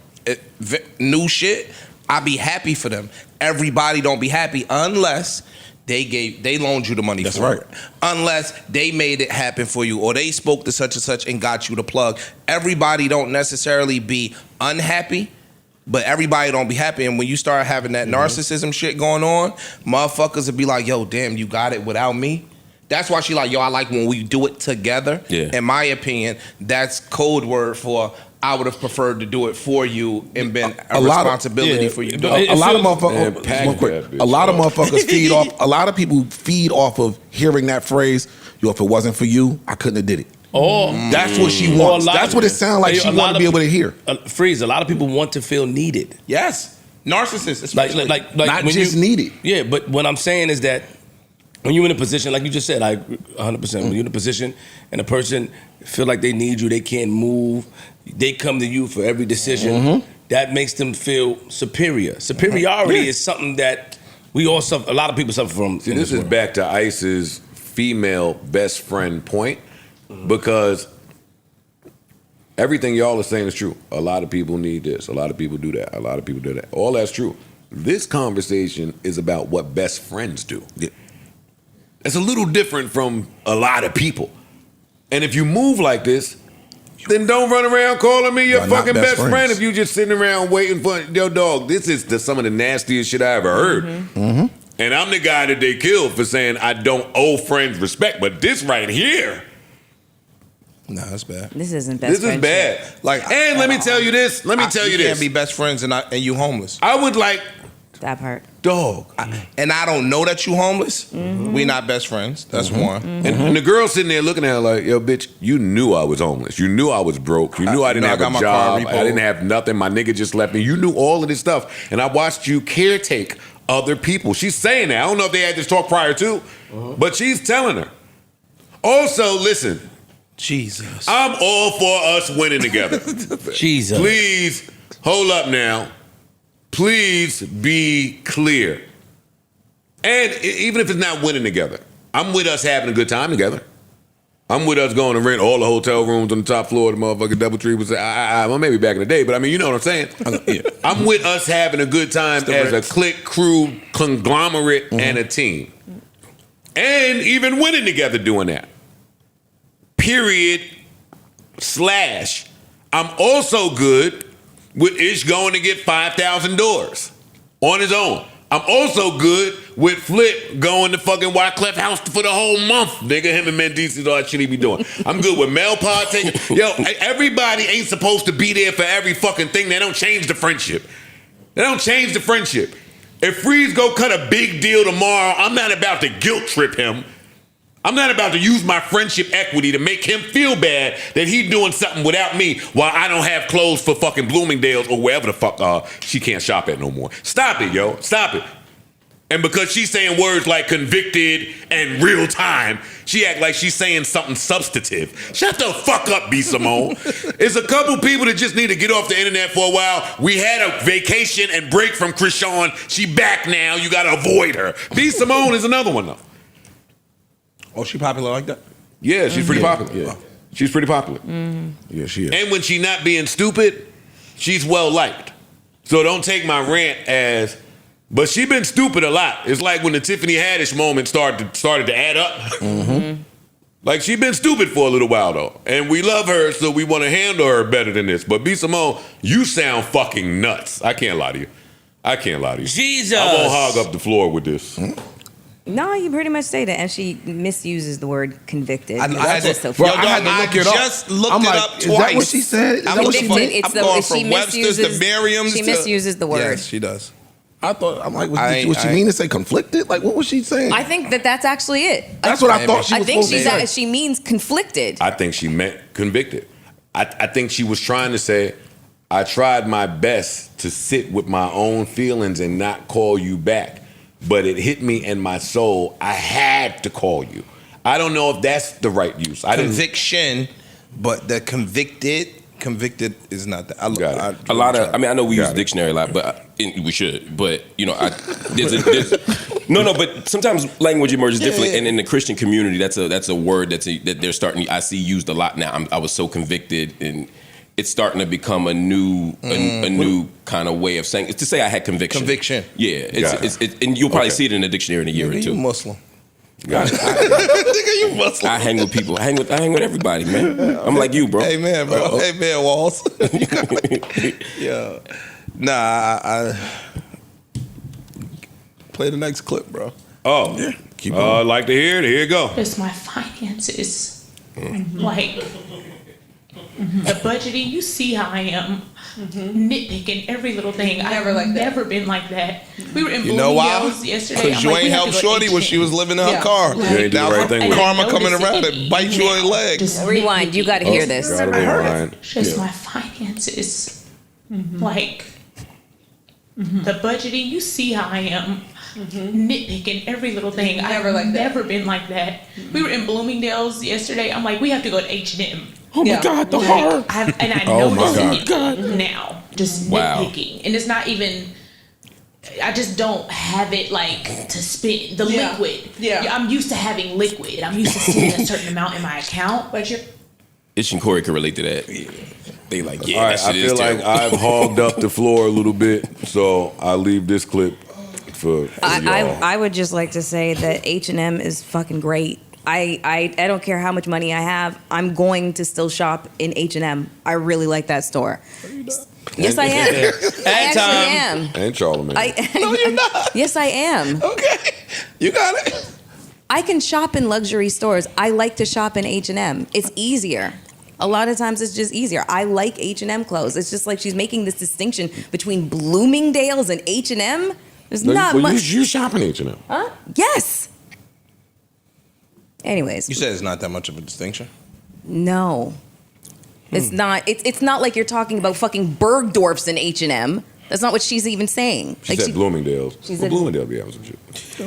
new shit. I be happy for them. Everybody don't be happy unless they loaned you the money for it. Unless they made it happen for you or they spoke to such and such and got you the plug. Everybody don't necessarily be unhappy, but everybody don't be happy. And when you start having that narcissism shit going on, motherfuckers will be like, yo, damn, you got it without me. That's why she like, yo, I like when we do it together. Yeah. In my opinion, that's code word for I would have preferred to do it for you and been a responsibility for you. A lot of motherfuckers feed off. A lot of people feed off of hearing that phrase. Yo, if it wasn't for you, I couldn't have did it. Oh, that's what she wants. That's what it sounds like she wants to be able to hear. Freeze. A lot of people want to feel needed. Yes, narcissists, like not just needed. Yeah, but what I'm saying is that when you're in a position, like you just said, 100%. When you're in a position and a person feel like they need you, they can't move, they come to you for every decision. That makes them feel superior. Superiority is something that we all suffer. A lot of people suffer from. See, this is back to Ice's female best friend point, because everything y'all are saying is true. A lot of people need this. A lot of people do that. A lot of people do that. All that's true. This conversation is about what best friends do. Yeah. It's a little different from a lot of people. And if you move like this, then don't run around calling me your fucking best friend if you just sitting around waiting for, yo, dog, this is some of the nastiest shit I ever heard. And I'm the guy that they killed for saying I don't owe friends respect. But this right here, no, that's bad. This isn't best friendship. This is bad. Like, and let me tell you this. You can't be best friends and you homeless. I would like that part. Dog. And I don't know that you homeless. We not best friends. That's one. And the girl sitting there looking at her like, yo, bitch, you knew I was homeless. You knew I was broke. You knew I didn't have a job. I didn't have nothing. My nigga just left me. You knew all of this stuff. And I watched you caretake other people. She's saying that. I don't know if they had this talk prior to, but she's telling her. Also, listen. Jesus. I'm all for us winning together. Jesus. Please, hold up now. Please be clear. And even if it's not winning together, I'm with us having a good time together. I'm with us going to rent all the hotel rooms on the top floor of the motherfucking DoubleTree. Well, maybe back in the day, but I mean, you know what I'm saying? I'm with us having a good time as a clique, crew, conglomerate, and a team. And even winning together doing that. Period. / I'm also good with Ish going to get $5,000 on his own. I'm also good with Flip going to fucking Wyclef House for the whole month. Nigga, him and Mendices, all that shit he be doing. I'm good with Mel Pod taking. Yo, everybody ain't supposed to be there for every fucking thing. They don't change the friendship. They don't change the friendship. If Freeze go cut a big deal tomorrow, I'm not about to guilt trip him. I'm not about to use my friendship equity to make him feel bad that he doing something without me while I don't have clothes for fucking Bloomingdale's or wherever the fuck she can't shop at no more. Stop it, yo. Stop it. And because she's saying words like convicted and real time, she act like she's saying something substantive. Shut the fuck up, B. Simone. It's a couple people that just need to get off the internet for a while. We had a vacation and break from Krishan. She back now. You got to avoid her. B. Simone is another one, though. Oh, she popular like that? Yeah, she's pretty popular. Yeah. She's pretty popular. Yeah, she is. And when she not being stupid, she's well liked. So don't take my rant as, but she been stupid a lot. It's like when the Tiffany Haddish moment started to add up. Like she been stupid for a little while though. And we love her, so we want to handle her better than this. But B. Simone, you sound fucking nuts. I can't lie to you. Jesus. I won't hog up the floor with this. No, you pretty much say that, and she misuses the word convicted. I had to look it up. Just looked it up twice. Is that what she said? I'm going from Webster's to Merriam's. She misuses the word. Yes, she does. I'm like, what she mean to say conflicted? Like, what was she saying? I think that's actually it. That's what I thought she was supposed to say. She means conflicted. I think she meant convicted. I think she was trying to say, I tried my best to sit with my own feelings and not call you back. But it hit me in my soul. I had to call you. I don't know if that's the right use. Conviction, but the convicted convicted is not that. A lot of. I mean, I know we use the dictionary a lot, but we should. But you know, no. But sometimes language emerges differently, and in the Christian community, that's a word that they're starting. I see used a lot now. I was so convicted, and it's starting to become a new kind of way of saying. It's to say I had conviction. Conviction. Yeah, and you'll probably see it in the dictionary in a year or two. You Muslim. Got it. You Muslim. I hang with people. I hang with everybody, man. I'm like you, bro. Amen, bro. Amen, Walls. Yeah. Nah, I play the next clip, bro. Oh, yeah. Keep on. I'd like to hear it. Here you go. It's my finances. Like the budgeting, you see how I am. Nitpicking every little thing. I've never been like that. We were in Bloomingdale's yesterday. Because you ain't helped Shorty when she was living in her car. You ain't do the right thing with karma coming around and bite you on the leg. Rewind. You got to hear this. Gotta rewind. Just my finances. Like the budgeting, you see how I am. Nitpicking every little thing. I've never been like that. We were in Bloomingdale's yesterday. I'm like, we have to go to H&M. Oh my God, the horror! And I notice it now, just nitpicking, and it's not even. I just don't have it like to spend the liquid. I'm used to having liquid. I'm used to seeing a certain amount in my account. But Itch and Corey can relate to that. They like, yeah, All right, that shit I feel is like terrible. I've hogged up the floor a little bit, so I'll leave this clip for y'all. I would just like to say that H&M is fucking great. I don't care how much money I have. I'm going to still shop in H&M. I really like that store. Yes, I am. I actually am. And Charlamagne. No, you're not. Yes, I am. Okay, you got it. I can shop in luxury stores. I like to shop in H&M. It's easier. A lot of times it's just easier. I like H&M clothes. It's just like she's making this distinction between Bloomingdale's and H&M. There's not much. You shop in H&M. Huh? Yes. Anyways. You said it's not that much of a distinction. No. It's not. It's not like you're talking about fucking Bergdorf's in H&M. That's not what she's even saying. She said Bloomingdale's. Bloomingdale be having some shit.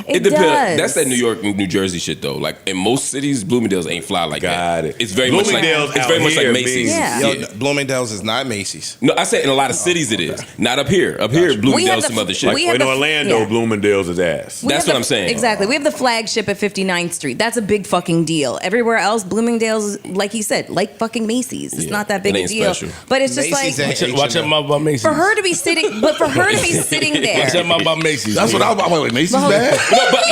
It depends. does. That's that New York, New Jersey shit though. Like in most cities, Bloomingdale's ain't fly like that. Got it. It's very much like Macy's. Yeah. Bloomingdale's is not Macy's. No, I said in a lot of cities it is. Not up here. Up here, Bloomingdale's some other shit. In Orlando, Bloomingdale's is ass. That's what I'm saying. Exactly. We have the flagship at 59th Street. That's a big fucking deal. Everywhere else, Bloomingdale's, like he said, like fucking Macy's. It's not that big a deal. Special. But it's just like Watch out about Macy's. for her to be sitting, but for her to be sitting there. Watch out about Macy's. That's what I was wait, Macy's bad? No, but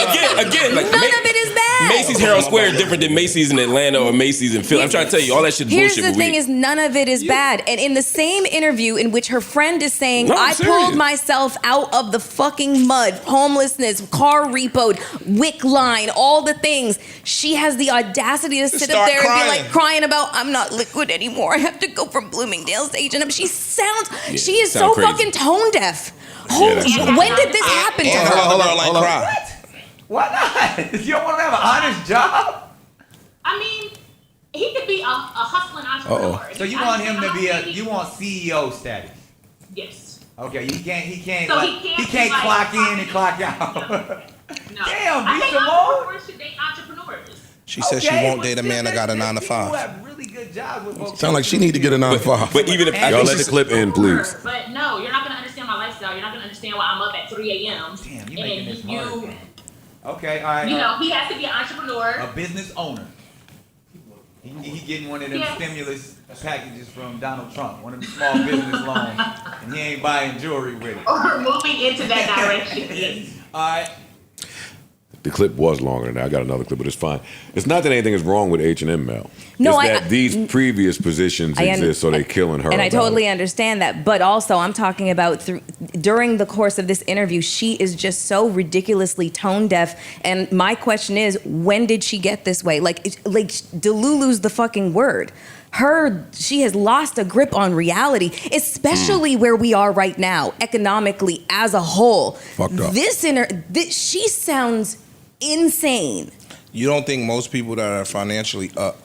again, like None of it is bad. Macy's Herald Square is different than Macy's in Atlanta or Macy's in Philly. I'm trying to tell you, all that shit is Here's bullshit. the thing is none of it is bad. And in the same interview in which her friend is saying, I pulled myself out of the fucking mud, homelessness, car repoed, WIC line, all the things, she has the audacity to sit up there and be like crying about, I'm not liquid anymore. I have to go from Bloomingdale's to H&M. She is so crazy. fucking tone deaf. When did this happen to her? Hold on. Why not? You don't want to have an honest job? I mean, he could be a hustling entrepreneur. So you want him to be you want CEO status? Yes. Okay, he can't So like, he can't he like, clock in and clock out. No. Damn, I think entrepreneurs should date entrepreneurs. She said she won't date a man that got a 9 to 5. People have really good jobs with Sound like she need to get a 9 to 5. But even if Y'all let the clip in, please. But no, you're not going to understand my lifestyle. You're not going to understand why I'm up at 3 a.m. Damn, you making this hard. You Okay, all right. know, he has to be an entrepreneur. A business owner. He getting one of them stimulus packages from Donald Trump, one of the small business loans, and he ain't buying jewelry with it. Or moving into that direction. All right. The clip was longer than that. I got another clip, but it's fine. It's not that anything is wrong with H&M, Mel. No, it's that these previous positions exist, so they're killing her. And I about totally it. understand that. But also, I'm talking about during the course of this interview, she is just so ridiculously tone deaf. And my question is, when did she get this way? Like Delulu's the fucking word. She has lost a grip on reality, especially where we are right now, economically as a whole. Fucked up. She sounds insane. You don't think most people that are financially up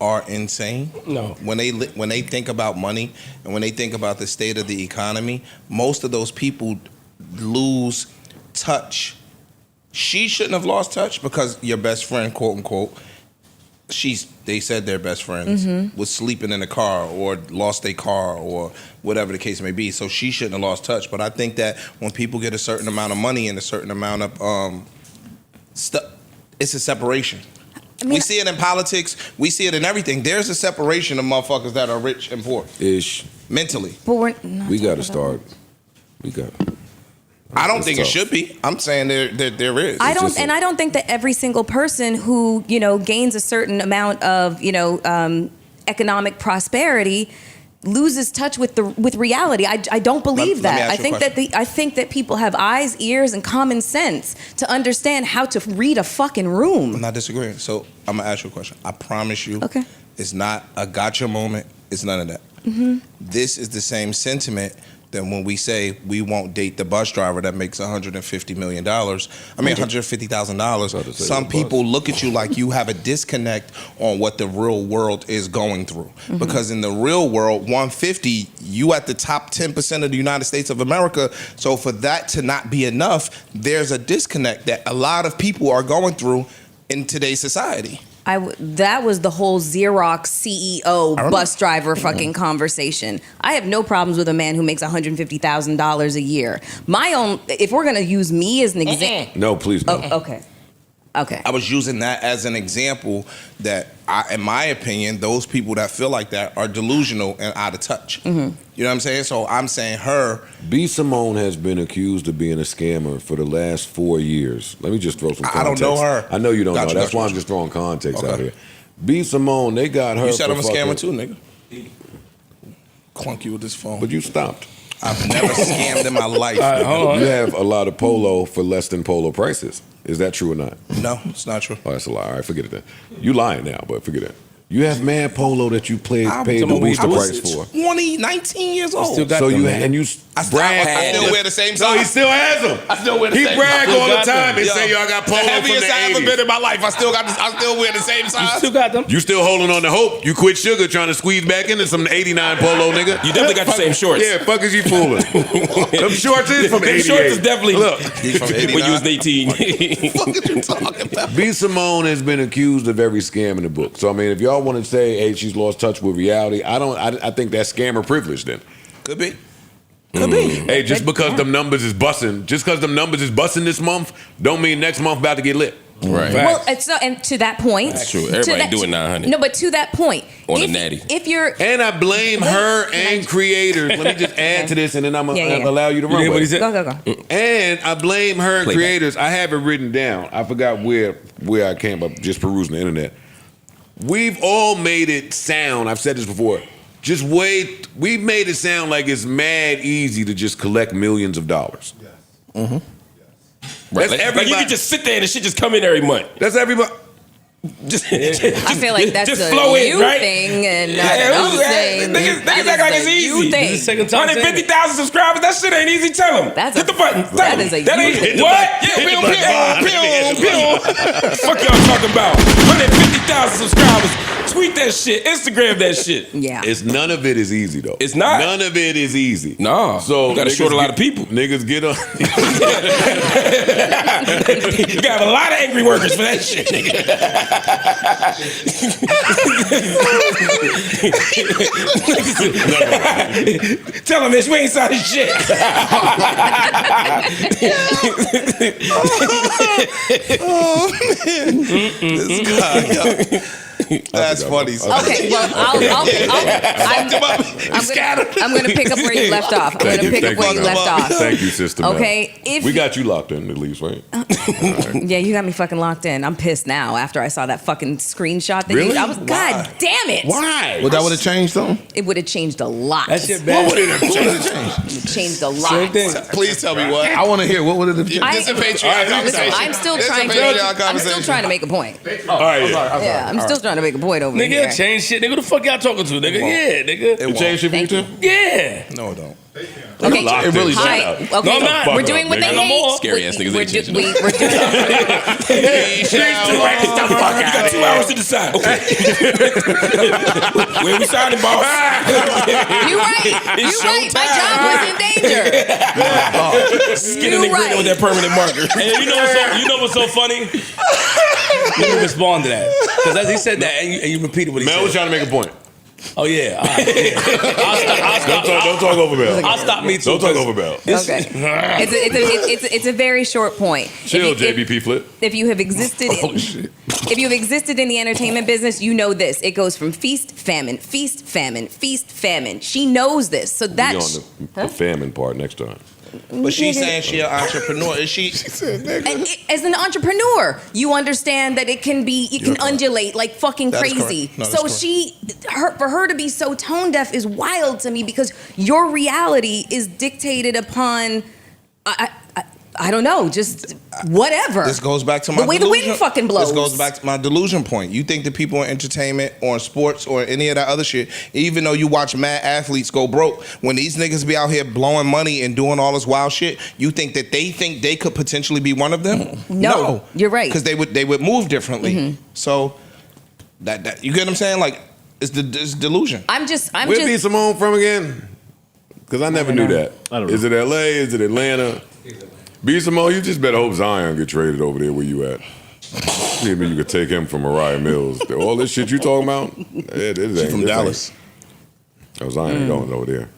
are insane? No. When they think about money and when they think about the state of the economy, most of those people lose touch. She shouldn't have lost touch because your best friend, quote unquote, they said their best friends was sleeping in a car or lost their car or whatever the case may be. So she shouldn't have lost touch. But I think that when people get a certain amount of money and a certain amount of stuff, it's a separation. I mean, we see it in politics. We see it in everything. There's a separation of motherfuckers that are rich and poor. Ish. Mentally. But we got to start. I don't think it should be. I'm saying there is. I don't think that every single person who gains a certain amount of economic prosperity loses touch with reality. I don't believe that. I think that people have eyes, ears, and common sense to understand how to read a fucking room. I'm not disagreeing. So I'm gonna ask you a question. I promise you. Okay. It's not a gotcha moment. It's none of that. This is the same sentiment that when we say we won't date the bus driver that makes $150 million, $150,000, some people look at you like you have a disconnect on what the real world is going through. Because in the real world, 150, you at the top 10% of the United States of America. So for that to not be enough, there's a disconnect that a lot of people are going through in today's society. That was the whole Xerox CEO bus driver fucking conversation. I have no problems with a man who makes $150,000 a year. If we're gonna use me as an example. No, please no. Okay. I was using that as an example that, in my opinion, those people that feel like that are delusional and out of touch. You know what I'm saying? So I'm saying B. Simone has been accused of being a scammer for the last 4 years. Let me just throw some context. I don't know her. I know you don't know. That's why I'm just throwing context out here. B. Simone, they got her. You said I'm a scammer too, nigga. Clunk you with this phone. But you stopped. I've never scammed in my life. You have a lot of polo for less than polo prices. Is that true or not? No, it's not true. Oh, that's a lie. All right, forget it then. You lying now, but forget it. You have mad polo that you paid the booster price for. 19 years old. You brag. I still wear the same size. No, he still has them. I still wear the same size. He brag all the time and say, "Yo, I got polo from the 80s." The heaviest I ever been in my life. I still wear the same size. You still got them. You still holding on to hope. You quit sugar trying to squeeze back into some 89 polo, nigga. You definitely got the same shorts. Yeah, fuck is you fooling? Them shorts is from 88. Them shorts is definitely He's from 89. when you was 18. What are you talking about? B. Simone has been accused of every scam in the book. So I mean, if y'all want to say, "Hey, she's lost touch with reality," I think that's scammer privilege then. Could be. Hey, just because them numbers is busting this month, don't mean next month about to get lit. Right. Well, and to that point, that's true. Everybody doing 900. No, but to that point, on the natty. And I blame her and creators. Let me just add to this, and then I'm gonna allow you to run with it. Go. And I blame her and creators. I have it written down. I forgot where I came up just perusing the internet. We've all made it sound. I've said this before. We've made it sound like it's mad easy to just collect millions of dollars. Yes. Right. Like you can just sit there and the shit just come in every month. That's everybody. I feel like that's just a flow in, you right? thing and not thing. Niggas act like it's easy. 150,000 subscribers, that shit ain't easy. Tell them. Hit the button. That is a that you ain't thing. what? Yeah, fuck y'all talking about? 150,000 subscribers. Tweet that shit. Instagram that shit. Yeah. None of it is easy though. It's not. None of it is easy. No. So you gotta short a lot of people. Niggas get on. You got a lot of angry workers for that shit, nigga. Tell him, bitch, we ain't signing shit. Oh man, this guy. That's funny. Okay, well, I'm gonna pick up where you left off. Thank you, sister. Okay, we got you locked in at least, right? Yeah, you got me fucking locked in. I'm pissed now after I saw that fucking screenshot. Really? I was, God damn it! Why? Well, that would have changed something? It would have changed a lot. That shit bad. What would it have changed? It changed a lot. Please tell me what. I want to hear. What would it have changed? This is a Patreon conversation. I'm still trying to make a point. All right, Yeah, I'm still trying to make a point over Nigga, here. change shit. Nigga, what the fuck y'all talking to, nigga? Yeah, nigga. It changed shit for you too? Yeah. No, it don't. Okay, It really hi. should. Okay, No, I'm not. we're doing what they hate. Scary ass niggas ain't changing. We're doing. You got 2 hours to decide. Okay. Where we signing, boss? You right. My job was in danger. Skin a nigga with that permanent marker. And you know what's so funny? Let me respond to that. Because he said that and you repeated what he said. Mel was trying to make a point. Oh, yeah. All right, yeah. I'll stop. Don't talk over Mel. I'll stop me too. Don't talk over Mel. Okay. It's a very short point. Chill, JBP Flip. If you have existed, if you've existed in the entertainment business, you know this. It goes from feast, famine, feast, famine, feast, famine. She knows this, so that's We'll be on the famine part next time. But she's saying she's an entrepreneur. Is she? As an entrepreneur, you understand that it can undulate like fucking That is crazy. correct. No, that's So for her to be so tone deaf is wild to me because your reality is dictated upon, I don't know, just whatever. This goes back to my the way delusion. the wind fucking blows. This goes back to my delusion point. You think the people in entertainment or in sports or any of that other shit, even though you watch mad athletes go broke, when these niggas be out here blowing money and doing all this wild shit, you think that they think they could potentially be one of them? No, you're right. Because they would move differently. So that you get what I'm saying? Like it's delusion. I'm just Where B. Simone from again? Because I never knew that. I don't know. Is it LA? Is it Atlanta? B. Simone, you just better hope Zion get traded over there where you at. Maybe you could take him from Mariah Mills. All this shit you talking about? She from Dallas. Oh, Zion ain't going over there.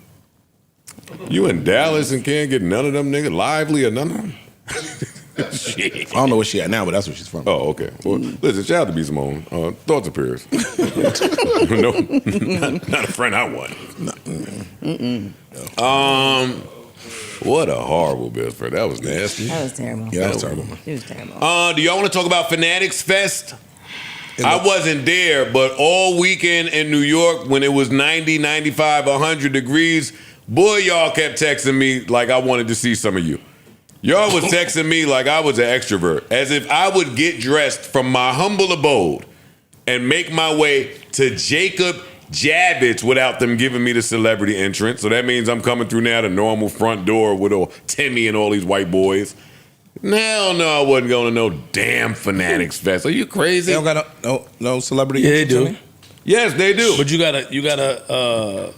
You in Dallas and can't get none of them niggas lively or none of them? I don't know where she at now, but that's where she's from. Oh, okay. Well, listen, shout out to B. Simone. Thoughts of Paris. No, not a friend I want. What a horrible best friend. That was nasty. That was terrible. Yeah, that was terrible. It was terrible. Do y'all want to talk about Fanatics Fest? I wasn't there, but all weekend in New York when it was 90, 95, 100 degrees, boy, y'all kept texting me like I wanted to see some of you. Y'all was texting me like I was an extrovert, as if I would get dressed from my humble abode and make my way to Jacob Javits without them giving me the celebrity entrance. So that means I'm coming through now the normal front door with old Timmy and all these white boys. No, I wasn't going to no damn Fanatics Fest. Are you crazy? They don't got no celebrity. Yeah, they do. Yes, they do. But you gotta.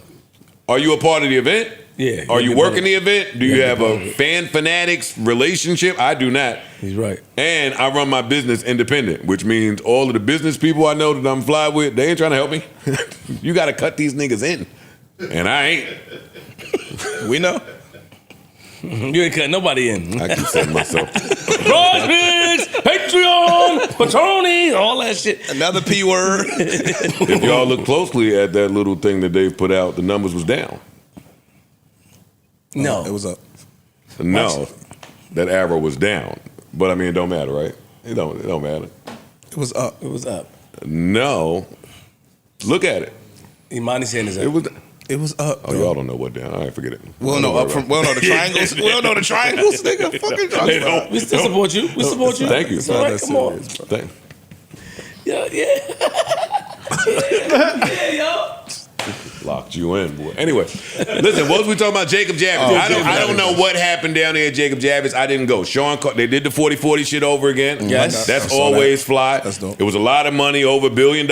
Are you a part of the event? Yeah. Are you working the event? Do you have a fan fanatics relationship? I do not. He's right. And I run my business independent, which means all of the business people I know that I'm fly with, they ain't trying to help me. You got to cut these niggas in. And I ain't. We know. You ain't cutting nobody in. I keep saying myself. Broadbridge, Patreon, Patroni, all that shit. Another P word. If y'all look closely at that little thing that Dave put out, the numbers was down. No. It was up. No, that arrow was down. But I mean, it don't matter, right? It don't matter. It was up. It was up. No. Look at it. Imani's saying is up. It was up. Oh, y'all don't know what down. All right, forget it. We'll know up from. We'll know the triangles. We'll know the triangles, nigga. Fucking We still support you. We support you. Thank you. It's all right. Come on. Thank Yeah. Yeah, yo. Locked you in, boy. Anyway, listen, what was we talking about? Jacob Javits. I don't know what happened down there at Jacob Javits. I didn't go. they did the 40-40 shit over again. Yes. That's always fly. That's dope. It was a lot of money, over $1 billion,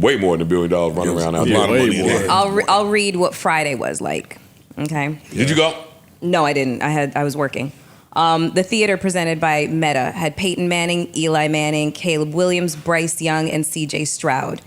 way more than $1 billion running around out there. Way more. I'll read what Friday was like. Okay. Did you go? No, I didn't. I was working. The theater presented by Meta had Peyton Manning, Eli Manning, Caleb Williams, Bryce Young, and C.J. Stroud.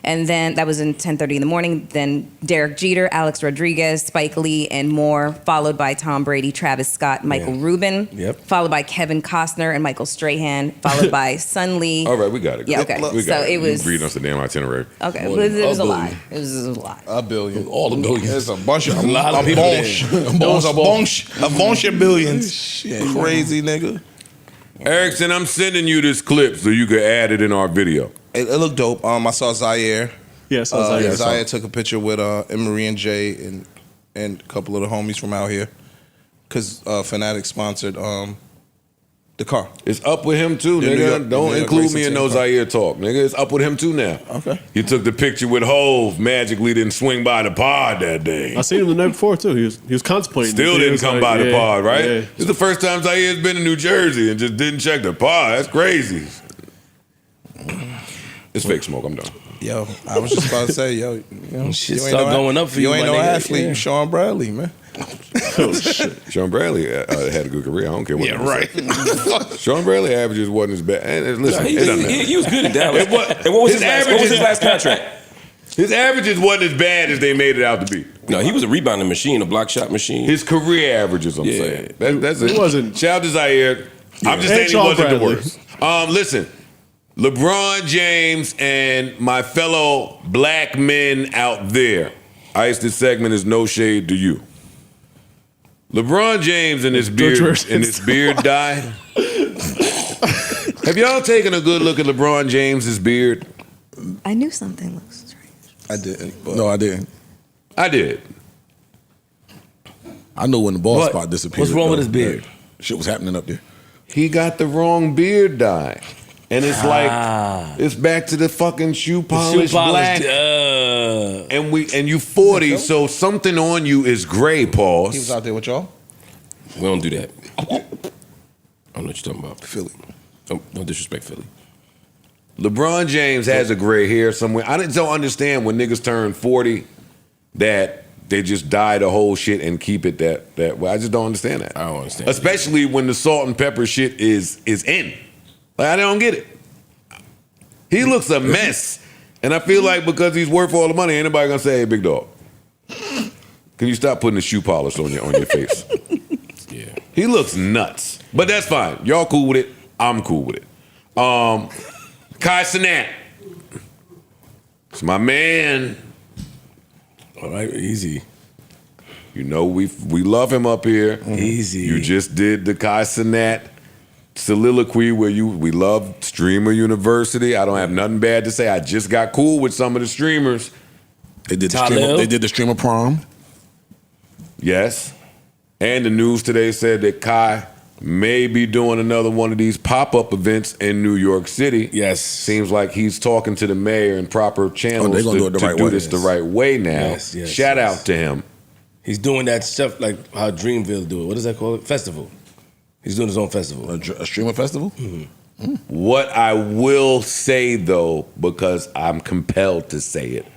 And then that was in 10:30 in the morning. Then Derek Jeter, Alex Rodriguez, Spike Lee, and more, followed by Tom Brady, Travis Scott, Michael Rubin, followed by Kevin Costner and Michael Strahan, followed by Sun Lee. All right, we got it. Yeah, okay. We got it was. You reading us the damn itinerary. Okay, it was a lot. It was a lot. $1 billion. All the billions. There's a bunch of A lot of people a bunch of billions. Shit, crazy nigga. Erickson, I'm sending you this clip so you can add it in our video. It looked dope. I saw Zaire. Yeah, I saw Zaire. Zaire took a picture with Emery and Jay and a couple of the homies from out here because Fanatics sponsored the car. It's up with him too, The New nigga. York- Don't New York include racing me in team those car. Zaire talk, nigga. It's up with him too now. Okay. He took the picture with Hove. Magically didn't swing by the pod that day. I seen him the night before too. He was contemplating. Still He didn't was come like, by the pod, right? Yeah. This is the first time Zaire's been in New Jersey and just didn't check the pod. That's crazy. It's fake smoke. I'm done. Yo, I was just about to say, yo, Shit you ain't start going up for you, You ain't my no nigga. athlete. Yeah. You Sean Bradley, man. Sean Bradley had a good career. I don't care what. Yeah, right. Sean Bradley averages wasn't as bad. And listen, it doesn't matter. He was good at Dallas. And what was his last contract? His averages wasn't as bad as they made it out to be. No, he was a rebounding machine, a block shot machine. His career averages, I'm saying. That's it. He wasn't. Shout out to Zaire. I'm just saying he Sean wasn't Bradley. the worst. Listen, LeBron James and my fellow black men out there. Ice, this segment is no shade to you. LeBron James and his beard dye. Have y'all taken a good look at LeBron James's beard? I knew something looked strange. I didn't. No, I didn't. I did. I know when the bald spot disappeared. What's wrong with his beard? Shit was happening up there. He got the wrong beard dye. And it's like it's back to the fucking shoe polish black. And you 40, so something on you is gray, pause. He was out there with y'all? We don't do that. I don't know what you're talking about. Philly. Don't disrespect Philly. LeBron James has a gray hair somewhere. I don't understand when niggas turn 40 that they just dye the whole shit and keep it that way. I just don't understand that. I don't understand. Especially when the salt and pepper shit is in. Like, I don't get it. He looks a mess. And I feel like because he's worth all the money, ain't nobody gonna say, hey, big dog, can you stop putting the shoe polish on your face? Yeah. He looks nuts. But that's fine. Y'all cool with it. I'm cool with it. Kai Cenat. It's my man. All right, easy. You know we love him up here. Easy. You just did the Kai Cenat soliloquy where we love Streamer University. I don't have nothing bad to say. I just got cool with some of the streamers. They did the streamer prom. Yes. And the news today said that Kai may be doing another one of these pop-up events in New York City. Yes. Seems like he's talking to the mayor in proper channels they're gonna do it the right way. this the right way now. Yes, Shout out to him. He's doing that stuff like how Dreamville do it. What does that call it? Festival. He's doing his own festival. A streamer festival? Mm-hmm. What I will say, though, because I'm compelled to say it,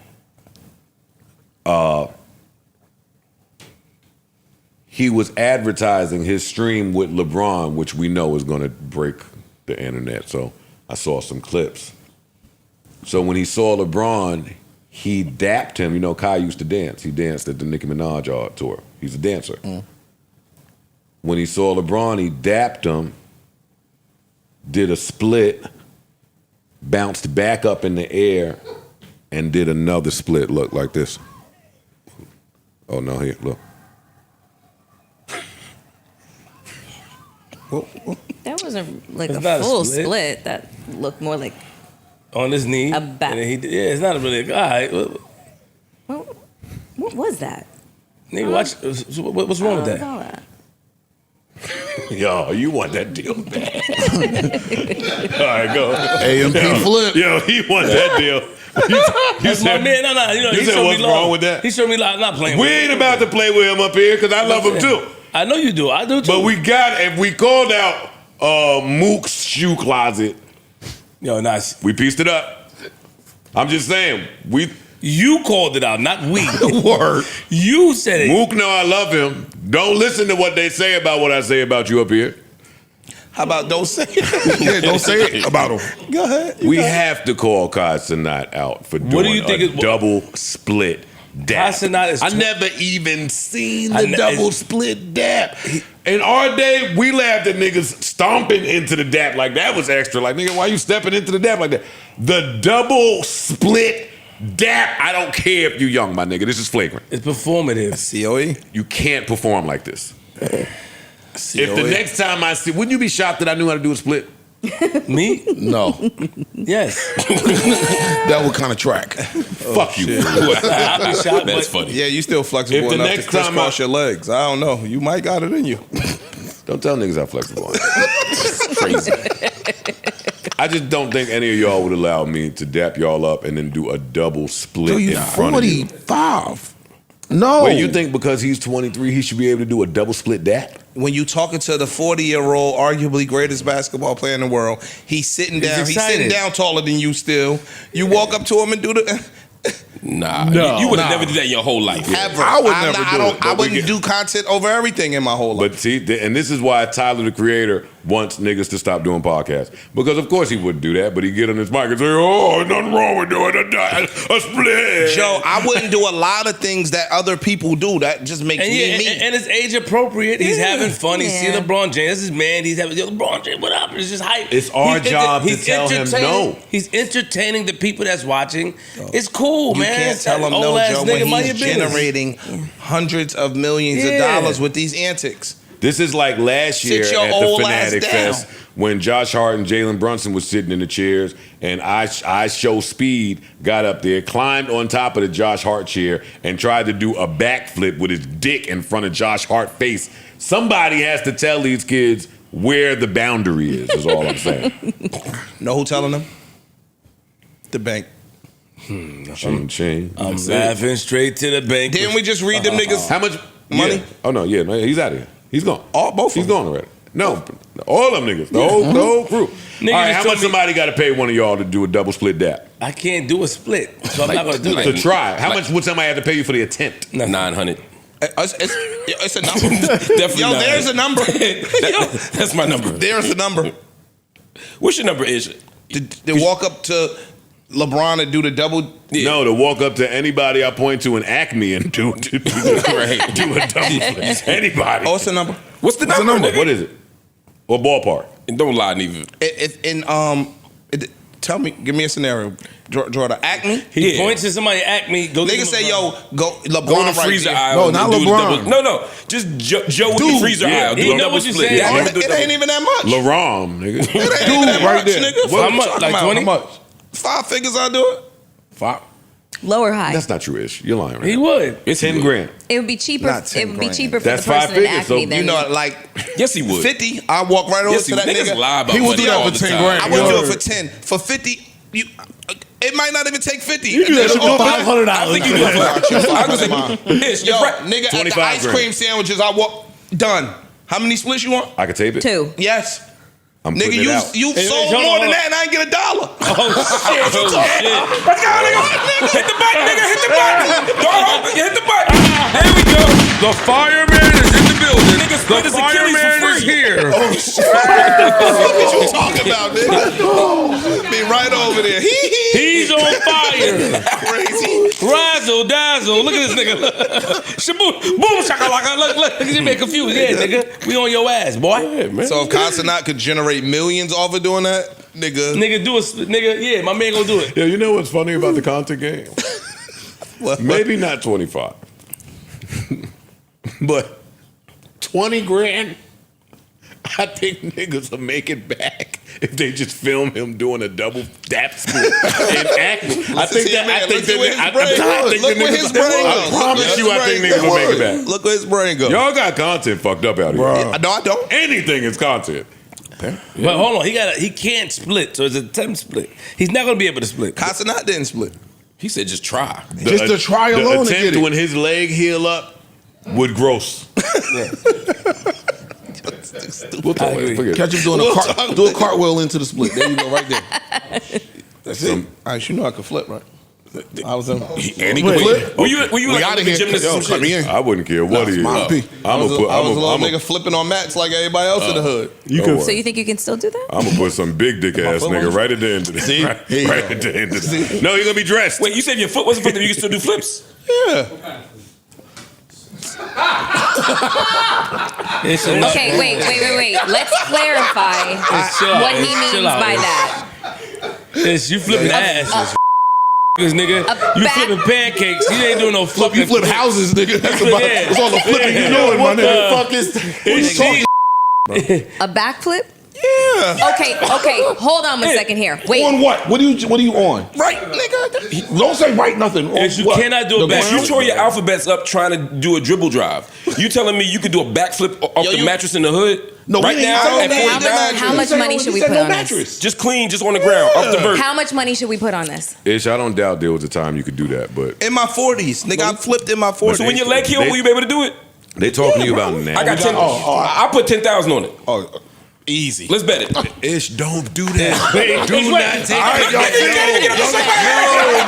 he was advertising his stream with LeBron, which we know is going to break the internet. So I saw some clips. So when he saw LeBron, he dapped him. You know, Kai used to dance. He danced at the Nicki Minaj tour. He's a dancer. Mm. When he saw LeBron, he dapped him, did a split, bounced back up in the air, and did another split. Look, like this. Oh, no, here, look. That wasn't like It's a not a full split. split. That looked more like On his knee. a back. It's not really a guy. What was that? Nigga, watch. What's wrong with What's that? all that? Yo, you want that deal bad. All right, go. AMP flip. Yo, he want that deal. That's my man. No. You know, you he said showed what's me love. wrong with that? He showed me love. I'm not playing We with him. ain't about to play with him up here because I love him too. I know you do. I do too. But if we called out Mook's shoe closet, yo, nice. We pieced it up. I'm just saying, You called it out, not we. Word. You said it. Mook know I love him. Don't listen to what they say about what I say about you up here. How about don't say it? Yeah, don't say it about him. Go ahead. We have to call Kai Cenat out for doing do you think a double split dap. Kai Cenat is I never even seen the I ne- double split dap. In our day, we laughed at niggas stomping into the dap like that was extra. Like, nigga, why you stepping into the dap like that? The double split dap, I don't care if you young, my nigga. This is flagrant. It's performative. COE? You can't perform like this. If the next time I see, wouldn't you be shocked that I knew how to do a split? Me? No. Yes. That would kind of track. Fuck you. I'll be shocked. That's but funny. Yeah, you still flexible If the enough next to time crisscross your legs. I don't know. You might got it in you. Don't tell niggas how flexible I am. Crazy. I just don't think any of y'all would allow me to dap y'all up and then do a double split Dude, in you front of you. 45. No. Wait, you think because he's 23, he should be able to do a double split dap? When you talking to the 40-year-old, arguably greatest basketball player in the world, he's sitting down. He's excited. sitting down taller than you still. You walk up to him and do the... Nah, No. you would have never did that in your whole life. Ever. I would I'm never not- do I don't. it, I but we wouldn't do content over everything in my whole life. But see, and this is why Tyler, the Creator, wants niggas to stop doing podcasts. Because of course he wouldn't do that, but he'd get on his mic and say, "Oh, nothing wrong with doing a split." Joe, I wouldn't do a lot of things that other people do. That just makes And me me. and it's age appropriate. He's having fun. He's seeing Yeah. LeBron James. This is man. He's having LeBron James. What up? It's just hype. It's our job to tell him no. He's entertaining the people that's watching. It's cool, You man. can't tell him Old no, ass Joe, nigga, when mind he's your business. generating hundreds of millions of Yeah. dollars with these antics. This is like last year Sit your at the old ass Fanatic down. Fest when Josh Hart and Jalen Brunson was sitting in the chairs, and I Show Speed got up there, climbed on top of the Josh Hart chair, and tried to do a backflip with his dick in front of Josh Hart's face. Somebody has to tell these kids where the boundary is all I'm saying. Know who telling them? The bank. Ching, ching. I'm laughing straight to the bank. Didn't we just read them niggas? How much Money? Yeah. Oh no, yeah, no, he's out of here. He's gone. Both. He's gone already. No, all them niggas, the whole crew. Nigga All right, just how told much me- somebody got to pay one of y'all to do a double split dap? I can't do a split, so I'm not gonna do To that. try. How much would somebody have to pay you for the attempt? 900. It's a number. Definitely Yo, not. there's a number. That's my number. There's a number. What's your number, Ish? To walk up to LeBron and do the double. No, to walk up to anybody I point to in Acme and do a double split. Anybody. Oh, it's a number. What's the number? What is it? Or ballpark? And don't lie, neither. Tell me, give me a scenario. Jordan, Acme. He points to somebody at me. Go. Nigga say, "Yo, go LeBron Go in the right freezer there." aisle. No, and not do the LeBron. No, just Joe in the freezer aisle. Do he a know double what you split. saying. Yeah, It ain't even that much. LaRom, nigga. It ain't even that right much, there. nigga. How What you much? talking Like about? 20? How much? 5 figures, I do it. 5. Low or high? That's not true-ish. You're lying, right? He would. It's 10 grand. It would be cheaper. Not 10 It would be grand. cheaper for That's the person 5 in figures, Acme so than You know, like Yes, he would. 50, I walk right over Yes, to that niggas nigga. lie about He would money do that all for the 10 time. grand. I would do Word. it for 10. For 50, it might not even take 50. You do that shit for $500. I think you do it for I was like, Ish, Yo, you're right. nigga, at the 25 ice grand. cream sandwiches, I walk done. How many splits you want? I could tape it. 2. Yes. I'm Nigga, putting it out. you Hey, sold hold more on, than hold that and I ain't get $1. Oh shit! Let's go, nigga. Hit the button, nigga. Hit the button. Dog, hit the button. There we go. The fireman is in the building. Nigga split his Achilles for free. here. What you talking about, nigga? Be right over there. He's on fire. Crazy. Razzle dazzle. Look at this nigga. Shaboom, boom, shakalaka. Look, you get confused. Yeah, nigga, we on your ass, boy. So if Consonant could generate millions off of doing that, nigga. Nigga, do a nigga. Yeah, my man gonna do it. Yeah, you know what's funny about the content game? What? Maybe not 25, but 20 grand. I think niggas will make it back if they just film him doing a double dap split and acting. I think that. I think that. Look where his brain I goes. promise you, I think niggas will make it back. Look where his brain goes. Y'all got content fucked up out here. No, I don't. Anything is content. But hold on, he can't split, so it's a 10 split. He's not gonna be able to split. Consonant didn't split. He said just try. Just to try alone The to get attempt it. when his leg heal up would gross. We'll talk. Catch him doing do a cartwheel into the split. There you go, right there. That's it. All right, you know I could flip, right? I was in. And he could flip. Were you like outta a here. gymnast or Yo, some cut me shit? in. I wouldn't care what he is. my P. I was a little nigga flipping on mats like everybody else in the hood. You could. So you think you can still do that? I'm gonna put some big dick ass foot nigga was- right at the end of this. Right at the end of this. No, you're gonna be dressed. Wait, you said if your foot wasn't flipping, you could still do flips? Yeah. Okay, wait. Let's clarify what he means by that. It's you flipping ass. Nigga, you back- flipping pancakes. You ain't doing no flipping. You flip houses, nigga. That's about. That's all the flipping you doing, my nigga. Fuck is. A backflip? Yeah. Okay. Hold on a second here. Wait. On what? What are you on? Right, nigga. Don't say right nothing. On If you what? cannot do a The back, You ground? tore your alphabets up trying to do a dribble drive. You telling me you could do a backflip off the mattress in the hood? No, right we ain't now talking at about 49? How much money should we put on this? Just clean, just on the ground, off the vert. How much money should we put on this? Ish, I don't doubt there was a time you could do that, but In my 40s, nigga, I flipped in my 40s. So when your leg healed, will you be able to do it? they talking to you about now. I got 10. I put 10,000 on it. Oh, Easy. Let's bet it. Ish, don't do that. Wait, do wait, not wait. take All right, it. y'all,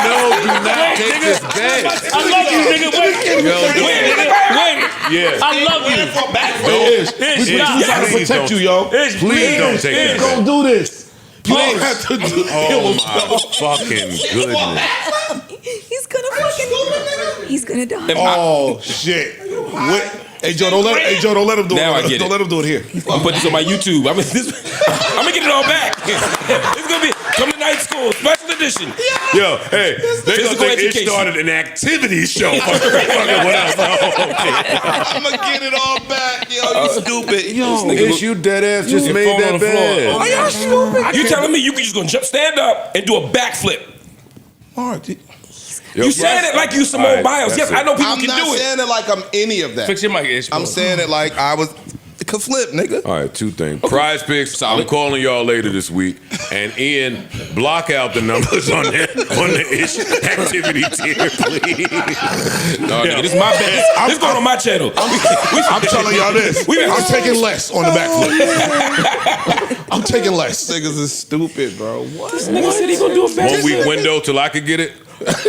No, do not take this bet. I love you, nigga. Wait, Yo, wait. Yeah. I love you. We trying to protect you, yo. Please don't take that. Don't do this. Please. Oh my fucking goodness. He's gonna die. Oh shit. Hey Joe, don't let him do Now I it. get Don't it. let him do it here. I'm gonna put this on my YouTube. I'm gonna get it all back. It's gonna be come to night school special edition. Yo, hey, they gonna Physical think it education. started an activity show. I'm gonna get it all back, yo. You stupid. Yo, Ish, you dead ass just Your made phone on that the floor. bed. Are y'all stupid? You telling me you can just go jump, stand up, and do a backflip? You said it like you Simone Biles. Yes, I know people I'm can not do it. saying it like I'm any of that. Fix your mic, Ish. I'm saying it like I was. It could flip, nigga. All right, two things. Prize picks. I'm calling y'all later this week, and Ian, block out the numbers on the Ish activity tier, please. No, nigga, this is my bet. This going on my channel. I'm telling y'all this. I'm taking less on the backflip. I'm taking less. Niggas is stupid, bro. What? This nigga said he gonna do a backflip. 1 week window till I could get it.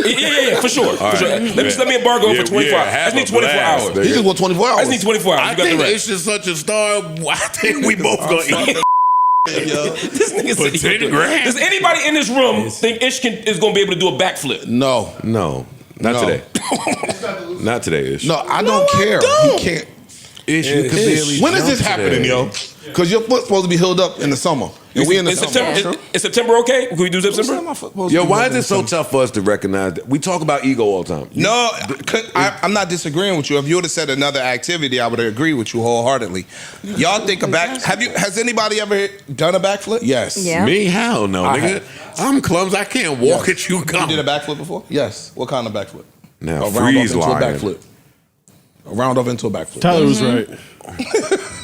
Yeah, for sure. For sure. Let me embargo Yeah, for 24 hours. I have just need a 24 blast, hours. nigga. He just want 24 hours. I just need 24 hours. I You got the think rest. Ish is such a star. I think we both gonna eat. This nigga For said he gonna 10 do it. grand. Does anybody in this room think Ish is gonna be able to do a backflip? No. No, not No. today. Not today, Ish. No, I don't care. He can't. Ish, you could barely. When is jump this happening, today. yo? Because your foot's supposed to be healed up in the summer. And we in the summer. Is September okay? Can we do September? Yo, why is it so tough for us to recognize that? We talk about ego all the time. No, I'm not disagreeing with you. If you would have said another activity, I would agree with you wholeheartedly. Y'all think a back? Has anybody ever done a backflip? Yes. Yeah. Me? Hell no, I nigga. I'm clumsy. I can't walk at you. You Come. did a backflip before? Yes. What kind of backflip? Now, A round off freeze into a lying. backflip. A round off into a backflip. Tyler was right.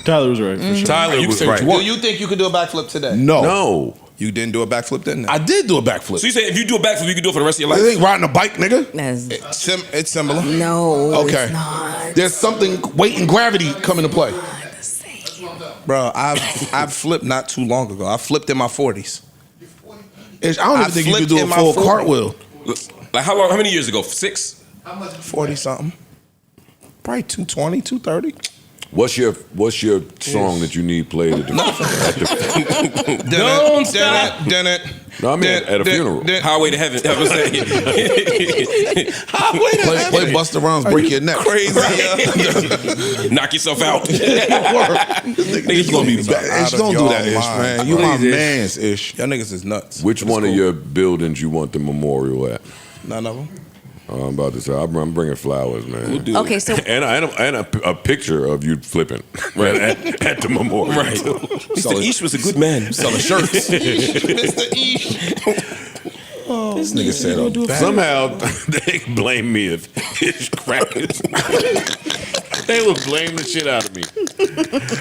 Tyler was right for sure. Tyler was right. Do you think you could do a backflip today? No. No. You didn't do a backflip then? I did do a backflip. So you say if you do a backflip, you can do it for the rest of your I life? think riding a bike, nigga. It's similar. No. Okay. It's not. There's something, weight and gravity come into play. Bro, I've flipped not too long ago. I flipped in my 40s. I don't even think you could do a flipped in full my 40s. cartwheel. Like how long? How many years ago? 6? 40 something. Probably 220, 230. What's your song that you need played at the Don't stop. No, I mean at a funeral. Highway to heaven. I was saying. Play Busta Rhymes, break your neck. Crazy. Knock yourself out. Nigga, you gonna be bad. Ish, don't do that, Ish, man. You my man's, Ish. Y'all niggas is nuts. Which one of your buildings you want the memorial at? None of them. I'm about to say I'm bringing flowers, man. We'll do Okay, it. so and a picture of you flipping right at the memorial. Right. Mr. Ish was a good man. Selling shirts. Mr. Ish. This nigga said, oh, Somehow they blame me if Ish crackers. They would blame the shit out of me.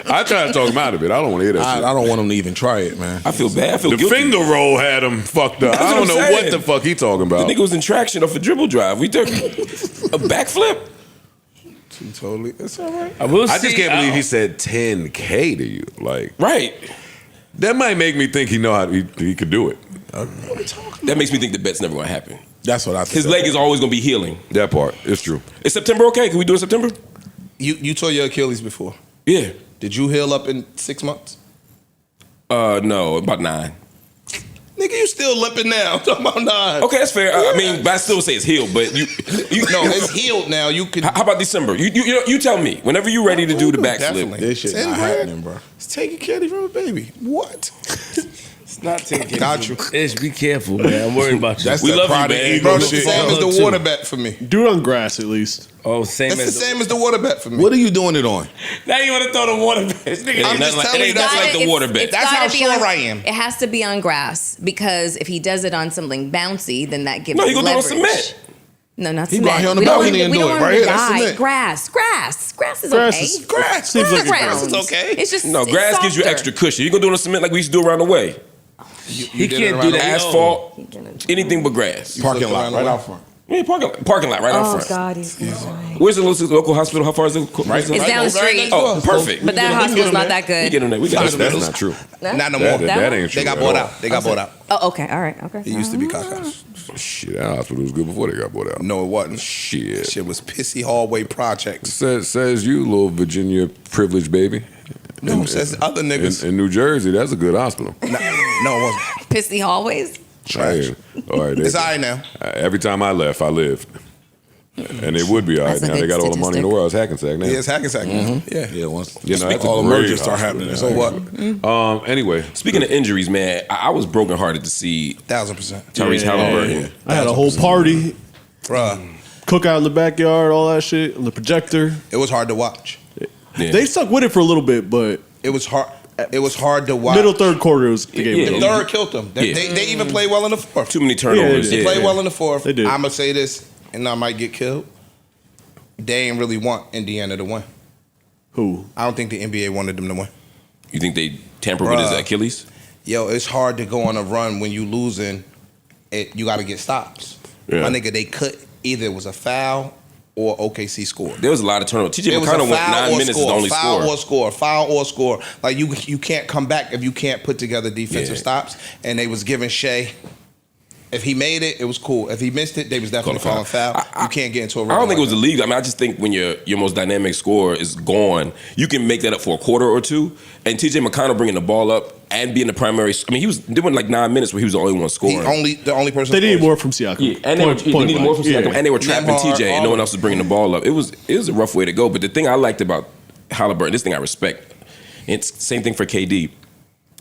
I try to talk him out of it. I don't want to hear that shit. I don't want him to even try it, man. I feel bad. I feel The guilty. finger roll had him fucked up. That's I what don't I'm know saying. what the fuck he talking The about. nigga was in traction off a dribble drive. We took a backflip. Totally. It's all right. I just can't believe he said 10K to you. Like, Right. that might make me think he know how he could do it. That makes me think the bet's never going to happen. That's what I think. His leg is always going to be healing. That part, it's true. Is September okay? Can we do it in September? You tore your Achilles before. Yeah. Did you heal up in 6 months? No, about 9. Nigga, you still limping now. I'm talking about 9. Okay, that's fair. I mean, but I still say it's healed. But you No, it's healed now. You can. How about December? You tell me whenever you're ready to do the backflip. Definitely. This shit 10 not grand? happening, bro. It's taking candy from a baby. What? It's not taking. Got you. Ish, be careful, man. I'm worried about you. That's We that love you, pride and man. ego Bro, it's the shit. same as the Too. water bet for me. Do it on grass at least. Oh, same It's the as same as the water bet for me. What are you doing it on? Now you want to throw the water back. It Nigga, ain't I'm just nothing telling you, that's that's like the It's- water bet. it's That's gotta how be sure on- I am. It has to be on grass because if he does it on something bouncy, then that gives No, him you gonna do it on leverage. cement. No, not He cement. out here on the We don't balcony want- and we do don't it. want Right him here, to that's die. cement. Grass is Grass okay. is- Grass. Seems like Ground. Grass is okay. It's just No, it's grass gives you softer. extra cushion. You gonna do it on cement like we used to do around the way. he can't do that. Asphalt, anything but grass. Parking lot, right out front. Yeah, parking lot right out front. Oh God, he's right. Where's the local hospital? How far is it? It's down the street. Oh, perfect. But that hospital's not that good. We get them there. We got them. That's not true. Not no more. That ain't true. They got at bought all. out. They got bought out. Oh, okay, all right, okay. It used to be Kaka's. Shit, that hospital was good before they got bought out. No, it wasn't. Shit. Shit was pissy hallway projects. Says you, little Virginia privileged baby. No, says other niggas. In New Jersey, that's a good hospital. No, it wasn't. Pissy hallways. Trash. All right, It's all right now. Every time I left, I lived. And it would be all right That's a now. They good got all the money in the world. It's Hackensack now. Yeah, it's Hackensack. Yeah. Yeah, once You know, that's a all the great mergers start hospital. happening. So what? Anyway, Speaking of injuries, man, I was brokenhearted to see 1000%. Tyrese Halliburton. I had a whole party, Bruh, cookout in the backyard, all that shit on the projector. it was hard to watch. Yeah. They stuck with it for a little bit, but It was hard. It was hard to watch. middle third quarter was the game. Yeah. The third killed them. They, Yeah. they even played well in the fourth. Too many turnovers. Yeah, They Yeah. played well in the fourth. They did. I'm gonna say this, and I might get killed. They ain't really want Indiana to win. Who? I don't think the NBA wanted them to win. You think they tampered with his Bruh. Achilles? Yo, it's hard to go on a run when you losing. You got to get stops. Yeah. My nigga, they could either it was a foul or OKC scored. There was a lot of turnovers. TJ It was a McConnell went foul 9 or minutes as the score, only foul scorer. or score, foul or score. Like you can't come back if you can't put together defensive Yeah. stops. And they was giving Shea. If he made it, it was cool. If he missed it, they was definitely Call a calling foul. You can't get into a. I don't think it was a illegal. I mean, I just think when your most dynamic scorer is gone, you can make that up for a quarter or two. And TJ McConnell bringing the ball up and being the primary. I mean, they went like 9 minutes where he was the only one scoring. the only person. They needed more from Siakam. Yeah, and they needed more from Siakam, and they were trapping TJ, and no one else was bringing the ball up. It was a rough way to go. But the thing I liked about Halliburton, this thing I respect, it's same thing for KD.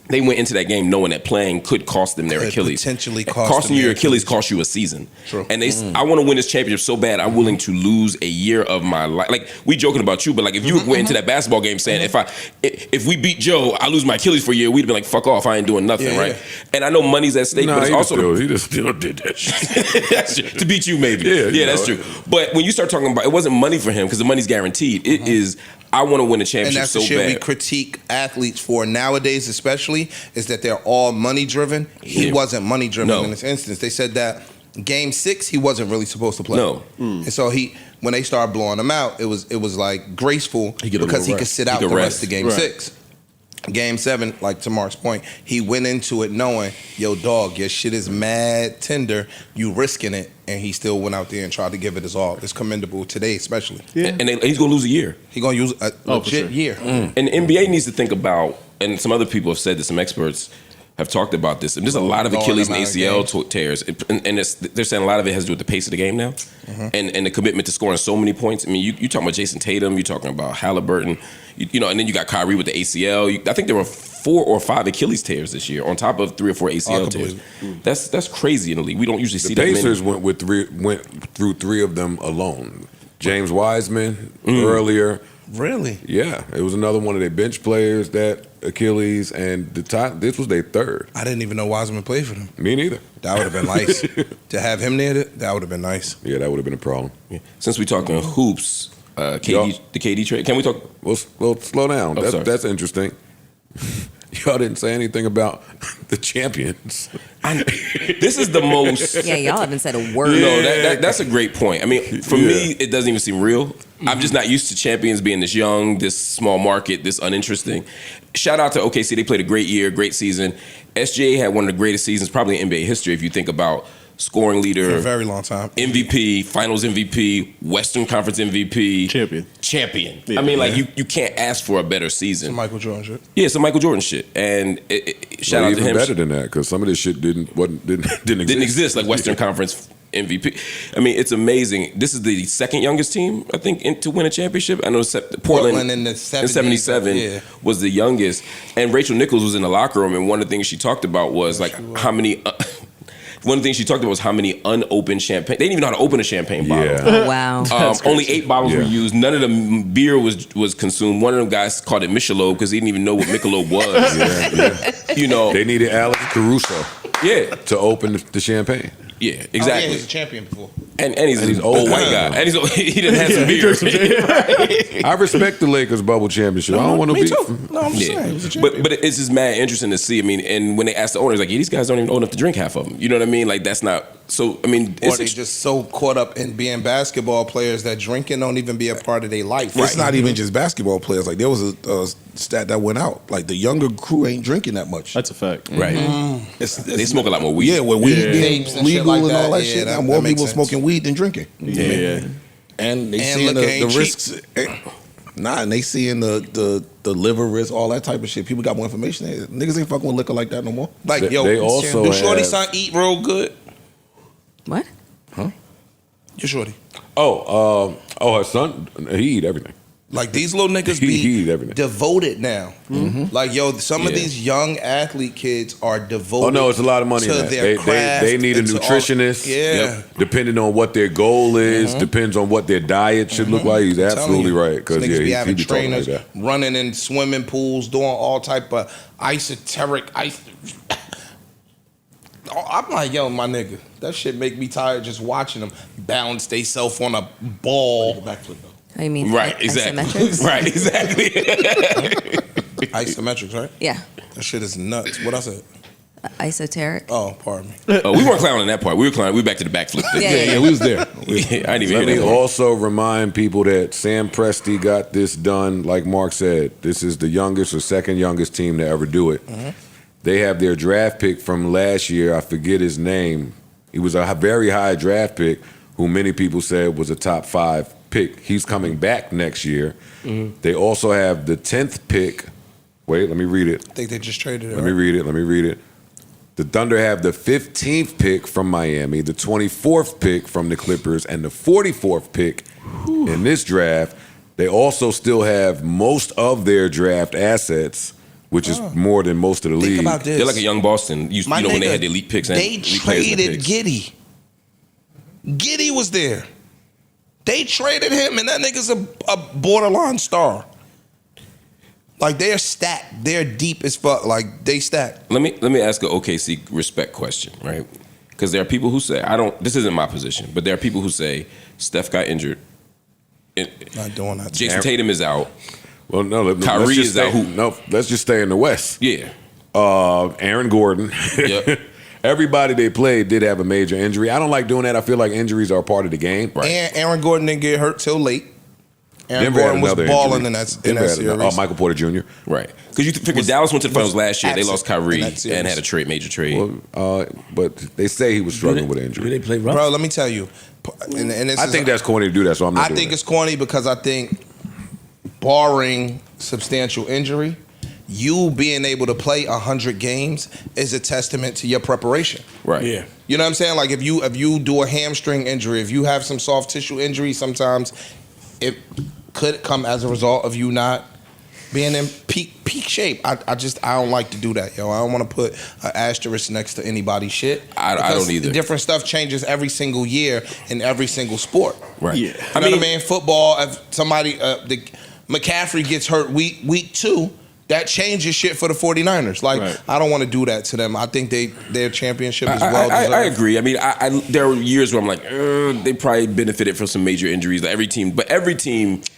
They went into that game knowing that playing could cost them their Could Achilles. potentially cost Costing them you your their Achilles costs you a season. True. And I want to win this championship so bad, I'm willing to lose a year of my life. Like, we joking about you, but like if you went into that basketball game saying, if we beat Joe, I lose my Achilles for a year, we'd be like, fuck off, I ain't doing nothing, Yeah, right? yeah. And I know money's at stake, but it's also he just still did that shit. that's true. To beat you, maybe. Yeah, that's true. But when you start talking about, it wasn't money for him because the money's guaranteed. It is, I want to win a And championship that's so the shit bad. we critique athletes for nowadays, especially, is that they're all money driven. He Yeah. wasn't money driven No. in this instance. They said that game 6 he wasn't really supposed to play. No. And so when they started blowing him out, it was like graceful He get a because little he could rest. sit He out could the rest. rest of game 6. Game 7, like to Mark's point, he went into it knowing, yo, dog, your shit is mad tender. You risking it, and he still went out there and tried to give it his all. It's commendable today, especially. Yeah. And he's going to lose a year. He gonna use a Oh, for legit sure. year. And the NBA needs to think about, and some other people have said this, some experts have talked about this, and there's a lot of Going Achilles and amount of ACL tears, and they're saying a lot of it has to do with the pace of the game now, and the commitment to scoring so many points. I mean, you talking about Jason Tatum, you talking about Halliburton, you know, and then you got Kyrie with the ACL. I think there were 4 or 5 Achilles tears this year, on top of 3 or 4 ACL tears. That's crazy in the league. We don't usually see The that Pacers many. went through 3 of them alone. James Wiseman earlier. Really? Yeah, it was another one of their bench players that Achilles, and this was their 3rd. I didn't even know Wiseman played for them. Me neither. That would have been nice to have him there. That would have been nice. Yeah, that would have been a problem. Since we talking hoops, the KD trade. Can we talk? Well, slow down. Oh, sorry. That's interesting. Y'all didn't say anything about the champions. This is the most. Yeah, y'all haven't said a word. No, that's a great point. I mean, for me, it doesn't even seem real. I'm just not used to champions being this young, this small market, this uninteresting. Shout out to OKC. They played a great year, great season. SGA had one of the greatest seasons probably in NBA history if you think about scoring leader. For a very long time. MVP, Finals MVP, Western Conference MVP. Champion. I mean, like, you can't ask for a better season. Michael Jordan shit. Yeah, some Michael Jordan shit. And shout out to even him. better than that, because some of this shit didn't exist, like Western Conference MVP. I mean, it's amazing. This is the second youngest team, I think, to win a championship. I know Portland in the in 70s, 77 yeah. was the youngest. And Rachel Nichols was in the locker room, and one of the things she talked about was like how many. One of the things she talked about was how many unopened champagne. They didn't even know how to open a champagne bottle. Yeah. Oh, wow. Only 8 bottles were used. None of the beer was consumed. One of them guys called it Michelob because he didn't even know what Michelob was. You know, They needed Alex Caruso to open the champagne. Yeah, Oh, exactly. yeah, he was a champion before. And he's an old white guy. And he done had some beer. I respect the Lakers bubble championship. I don't want to be. No, I'm just saying. He was a champion. But it's just mad interesting to see. I mean, and when they ask the owners, like, yeah, these guys don't even own enough to drink half of them. You know what I mean? Like, that's not So I mean, or they just so caught up in being basketball players that drinking don't even be a part of their life. It's not even just basketball players. Like there was a stat that went out. Like the younger crew ain't drinking that much. That's a fact. Right. They smoke a lot more weed. Yeah, with weed being Vapes and shit legal like and all that. that Yeah, shit. that- Now more that makes people sense. smoking weed than drinking. Yeah. And they And seeing liquor the ain't cheap. risks. And they seeing the liver risk, all that type of shit. People got more information. Niggas ain't fucking with liquor like that no more. Like, They- yo, they also do Shorty have- son eat real good? What? Your Shorty. Her son, he eat everything. Like these little niggas He be eat everything. devoted now. Like yo, some of Yeah. these young athlete kids are devoted. Oh no, it's a lot of money to in that. their craft They need a and to all- nutritionist. Yeah. Depending on what their goal is, depends on what their diet should look like. He's I'm telling absolutely you, right. Because these niggas be having he be talking like trainers that. running in swimming pools, doing all type of esoteric ice. I'm like, yo, my nigga, that shit make me tired just watching them balance themselves on a ball. I mean, Right, exactly. isometrics? Right, exactly. Isometrics, right? Yeah. That shit is nuts. What I said? Esoteric. Oh, pardon me. We weren't clowning that part. We were clowning. We were back to the backflip thing. Yeah, we was there. I didn't even Let hear me that. also remind people that Sam Presti got this done, like Mark said. This is the youngest or second youngest team to ever do it. They have their draft pick from last year. I forget his name. He was a very high draft pick who many people said was a top 5 pick. He's coming back next year. They also have the 10th pick. Wait, let me read it. I think they just traded it. Let me read it. The Thunder have the 15th pick from Miami, the 24th pick from the Clippers, and the 44th pick in this draft. They also still have most of their draft assets, which is more than most of the league. Think about this. They're like a young Boston. You My know when they nigga, had the elite picks and they elite players in the traded picks. Giddey. Giddey was there. They traded him, and that nigga's a borderline star. Like they're stacked. They're deep as fuck. Like they stacked. Let me ask a OKC respect question, right? Because there are people who say this isn't my position, but there are people who say Steph got injured. Not doing that. Jason Tatum is out. Well, no, Kyrie let's just is out. stay, no, let's just stay in the West. Yeah. Aaron Gordon. Yep. Everybody they played did have a major injury. I don't like doing that. I feel like injuries are a part of the game. And Aaron Gordon didn't get hurt till late. Aaron Denver had Gordon was another balling injury. in that Denver had series. another- Michael Porter Jr. Right. Because you figure Dallas went to the finals last year. They lost absent in Kyrie that series. and had a major trade. Well, but they say he was struggling with an injury. Do they play rough? Bro, let me tell you. And this I is- think that's corny to do that, so I'm not I doing think it. it's corny because I think, barring substantial injury, you being able to play 100 games is a testament to your preparation. Right. Yeah. You know what I'm saying? Like if you do a hamstring injury, if you have some soft tissue injury, sometimes it could come as a result of you not being in peak shape. I don't like to do that, yo. I don't want to put an asterisk next to anybody's shit. I because don't either. Different stuff changes every single year in every single sport. Right. Yeah. You know what I mean? Football, if somebody, McCaffrey gets hurt week 2, that changes shit for the 49ers. Like, Right. I don't want to do that to them. I think their championship is well deserved. I agree. I mean, there are years where I'm like, they probably benefited from some major injuries. Like every team,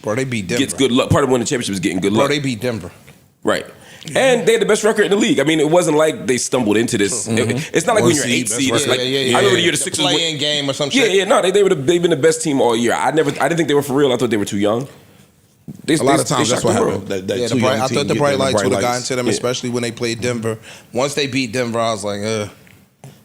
Bro, they beat Denver. gets good luck. Part of winning the championship is getting good Bro, luck. they beat Denver. Right. And they had the best record in the league. I mean, it wasn't like they stumbled into this. It's not like when you're 8 seed. It's like, I remember the year the Sixers play-in game or some Yeah, shit. yeah, no, they've been the best team all year. I didn't think they were for real. I thought they were too young. A lot of times that's what happened. happened. Yeah, I thought the bright lights would have gotten to them, especially when they played Denver. Once they beat Denver, I was like, ugh.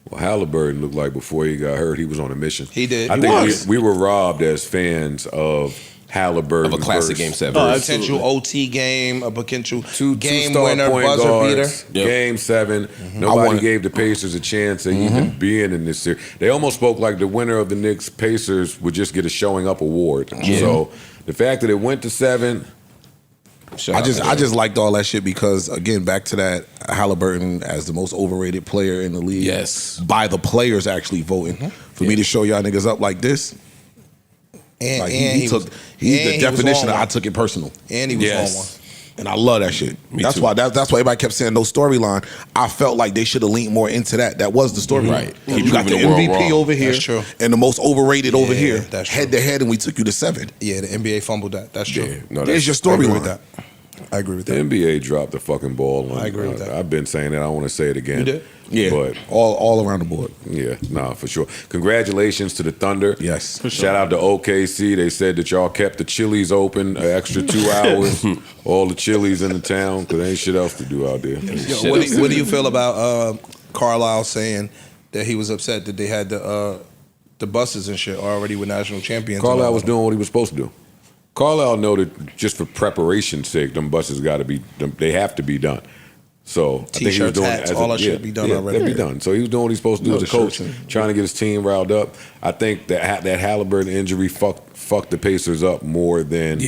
Well, Halliburton looked like before he got hurt, he was on a mission. He did. I He think was. we were robbed as fans of Halliburton. Of a classic versus- Game 7. A potential OT game, a potential Two game star winner, point buzzer guards, beater. Game 7. Nobody gave the Pacers a chance of even being in this series. They almost spoke like the winner of the Knicks Pacers would just get a showing up award. So the fact that it went to 7. I just liked all that shit because, again, back to that, Halliburton as the most overrated player in the league. Yes. By the players actually voting. For me to show y'all niggas up like this, And, like and he's the definition of I took it personal. And he was on one. And I love that shit. That's too. why everybody kept saying no storyline. I felt like they should have leaned more into that. That was the storyline. Right. You got the Proving the world MVP wrong. over here That's true. and the most overrated over here, that's head to head, and we took you to 7. Yeah, the NBA fumbled that. That's true. Yeah, no, There's your I agree storyline. with that. I agree with The that. NBA dropped the fucking ball. I agree with that. I've been saying it. I want to say it again. You did? Yeah, But all around the board. yeah, nah, for sure. Congratulations to the Thunder. Yes. For Shout out to OKC. They said that y'all kept the Chili's open an extra 2 hours. All the Chili's in the town because there ain't shit else to do out there. Yo, what do you feel about Carlisle saying that he was upset that they had the buses and shit already with national champions? Carlisle was doing what he was supposed to do. Carlisle know that just for preparation's sake, them buses got to be, they have to be done. So I think he was T-shirts, doing hats, all that shit be done already. They'd be done. So he was doing what he's supposed to do as a coach, trying to get his team riled up. I think that Halliburton injury fucked the Pacers up more than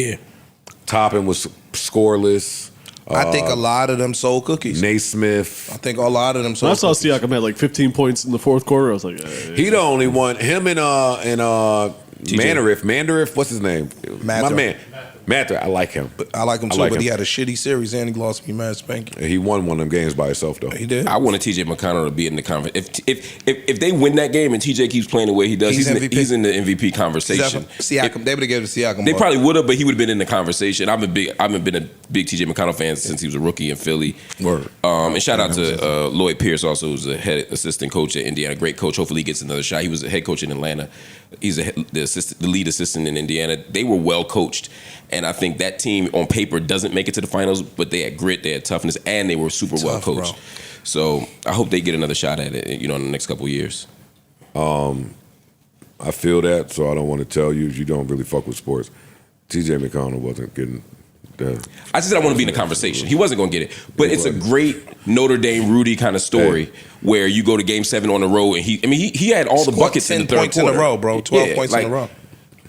Toppin was scoreless. I think a lot of them sold cookies. Naismith. I think a lot of them When sold I saw cookies. Siakam had like 15 points in the fourth quarter, I was like, He the only one. Him and Mandarif, what's his name? My man. Matter, I like him. I like him too, but he had a shitty series and he lost to me, Mad Spanky. He won one of them games by himself though. He did. I wanted TJ McConnell to be in the conversation. If they win that game and TJ keeps playing the way he does, he's in the MVP conversation. Siakam, they would have given it to Siakam. They probably would have, but he would have been in the conversation. I've been a big TJ McConnell fan since he was a rookie in Philly. And shout out to Lloyd Pierce, also who's a head assistant coach at Indiana, great coach. Hopefully he gets another shot. He was a head coach in Atlanta. He's the lead assistant in Indiana. They were well coached, and I think that team on paper doesn't make it to the finals, but they had grit, they had toughness, and they were super well coached. Bro. So I hope they get another shot at it, in the next couple of years. I feel that, so I don't want to tell you. You don't really fuck with sports. TJ McConnell wasn't getting the. I just said I want to be in the conversation. He wasn't going to get it, but it's a great Notre Dame Rudy kind of story where you go to Game 7 on the road, and he had all the buckets in the third points quarter. in a row, bro. 12 points in a row.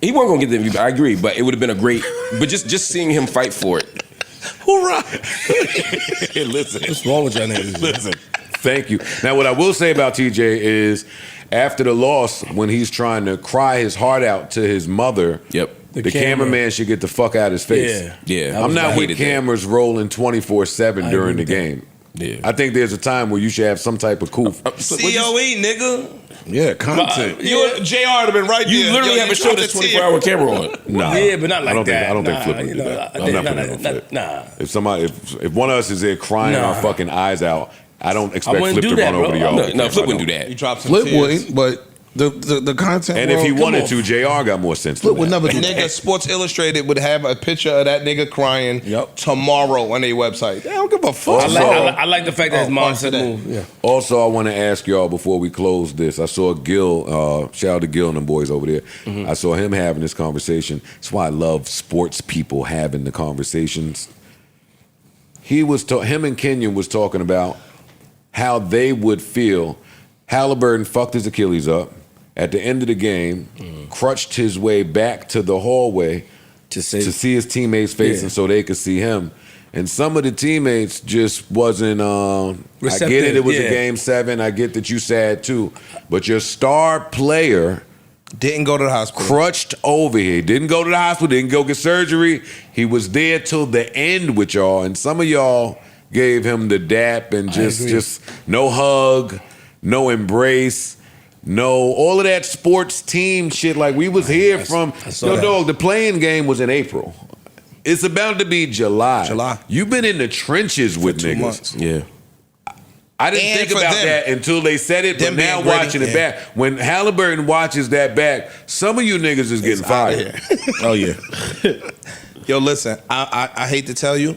He wasn't going to get the MVP. I agree, but it would have been a great. But just seeing him fight for it. Hoorah! Listen, what's wrong with y'all niggas? Listen, thank you. Now, what I will say about TJ is, after the loss, when he's trying to cry his heart out to his mother, the cameraman should get the fuck out of his face. Yeah. I'm not with cameras rolling 24/7 during the game. Yeah. I think there's a time where you should have some type of cool. COE, nigga. Yeah, content. JR would have been right there. You literally have a show that's 24-hour camera on. Nah, Yeah, but not like I don't that. Think, I don't Nah, think Flip would you do know, that. I I'm not think- putting it on Flip. Nah. If somebody, if one of us is there crying our fucking eyes out, I don't expect wouldn't Flip do to that, run over to bro. y'all. No, Flip wouldn't do that. He dropped some Flip tears. wouldn't, but the content. And if he world, come wanted on. to, JR got more sense. Flip than would that. never do Nigga, that. Sports Illustrated would have a picture of that nigga crying tomorrow on their website. They don't give a fuck. I like the fact that his mom said today. move. Yeah. Also, I want to ask y'all before we close this. I saw Gil, shout out to Gil and them boys over there. I saw him having this conversation. That's why I love sports people having the conversations. Him and Kenyon was talking about how they would feel. Halliburton fucked his Achilles up at the end of the game, crutched his way back to the hallway to see his teammates' faces so they could see him. And some of the teammates just wasn't. I get it was a Game 7. I get that you sad too. But your star player didn't go to the hospital. Crutched over here. Didn't go to the hospital. Didn't go get surgery. He was there till the end with y'all. And some of y'all gave him the dap and just no hug, no embrace. No, all of that sports team shit. Like we was here from. Yo, dog, the playing game was in April. It's about to be July. You've been in the trenches with niggas. 2 months. Yeah. I didn't And think for about them. that until they said it, but Them now being ready, watching it yeah. back. When Halliburton watches that back, some of you niggas is getting fired. Oh yeah. Yo, listen, I hate to tell you,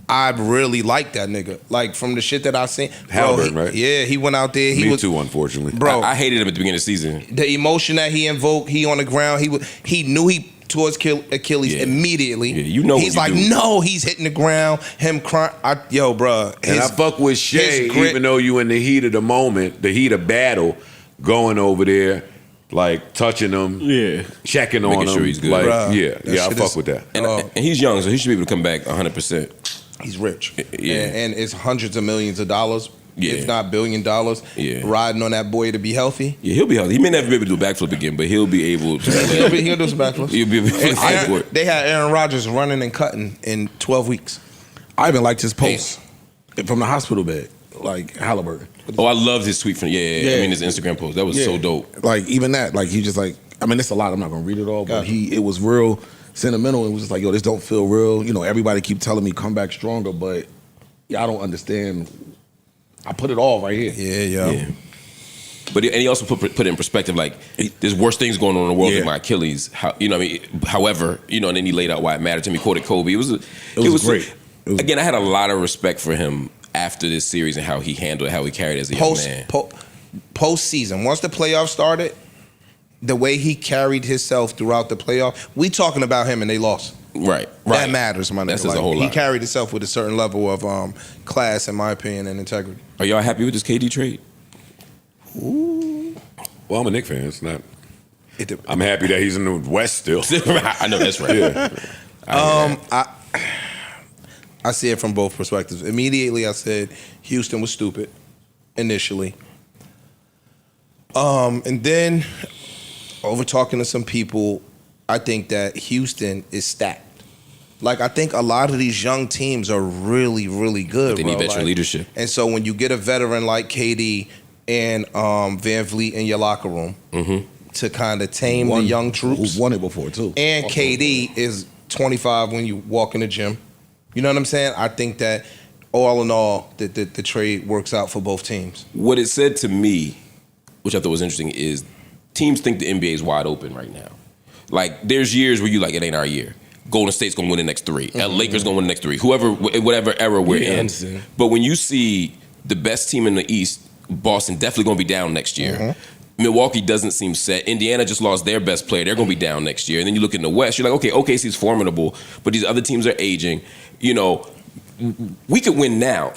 I really like that nigga. Like from the shit that I've seen. Halliburton, Bro, right? Yeah, he went out there. He Me was, too, unfortunately. Bro, I hated him at the beginning of the season. the emotion that he invoked, he on the ground. He knew he towards Achilles immediately. Yeah, you know he's what like, you do. no, he's hitting the ground. Him crying. Yo, bro. And I fuck with Shay, his grit- even though you in the heat of the moment, the heat of battle, going over there, like touching him, checking on Making him. sure he's good. Like, Bruh, yeah, that I shit fuck is- with that. And he's young, so he should be able to come back 100%. He's rich. Yeah. And it's hundreds of millions of dollars, Yeah. if not $1 billion, Yeah. riding on that boy to be healthy. Yeah, he'll be healthy. He may never be able to do a backflip again, but he'll be able to. He'll do some backflips. He'll be able to And fight for it. they had Aaron Rodgers running and cutting in 12 weeks. I even liked his post from the hospital bed, like Halliburton. Oh, I loved his tweet from I mean his Instagram post. That was so dope. Like even that, like he just like. I mean, it's a lot. I'm not gonna read it all, but it was real sentimental and was just like, yo, this don't feel real. You know, everybody keep telling me come back stronger, but I don't understand. I put it all right here. Yeah. But and he also put it in perspective, like there's worse things going on in the world than my Achilles. You know what I mean? However, you know, and then he laid out why it mattered to me. He quoted Kobe. It was great. Again, I had a lot of respect for him after this series and how he handled it, how he carried it as a young man. Postseason, once the playoffs started, the way he carried himself throughout the playoff, we talking about him and they lost. Right. That matters, my nigga. That says a whole lot. He carried himself with a certain level of class, in my opinion, and integrity. Are y'all happy with this KD trade? Ooh. Well, I'm a Knicks fan. It's not. I'm happy that he's in the West still. I know that's right. Yeah. I see it from both perspectives. Immediately, I said Houston was stupid initially. And then, over talking to some people, I think that Houston is stacked. Like, I think a lot of these young teams are really, really good. They need veteran leadership. And so when you get a veteran like KD and Van Vliet in your locker room to kind of tame the young troops. Who've won it before, too. And KD is 25 when you walk in the gym. You know what I'm saying? I think that all in all, the trade works out for both teams. What it said to me, which I thought was interesting, is teams think the NBA is wide open right now. Like, there's years where you like, it ain't our year. Golden State's gonna win the next 3. Lakers gonna win the next 3. Whatever era we're in. But when you see the best team in the East, Boston definitely gonna be down next year. Milwaukee doesn't seem set. Indiana just lost their best player. They're going to be down next year. And then you look in the West, you're like, okay, OKC's formidable, but these other teams are aging. You know, we could win now.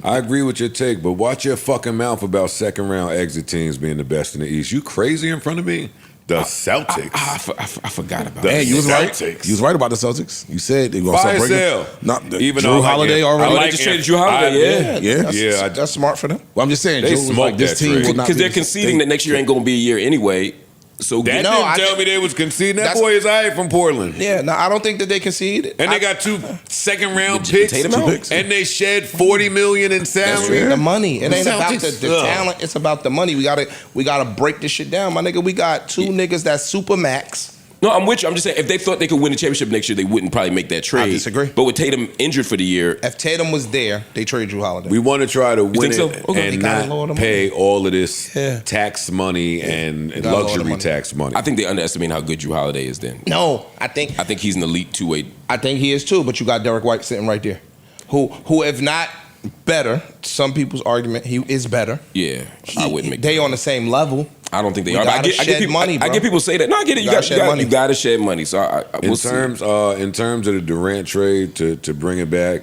I agree with your take, but watch your fucking mouth about second round exit teams being the best in the East. You crazy in front of me? The Celtics. I forgot about that. Hey, you was right. You was right about the Celtics. You said they were going to Fire start sale. breaking. Not Even Drew Holiday already. I just traded Drew Holiday. That's smart for them. Well, I'm just saying, They Drew was like, this smoked that team trade. will not Because be they're the- conceding that next year ain't going to be a year anyway. So That No, didn't I tell think- me they was conceding. That That's- boy is all right from Portland. Yeah, no, I don't think that they conceded. And they got 2 second round picks. Tatum out. And they shed $40 million in salary. The money. It The ain't about Celtics- the talent. It's about the money. We gotta break this shit down, my nigga. We got 2 niggas that's super max. No, I'm with you. I'm just saying, if they thought they could win the championship next year, they wouldn't probably make that trade. I disagree. But with Tatum injured for the year, If Tatum was there, they trade Drew Holiday. We want to try to win think so? it Okay. and They gotta lower the not money. pay all of this Yeah. tax money and gotta lower the luxury money. tax money. I think they underestimate how good Drew Holiday is then. No, I think he's an elite two-way. I think he is too, but you got Derek White sitting right there. Who if not better, some people's argument, he is better. Yeah, I wouldn't make They on the same level. I don't think they We are. But I gotta get shed people, money, I bro. get people say that. No, I get it. You Gotta shed money. got to shed money. So we'll in see. terms of the Durant trade, to bring it back,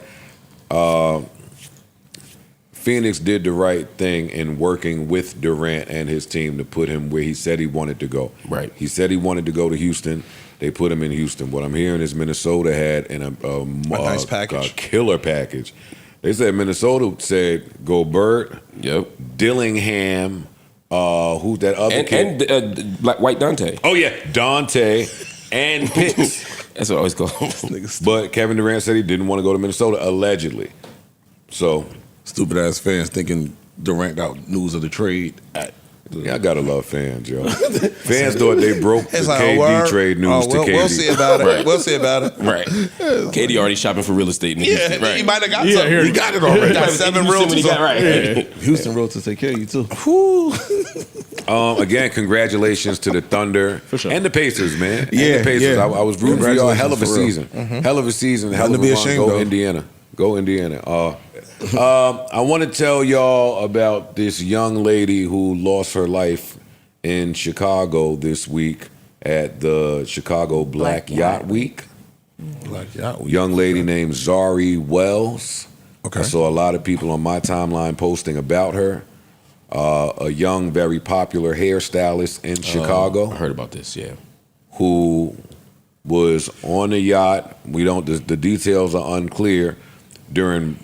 Phoenix did the right thing in working with Durant and his team to put him where he said he wanted to go. Right. He said he wanted to go to Houston. They put him in Houston. What I'm hearing is Minnesota had a nice package. a killer package. They said Minnesota said go Bird, Dillingham, who's that other kid? And White Dante. Oh yeah, Dante and Pitts. That's what I always call him. But Kevin Durant said he didn't want to go to Minnesota, allegedly. So Stupid ass fans thinking Durant got news of the trade. Yeah, I gotta love fans, yo. Fans thought they broke the It's like, KD word? trade news to KD. We'll see about it. Right. We'll see about it. Right. KD already shopping for real estate in Houston. Right. He might have got Yeah, something. here He he got it got already. it. Got In 7 Houston when he realtors. got right. Houston Realtors take care of you too. Again, congratulations to the Thunder sure. and the Pacers, man. Yeah, and the Pacers. yeah. I was rooting for y'all. Hell of a Congratulations, for real. season. Hell of a season. Hell Nothing of to a be run. ashamed Go of. Indiana. Go Indiana. I want to tell y'all about this young lady who lost her life in Chicago this week at the Chicago Black Yacht Week. Black Yacht Week. Young lady named Zari Wells. Okay. I saw a lot of people on my timeline posting about her. A young, very popular hairstylist in Chicago. I heard about this, yeah. Who was on a yacht. The details are unclear during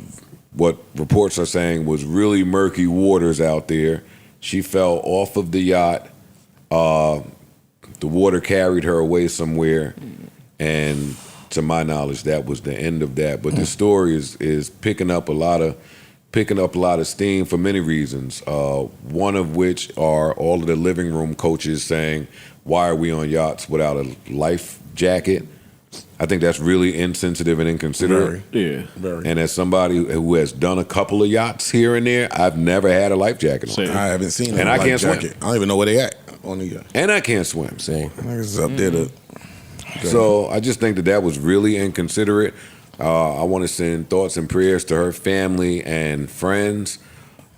what reports are saying was really murky waters out there. She fell off of the yacht. The water carried her away somewhere, and to my knowledge, that was the end of that. But the story is picking up a lot of steam for many reasons. One of which are all of the living room coaches saying, "Why are we on yachts without a life jacket?" I think that's really insensitive and inconsiderate. Very. And as somebody who has done a couple of yachts here and there, I've never had a life jacket on. I haven't seen it. And I can't swim. I don't even know where they at on the yacht. And I can't swim. Same. Niggas up there to. So I just think that was really inconsiderate. I want to send thoughts and prayers to her family and friends.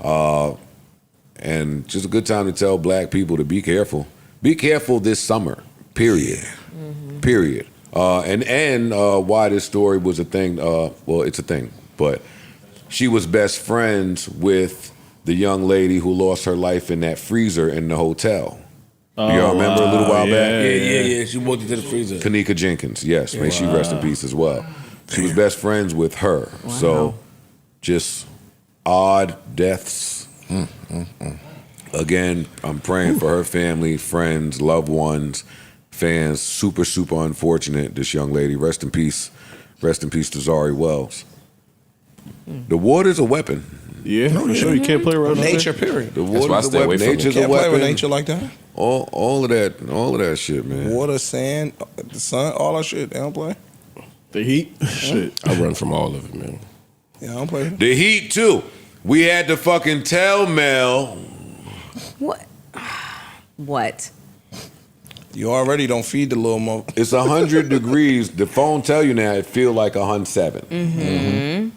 And just a good time to tell black people to be careful. Be careful this summer, period. Period. And why this story was a thing, well, it's a thing, but she was best friends with the young lady who lost her life in that freezer in the hotel. Do y'all remember a little while back? Yeah. She walked into the freezer. Kanika Jenkins, yes. May she rest in peace as well. She was best friends with her. Wow. So just odd deaths. Again, I'm praying for her family, friends, loved ones, fans. Super, super unfortunate, this young lady. Rest in peace. Rest in peace to Zari Wells. The water's a weapon. Yeah, for sure. You can't play around with Nature, period. The That's why I water's a stay away weapon. from it. Nature's a Can't play weapon. with nature like that. All of that shit, man. Water, sand, the sun, all that shit. They don't play. the heat. Shit. I run from all of it, man. Yeah, I don't play. The Heat too. We had to fucking tell Mel. What? What? You already don't feed the little mo. It's 100 degrees. The phone tell you now it feel like 107.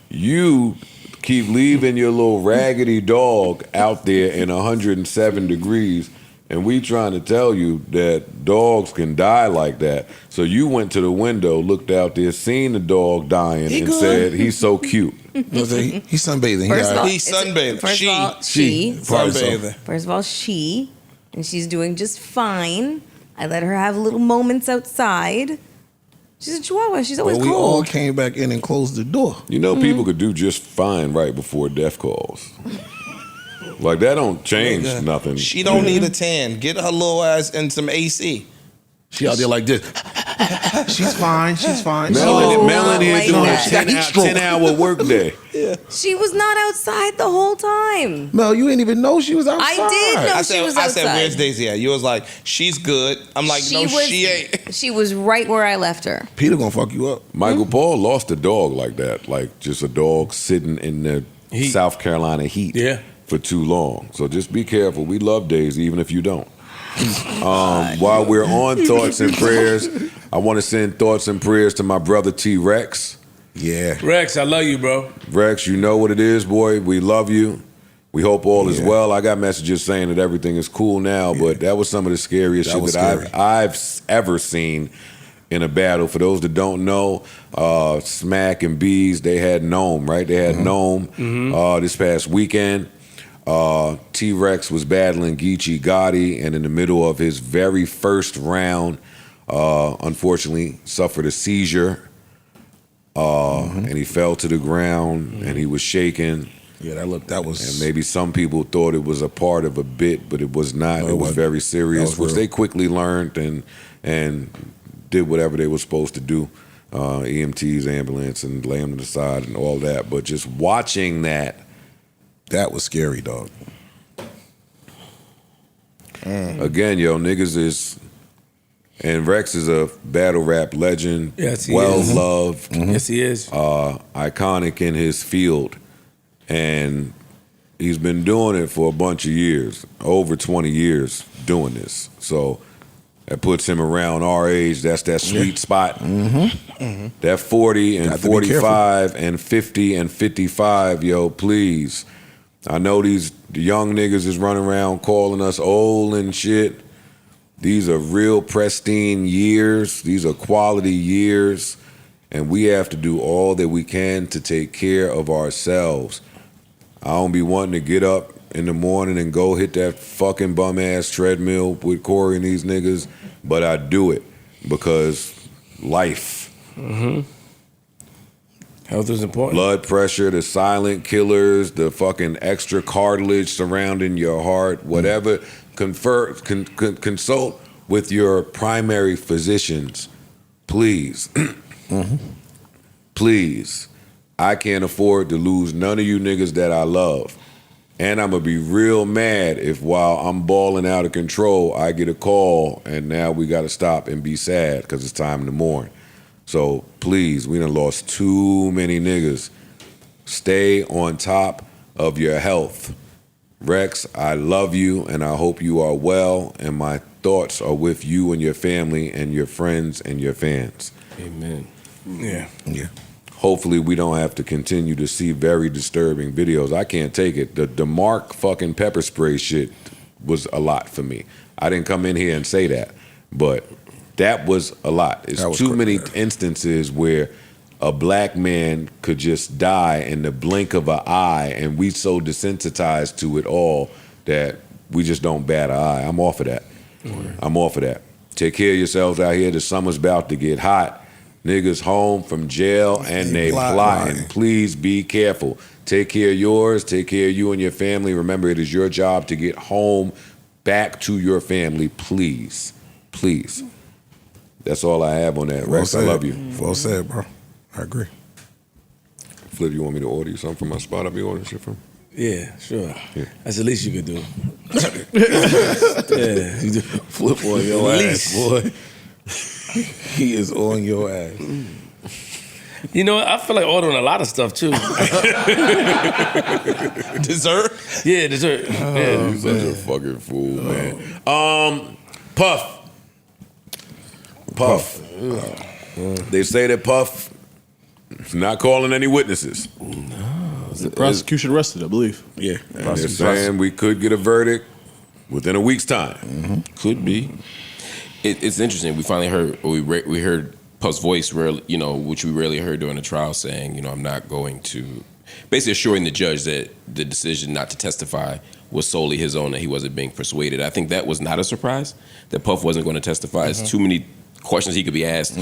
You keep leaving your little raggedy dog out there in 107 degrees, and we trying to tell you that dogs can die like that. So you went to the window, looked out there, seen the dog dying, and said, he's so cute. He's sunbathing. He's sunbathing. First of all, she. Sunbathing. First of all, she. And she's doing just fine. I let her have little moments outside. She's a chihuahua. She's always Well, we all cold. came back in and closed the door. You know, people could do just fine right before death calls. Like, that don't change nothing. She don't need a tan. Get her little ass in some AC. She out there like this. She's fine. She's fine. Melanie like is doing that. a 10-hour work day. She was not outside the whole time. Mel, you didn't even know she was outside. I did know she was outside. I said, where's Daisy at? You was like, she's good. I'm like, she ain't. She was right where I left her. Peter gonna fuck you up. Michael Paul lost a dog like that. Like, just a dog sitting in the South Carolina heat for too long. So just be careful. We love Daisy, even if you don't. While we're on thoughts and prayers, I want to send thoughts and prayers to my brother T-Rex. Yeah. Rex, I love you, bro. Rex, you know what it is, boy. We love you. We hope all is well. I got messages saying that everything is cool now, but that was some of the scariest shit that I've ever seen in a battle. For those that don't know, Smack and Bees, they had Gnome, right? They had Gnome this past weekend. T-Rex was battling Geechee Gotti, and in the middle of his very first round, unfortunately suffered a seizure, and he fell to the ground, and he was shaking. Yeah, that was... And maybe some people thought it was a part of a bit, but it was not. No, it was very serious, which real. they quickly learned and did whatever they were supposed to do. EMTs, ambulance, and lay him to the side and all that. But just watching that, that was scary, dog. Again, yo, niggas is, and Rex is a battle rap legend. Yes, he well is. loved. Yes, he is. Iconic in his field. And he's been doing it for a bunch of years, over 20 years doing this. So that puts him around our age. That's that sweet spot. That 40 and 45 and 50 and 55, yo, please. I know these young niggas is running around calling us old and shit. These are real pristine years. These are quality years. And we have to do all that we can to take care of ourselves. I don't be wanting to get up in the morning and go hit that fucking bum-ass treadmill with Corey and these niggas, but I do it because life. Health is important. Blood pressure, the silent killers, the fucking extra cartilage surrounding your heart, whatever. Consult with your primary physicians, please. Please. I can't afford to lose none of you niggas that I love. And I'm going to be real mad if while I'm balling out of control, I get a call and now we got to stop and be sad because it's time to mourn. So please, we done lost too many niggas. Stay on top of your health. Rex, I love you and I hope you are well, and my thoughts are with you and your family and your friends and your fans. Amen. Yeah. Hopefully we don't have to continue to see very disturbing videos. I can't take it. The Mark fucking pepper spray shit was a lot for me. I didn't come in here and say that, but that was a lot. It's too many instances where a black man could just die in the blink of an eye, and we so desensitized to it all that we just don't bat an eye. I'm off of that. I'm off of that. Take care of yourselves out here. The summer's about to get hot. Niggas home from jail and they plotting. Please be careful. Take care of yours. Take care of you and your family. Remember, it is your job to get home back to your family. Please. Please. That's all I have on that. Rex, I love you. Well said, bro. I agree. Flip, you want me to order you something from my spot I be ordering shit from? Yeah, sure. Yeah. That's the least you could do. Yeah, you do flip on your ass, boy. He is on your ass. You know, I feel like ordering a lot of stuff too. Dessert? Yeah, dessert. Yeah. You such a fucking fool, man. Puff. They say that Puff is not calling any witnesses. The prosecution arrested, I believe. Yeah. And they're saying we could get a verdict within a week's time. Mm-hmm. Could be. It's interesting. We finally heard, we heard Puff's voice, which we rarely heard during the trial, saying, I'm not going to, basically assuring the judge that the decision not to testify was solely his own, that he wasn't being persuaded. I think that was not a surprise, that Puff wasn't going to testify. It's too many questions he could be asked.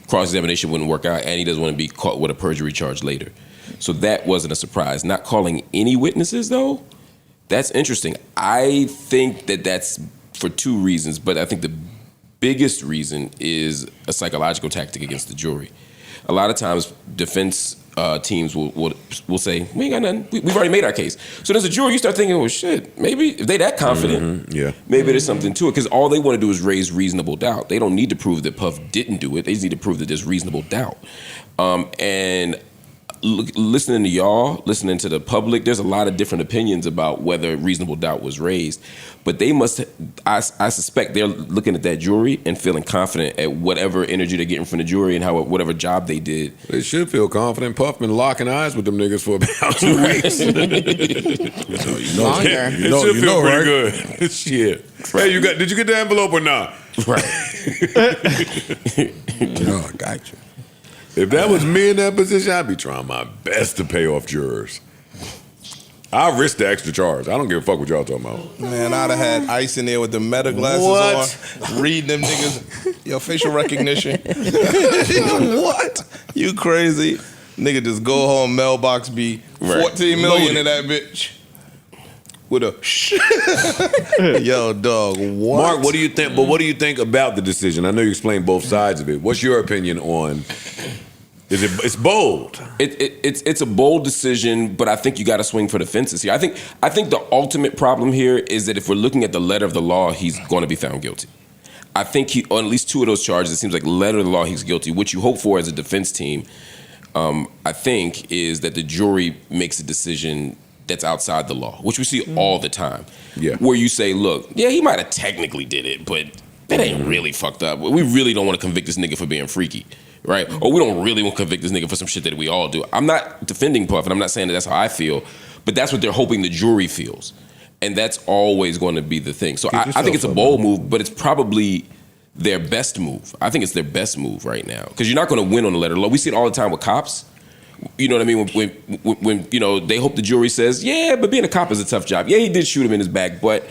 Cross-examination wouldn't work out, and he doesn't want to be caught with a perjury charge later. So that wasn't a surprise. Not calling any witnesses, though, that's interesting. I think that's for two reasons, but I think the biggest reason is a psychological tactic against the jury. A lot of times, defense teams will say, "We ain't got nothing. We've already made our case." So as a jury, you start thinking, "Well, shit, maybe if they that confident, maybe there's something to it." Because all they want to do is raise reasonable doubt. They don't need to prove that Puff didn't do it. They just need to prove that there's reasonable doubt. And listening to y'all, listening to the public, there's a lot of different opinions about whether reasonable doubt was raised. But they must, I suspect they're looking at that jury and feeling confident at whatever energy they're getting from the jury and whatever job they did. They should feel confident. Puff been locking eyes with them niggas for about 2 weeks. It should feel pretty good. Shit. Hey, did you get the envelope or not? Right. I got you. If that was me in that position, I'd be trying my best to pay off jurors. I'll risk the extra charge. I don't give a fuck what y'all talking about. Man, I'd have had Ice in there with the meta glasses on, reading them niggas. Yo, facial recognition. What? You crazy? Nigga just go home, mailbox be 14 million in that bitch. With a Yo, dog, what? Mark, what do you think? But what do you think about the decision? I know you explained both sides of it. What's your opinion on? It's bold. It's a bold decision, but I think you got to swing for the fences here. I think the ultimate problem here is that if we're looking at the letter of the law, he's going to be found guilty. I think on at least two of those charges, it seems like letter of the law, he's guilty. What you hope for as a defense team, I think, is that the jury makes a decision that's outside the law, which we see all the time. Yeah. Where you say, look, yeah, he might have technically did it, but that ain't really fucked up. We really don't want to convict this nigga for being freaky, right? Or we don't really want to convict this nigga for some shit that we all do. I'm not defending Puff, and I'm not saying that that's how I feel, but that's what they're hoping the jury feels. And that's always going to be the thing. So I think it's a bold move, but it's probably their best move. I think it's their best move right now. Because you're not going to win on the letter of law. We see it all the time with cops. You know what I mean? When they hope the jury says, yeah, but being a cop is a tough job. Yeah, he did shoot him in his back, but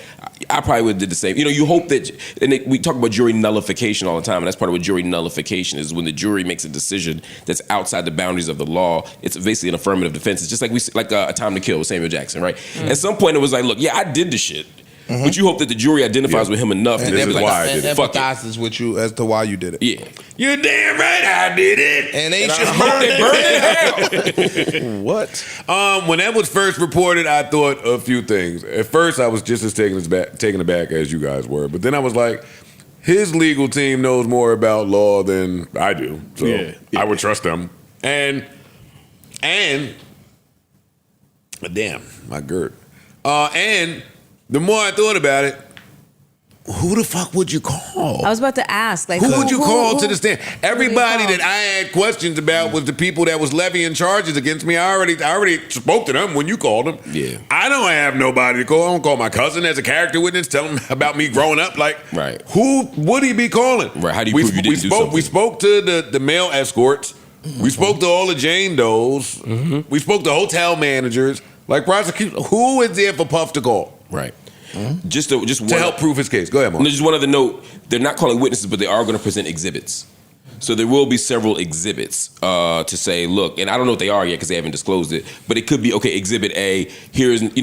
I probably would have did the same. You hope that, and we talk about jury nullification all the time, and that's part of what jury nullification is, when the jury makes a decision that's outside the boundaries of the law. It's basically an affirmative defense. It's just like A Time to Kill with Samuel Jackson, right? At some point it was like, look, yeah, I did the shit, But you hope that the jury identifies with him enough And that it's like, fuck it. empathizes with you as to why you did it. Yeah. You're damn right I did it. And they And should I hope burn it hell. What? When that was first reported, I thought a few things. At first, I was just as taken aback as you guys were. But then I was like, his legal team knows more about law than I do. So I would trust them. And damn, my gird. And the more I thought about it, who the fuck would you call? I was about to ask, like, Who would you call to the stand? do you Everybody call? that I had questions about was the people that was levying charges against me. I already spoke to them when you called them. Yeah. I don't have nobody to call. I don't call my cousin as a character witness, tell him about me growing up. Like, who would he be calling? Right. How do you prove you didn't do something? We spoke to the male escorts. We spoke to all the Jane Does. We spoke to hotel managers. Like, prosecution, who is there for Puff to call? Right. Just to help prove his case. Go ahead, Mark. Just one other note. They're not calling witnesses, but they are going to present exhibits. So there will be several exhibits to say, look, and I don't know what they are yet because they haven't disclosed it, but it could be, okay, exhibit A, here's, and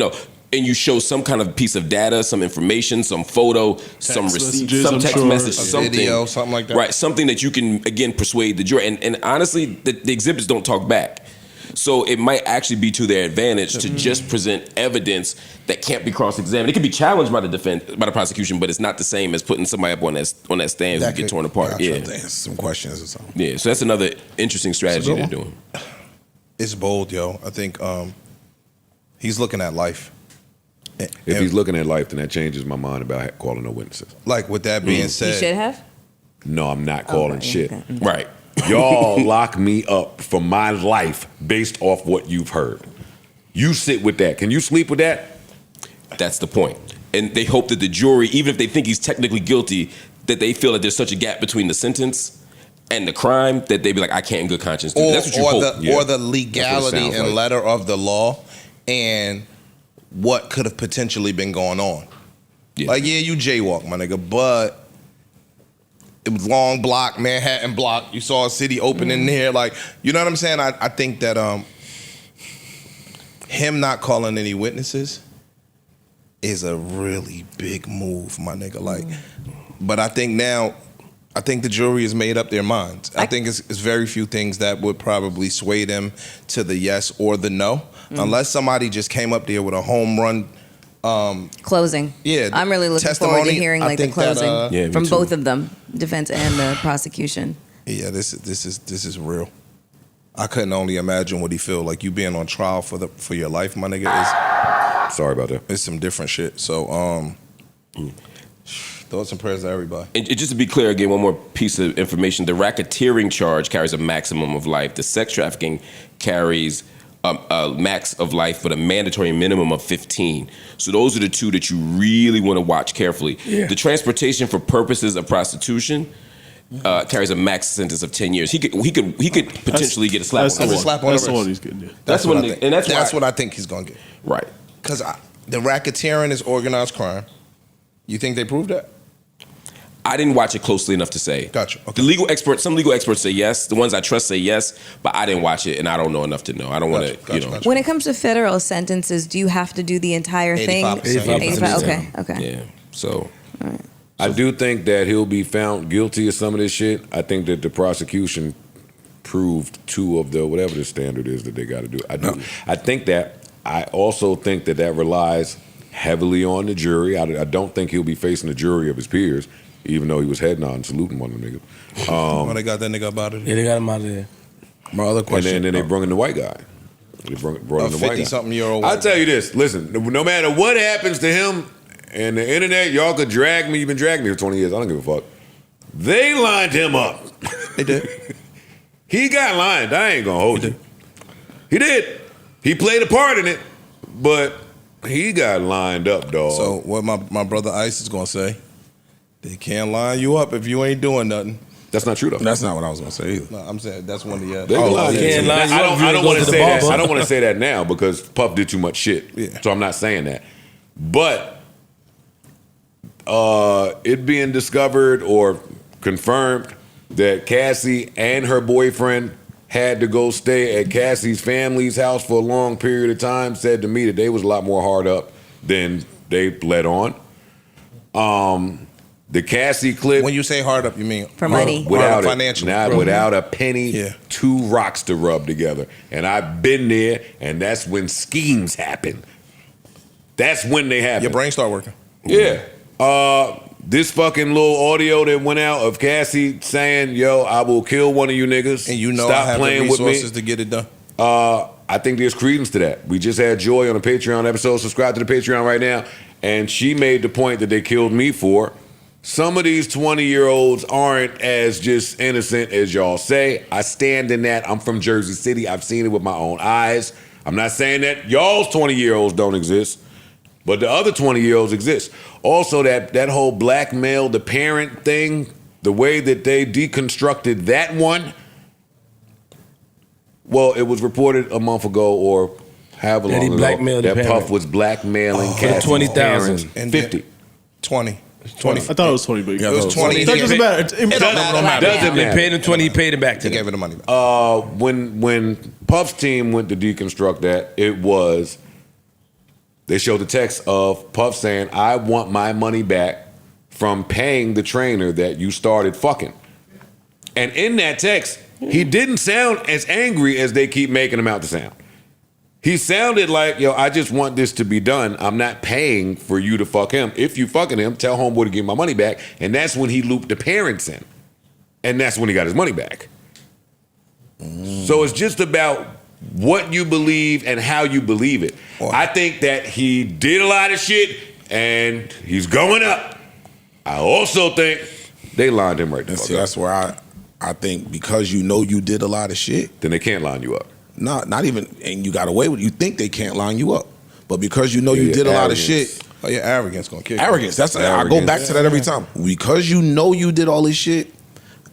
you show some kind of piece of data, some information, some photo, some receipt, some text message, something. Video, something like that. Right, something that you can, again, persuade the jury. And honestly, the exhibits don't talk back. So it might actually be to their advantage to just present evidence that can't be cross-examined. It can be challenged by the defense, by the prosecution, but it's not the same as putting somebody up on that stand who get torn apart. Yeah, to answer some questions or something. Yeah, so that's another interesting strategy they're doing. It's bold, yo. I think he's looking at life. If he's looking at life, then that changes my mind about calling no witnesses. Like, with that being You said, should have. No, I'm not calling shit. okay. Right. Y'all lock me up for my life based off what you've heard. You sit with that. Can you sleep with that? That's the point. And they hope that the jury, even if they think he's technically guilty, that they feel that there's such a gap between the sentence and the crime that they be like, I can't in good conscience do that. That's what you hope. Or the legality and letter of the law and what could have potentially been going on. Yeah. Like, yeah, you jaywalk, my nigga, but it was long block, Manhattan block. You saw a city open in there. Like, you know what I'm saying? I think that him not calling any witnesses is a really big move, my nigga. Like, but I think the jury has made up their minds. I think it's very few things that would probably sway them to the yes or the no, unless somebody just came up there with a home run. Closing. Yeah, I'm really looking forward to hearing I like the think that, closing from both of them, defense and the prosecution. Yeah, this is real. I couldn't only imagine what he feel like. You being on trial for your life, my nigga. Sorry about that. It's some different shit. So, thoughts and prayers to everybody. And just to be clear, again, one more piece of information. The racketeering charge carries a maximum of life. The sex trafficking carries a max of life, but a mandatory minimum of 15. So those are the two that you really want to watch carefully. Yeah. The transportation for purposes of prostitution carries a max sentence of 10 years. He could potentially get a slap on the wrist. That's the one he's getting. Yeah. That's what I think he's gonna get. Right. Because the racketeering is organized crime. You think they proved that? I didn't watch it closely enough to say. Gotcha. Okay. Some legal experts say yes. The ones I trust say yes, but I didn't watch it, and I don't know enough to know. I don't want to, When it comes to federal sentences, do you have to do the entire thing? 85%. Okay. Yeah. So. Right. I do think that he'll be found guilty of some of this shit. I think that the prosecution proved two of the whatever the standard is that they got to do. I think that. I also think that relies heavily on the jury. I don't think he'll be facing the jury of his peers, even though he was head nodding, saluting one of them niggas. They got that nigga up out of there. Yeah, they got him out of there. My other question. And then they brought in the white guy. They brought in the white guy. 50-something-year-old. I'll tell you this. Listen, no matter what happens to him and the internet, y'all could drag me. You've been dragging me for 20 years. I don't give a fuck. They lined him up. They did. He got lined. I ain't going to hold you. He did. He played a part in it, but he got lined up, dog. So what my brother Ice is gonna say? They can't line you up if you ain't doing nothing. That's not true though. That's not what I was gonna say either. No, I'm saying that's one of the. I don't want to say that. I don't want to say that now because Puff did too much shit. Yeah. So I'm not saying that. But it being discovered or confirmed that Cassie and her boyfriend had to go stay at Cassie's family's house for a long period of time, said to me that they was a lot more hard up than they let on. The Cassie clip. When you say hard up, you mean For money. Without financially. without a penny, 2 rocks to rub together. And I've been there, and that's when schemes happen. That's when they happen. Your brain start working. Yeah. This fucking little audio that went out of Cassie saying, "Yo, I will kill one of you niggas." And you know Stop I have playing the with me. resources to get it done. I think there's credence to that. We just had Joy on a Patreon episode. Subscribe to the Patreon right now. And she made the point that they killed me for. Some of these 20-year-olds aren't as just innocent as y'all say. I stand in that. I'm from Jersey City. I've seen it with my own eyes. I'm not saying that y'all's 20-year-olds don't exist, but the other 20-year-olds exist. Also, that whole blackmail the parent thing, the way that they deconstructed that one, well, it was reported a month ago or however That he long ago blackmailed the that parent. Puff was blackmailing For Cassie's 20,000. parents. 50. 20. 20. I thought it was 20, but It was 20. That doesn't matter. It Doesn't They matter. paid him 20. He paid it back to He them. gave her the money back. When Puff's team went to deconstruct that, it was they showed the text of Puff saying, "I want my money back from paying the trainer that you started fucking." And in that text, he didn't sound as angry as they keep making him out to sound. He sounded like, "Yo, I just want this to be done. I'm not paying for you to fuck him. If you fucking him, tell homeboy to give my money back." And that's when he looped the parents in. And that's when he got his money back. So it's just about what you believe and how you believe it. I think that he did a lot of shit and he's going up. I also think they lined him right the And fuck see, up. that's where I think because you know you did a lot of shit, Then they can't line you up. not even, and you got away with it. You think they can't line you up, but because you know you did a lot of shit. Oh, your arrogance gonna kill you. Arrogance. That's I go back to that every time. Because you know you did all this shit.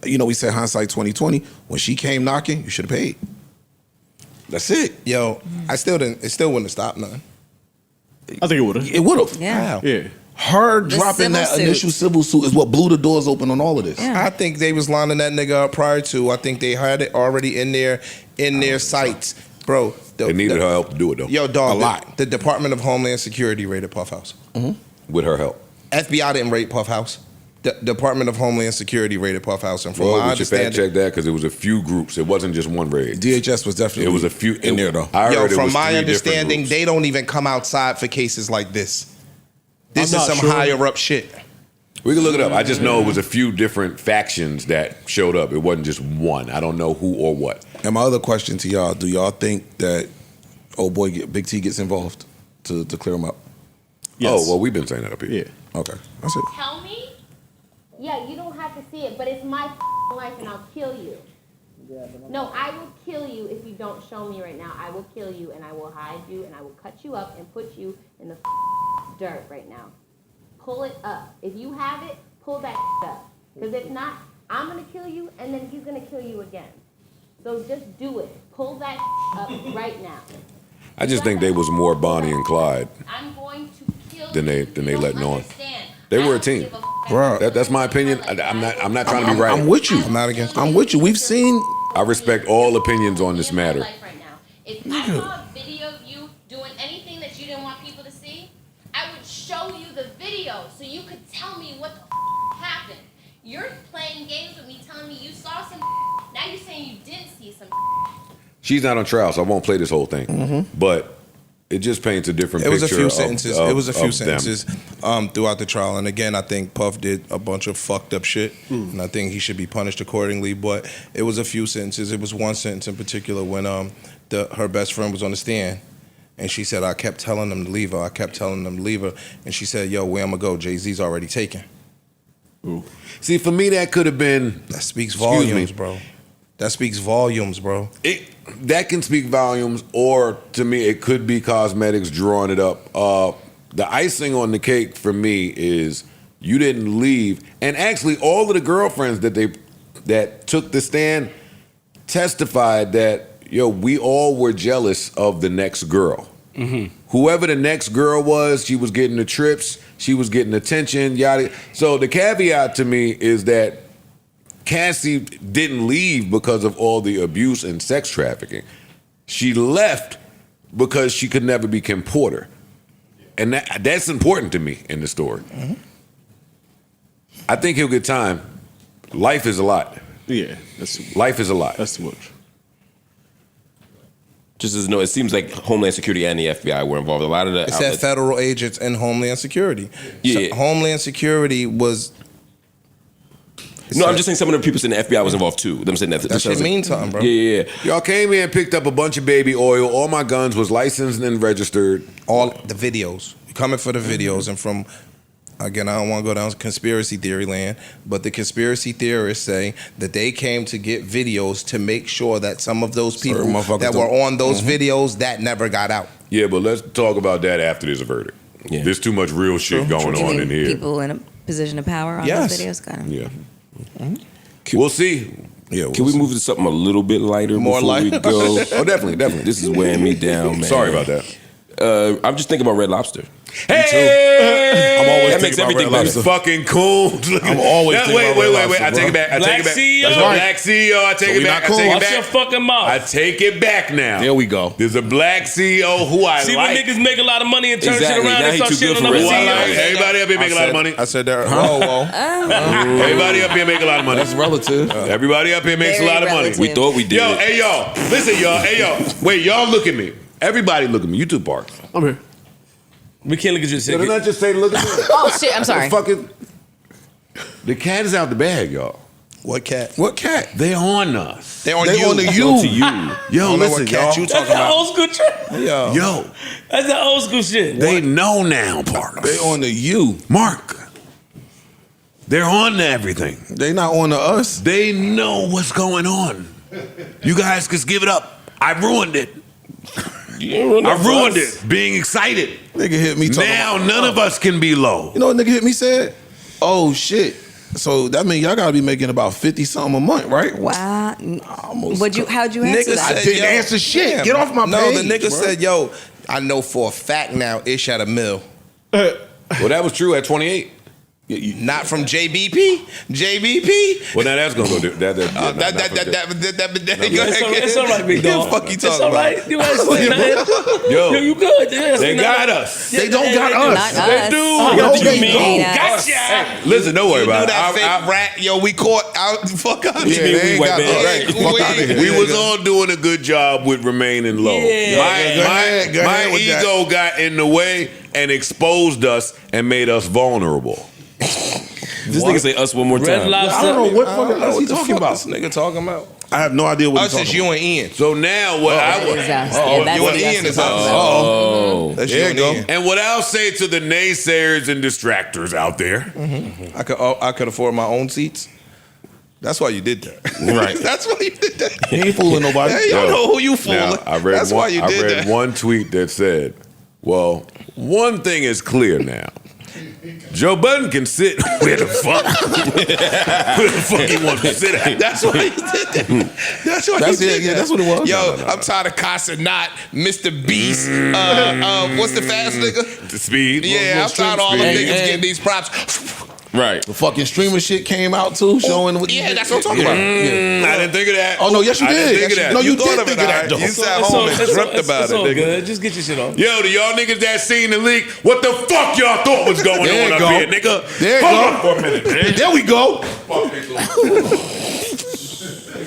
You know, we said hindsight 2020. When she came knocking, you should have paid. That's it. Yo, I still didn't. It still wouldn't have stopped nothing. I think it would have. It would have. Yeah. Wow. Yeah. Her The dropping civil that suit. initial civil suit is what blew the doors open on all of this. Yeah. I think they was lining that nigga up prior to. I think they had it already in their sights, bro. They needed her help to do it though. Yo, dog. A lot. The Department of Homeland Security raided Puff House. With her help. FBI didn't raid Puff House. The Department of Homeland Security raided Puff House, and from Well, my we should fact understanding, check that because it was a few groups. It wasn't just one raid. DHS was definitely It was a few in there though. I yo, heard it from was my 3 different understanding, groups. they don't even come outside for cases like this. This I'm is not some sure. higher up shit. We can look it up. I just know it was a few different factions that showed up. It wasn't just one. I don't know who or what. And my other question to y'all: do y'all think that Big T gets involved to clear him up? Yes. Oh, well, we've been saying that up here. Yeah. Okay, that's it. Tell me? Yeah, you don't have to see it, but it's my life and I'll kill you. No, I will kill you if you don't show me right now. I will kill you and I will hide you and I will cut you up and put you in the dirt right now. Pull it up. If you have it, pull that up. Because if not, I'm going to kill you and then he's going to kill you again. So just do it. Pull that up right now. I just think they was more Bonnie and Clyde I'm going to kill than you. they You letting don't on. understand. They I were a don't team. give Bro, That's my opinion. I'm not trying to be right. I'm with you. I'm not against. I'm with you. We've seen. I respect all opinions on this matter. Life right now. If I saw a video of you doing anything that you didn't want people to see, I would show you the video so you could tell me what the happened. You're playing games with me, telling me you saw some. Now you're saying you didn't see some. She's not on trial, so I won't play this whole thing. But it just paints a different It picture. was a few of- sentences. of- It was a few of them. sentences throughout the trial. And again, I think Puff did a bunch of fucked up shit, and I think he should be punished accordingly. But it was a few sentences. It was one sentence in particular when her best friend was on the stand, and she said, "I kept telling them to leave her. I kept telling them to leave her." And she said, "Yo, where I'ma go? Jay-Z's already taken." See, for me, that could have been. That speaks Excuse me. volumes, bro. That speaks volumes, bro. That can speak volumes, or to me, it could be cosmetics drawing it up. The icing on the cake for me is you didn't leave, and actually, all of the girlfriends that took the stand testified that we all were jealous of the next girl. Whoever the next girl was, she was getting the trips, she was getting attention, yada. So the caveat to me is that Cassie didn't leave because of all the abuse and sex trafficking. She left because she could never be Kim Porter. And that's important to me in the story. I think he'll get time. Life is a lot. Yeah, that's too much. Life is a lot. That's too much. Just as it seems like Homeland Security and the FBI were involved. A lot of the It said federal agents and Homeland Security. Yeah. So Homeland Security was. No, I'm just saying some of the people saying the FBI was involved too. Them saying that shit mean something, bro. Yeah. Y'all came here and picked up a bunch of baby oil. All my guns was licensed and registered. All the videos. Coming for the videos. And from, again, I don't want to go down conspiracy theory land, but the conspiracy theorists say that they came to get videos to make sure that some of those people that were on those videos, that never got out. Yeah, but let's talk about that after there's a verdict. Yeah. There's too much real shit going on in here. People in a position of power on those videos, kind of. Yeah. We'll see. Yeah, Can we move to something a little bit lighter More before we light? go? Oh, definitely. This is weighing me down, man. Sorry about that. I'm just thinking about Red Lobster. Hey! I'm always that makes thinking about everything Red better. Lobster. Fucking cool. I'm always thinking wait, about Red wait. Lobster, I take it back. I take it back. CEO. That's right. Black CEO. I take So it we back. not cool. I take it Watch back. your fucking mouth. I take it back now. There we go. There's a black CEO who I See like. when niggas make a lot of money and turn Exactly. shit around Now and he start too good shitting for on other Red Who I Lobster. like. Everybody up here make a lot of money. I said that. Whoa. Everybody up here make a lot of money. That's relative. Everybody up here makes Very a lot of money. relative. We thought we did. Yo, hey y'all. Listen, y'all. Hey y'all. Wait, y'all look at me. Everybody look at me. You two Parks. I'm here. We can't look at your shit. Did I not just say look at me? Oh shit! I'm sorry. The cat is out the bag, y'all. What cat? What cat? They on us. They on They you. on the you. On to you. Yo, I don't know listen, what cat you y'all. That's talking that about. old school trick. Yo, That's that old school shit. they know now, Parks. They on the you. Mark. They're on to everything. They not on the us. They know what's going on. You guys just give it up. I ruined it. I ruined it. Being excited. Nigga hit me talking Now about, none of us can be low. You know what nigga hit me said? Oh shit. So that means y'all gotta be making about 50 something a month, right? Wow. Almost. How'd you answer Nigga that? said, didn't answer shit. Get off my No, page, the nigga bro. said, yo, I know for a fact now Ish had a mill. Well, that was true at 28. Not from JBP? JBP? Well, now that's gonna go. It's all right, big dog. Fuck you It's talking all about? right. You ain't saying nothing. Yo, Yo, you good? Yeah, they got us. They don't got us. Not They us. do. What do you They mean? ain't us. Gotcha. Listen, don't worry You do about it. that fake rat? Yo, we caught out. Fuck out Yeah, they ain't got us. Right. Fuck out of here. We was all doing a good job with remaining low. Yeah. Go My ahead with that. ego got in the way and exposed us and made us vulnerable. This nigga say us one more Red time. Lobster. I don't know what fucking us he talking about. This nigga talking about? I have no idea what Us he's is talking you about. and Ian. So now what I That would, is us. Yeah, that's you and us Ian is talking us. about. Oh. That's There you you and go. Ian. and what I'll say to the naysayers and distractors out there, I could afford my own seats. That's why you did that. Right. That's why you did that. He ain't fooling nobody. Hey, y'all know who you fooling. now I read That's one, why you I did read that. one tweet that said, "Well, one thing is clear now." Joe Budden can sit where the fuck he wants to sit at. That's why you did that. That's why That's you it. did Yeah, that. that's what it was. Yo, I'm tired of Casa Not, Mr. Beast. What's the fast nigga? The speed. Yeah, I'm tired of all them speed. niggas And- getting these props. Right. The fucking streamer shit came out too, showing what. Yeah, that's what I'm talking about. I didn't think of that. Oh no, yes you I didn't did. think of that. No, you thought did of think it, of that alright. though. You sat home and dreamt about it's it, all nigga. good. Just get your shit on. Yo, to y'all niggas that seen the leak, what the fuck y'all thought was going There on you up go. here, nigga? There you Hold go. on for a minute, man. There we go.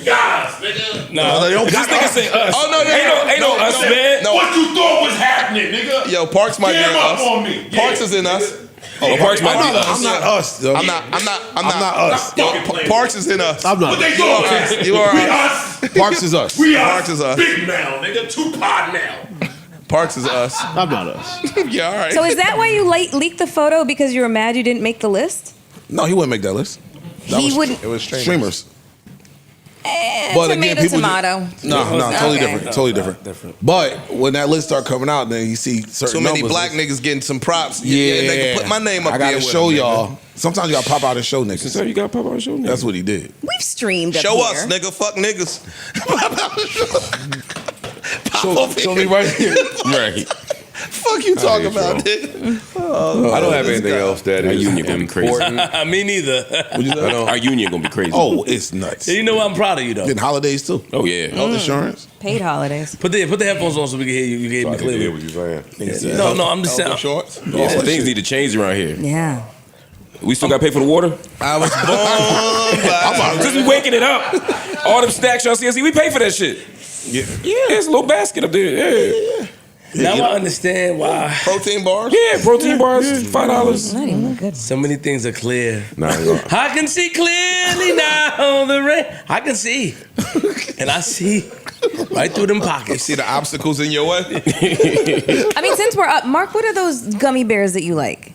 Guys, nigga. No, they don't this got nigga us. say us. Oh, no, Ain't no us, man. No. What you thought was happening, nigga? Yo, Parks might be in Jam up us. on me. Parks Yeah. is in us. Oh, Parks might be us. I'm not us. Though. I'm not us. Yo, Fucking playing. Parks is in us. I'm not. What they You are doing? us. You are We us. us. Parks is us. We us. Parks is us. Big now, nigga. Tupac now. Parks is us. I'm not us. Yeah, all right. So is that why you leaked the photo because you were mad you didn't make the list? No, he wouldn't make that list. That He was wouldn't. It was streamers. streamers. But tomato. No, totally Okay. different. Totally different. But when that list start coming out, then you see certain Too many numbers. black niggas getting some props. Yeah, they can put my name up I there. gotta with show them, y'all. Sometimes you gotta pop out and show niggas. So you got pop on show now. That's what he did. We've streamed up Show here. us, nigga. Fuck niggas. Show me right here. Right. Fuck you talking about, nigga. I don't have anything else that Our is union gonna be crazy. important. Me neither. Our union gonna be crazy. Oh, it's nuts. You know what? I'm proud of you though. Then holidays too. Oh yeah. Health insurance. Paid holidays. Put the headphones on so we can hear you. You can hear me I can hear clearly. what you're saying. No, I'm just saying. Shorts. Yeah, some things need to change around here. Yeah. We still got to pay for the water? I was born Just be waking it up. All them stacks y'all see, we pay for that shit. Yeah. There's a little basket up there. Yeah. Now I understand why. Protein bars? Yeah, protein bars, $5. Not even good. So many things are clear. Nah, I can see clearly now the rain. I can see. And I see right through them pockets. You see the obstacles in your way? I mean, since we're up, Mark, what are those gummy bears that you like?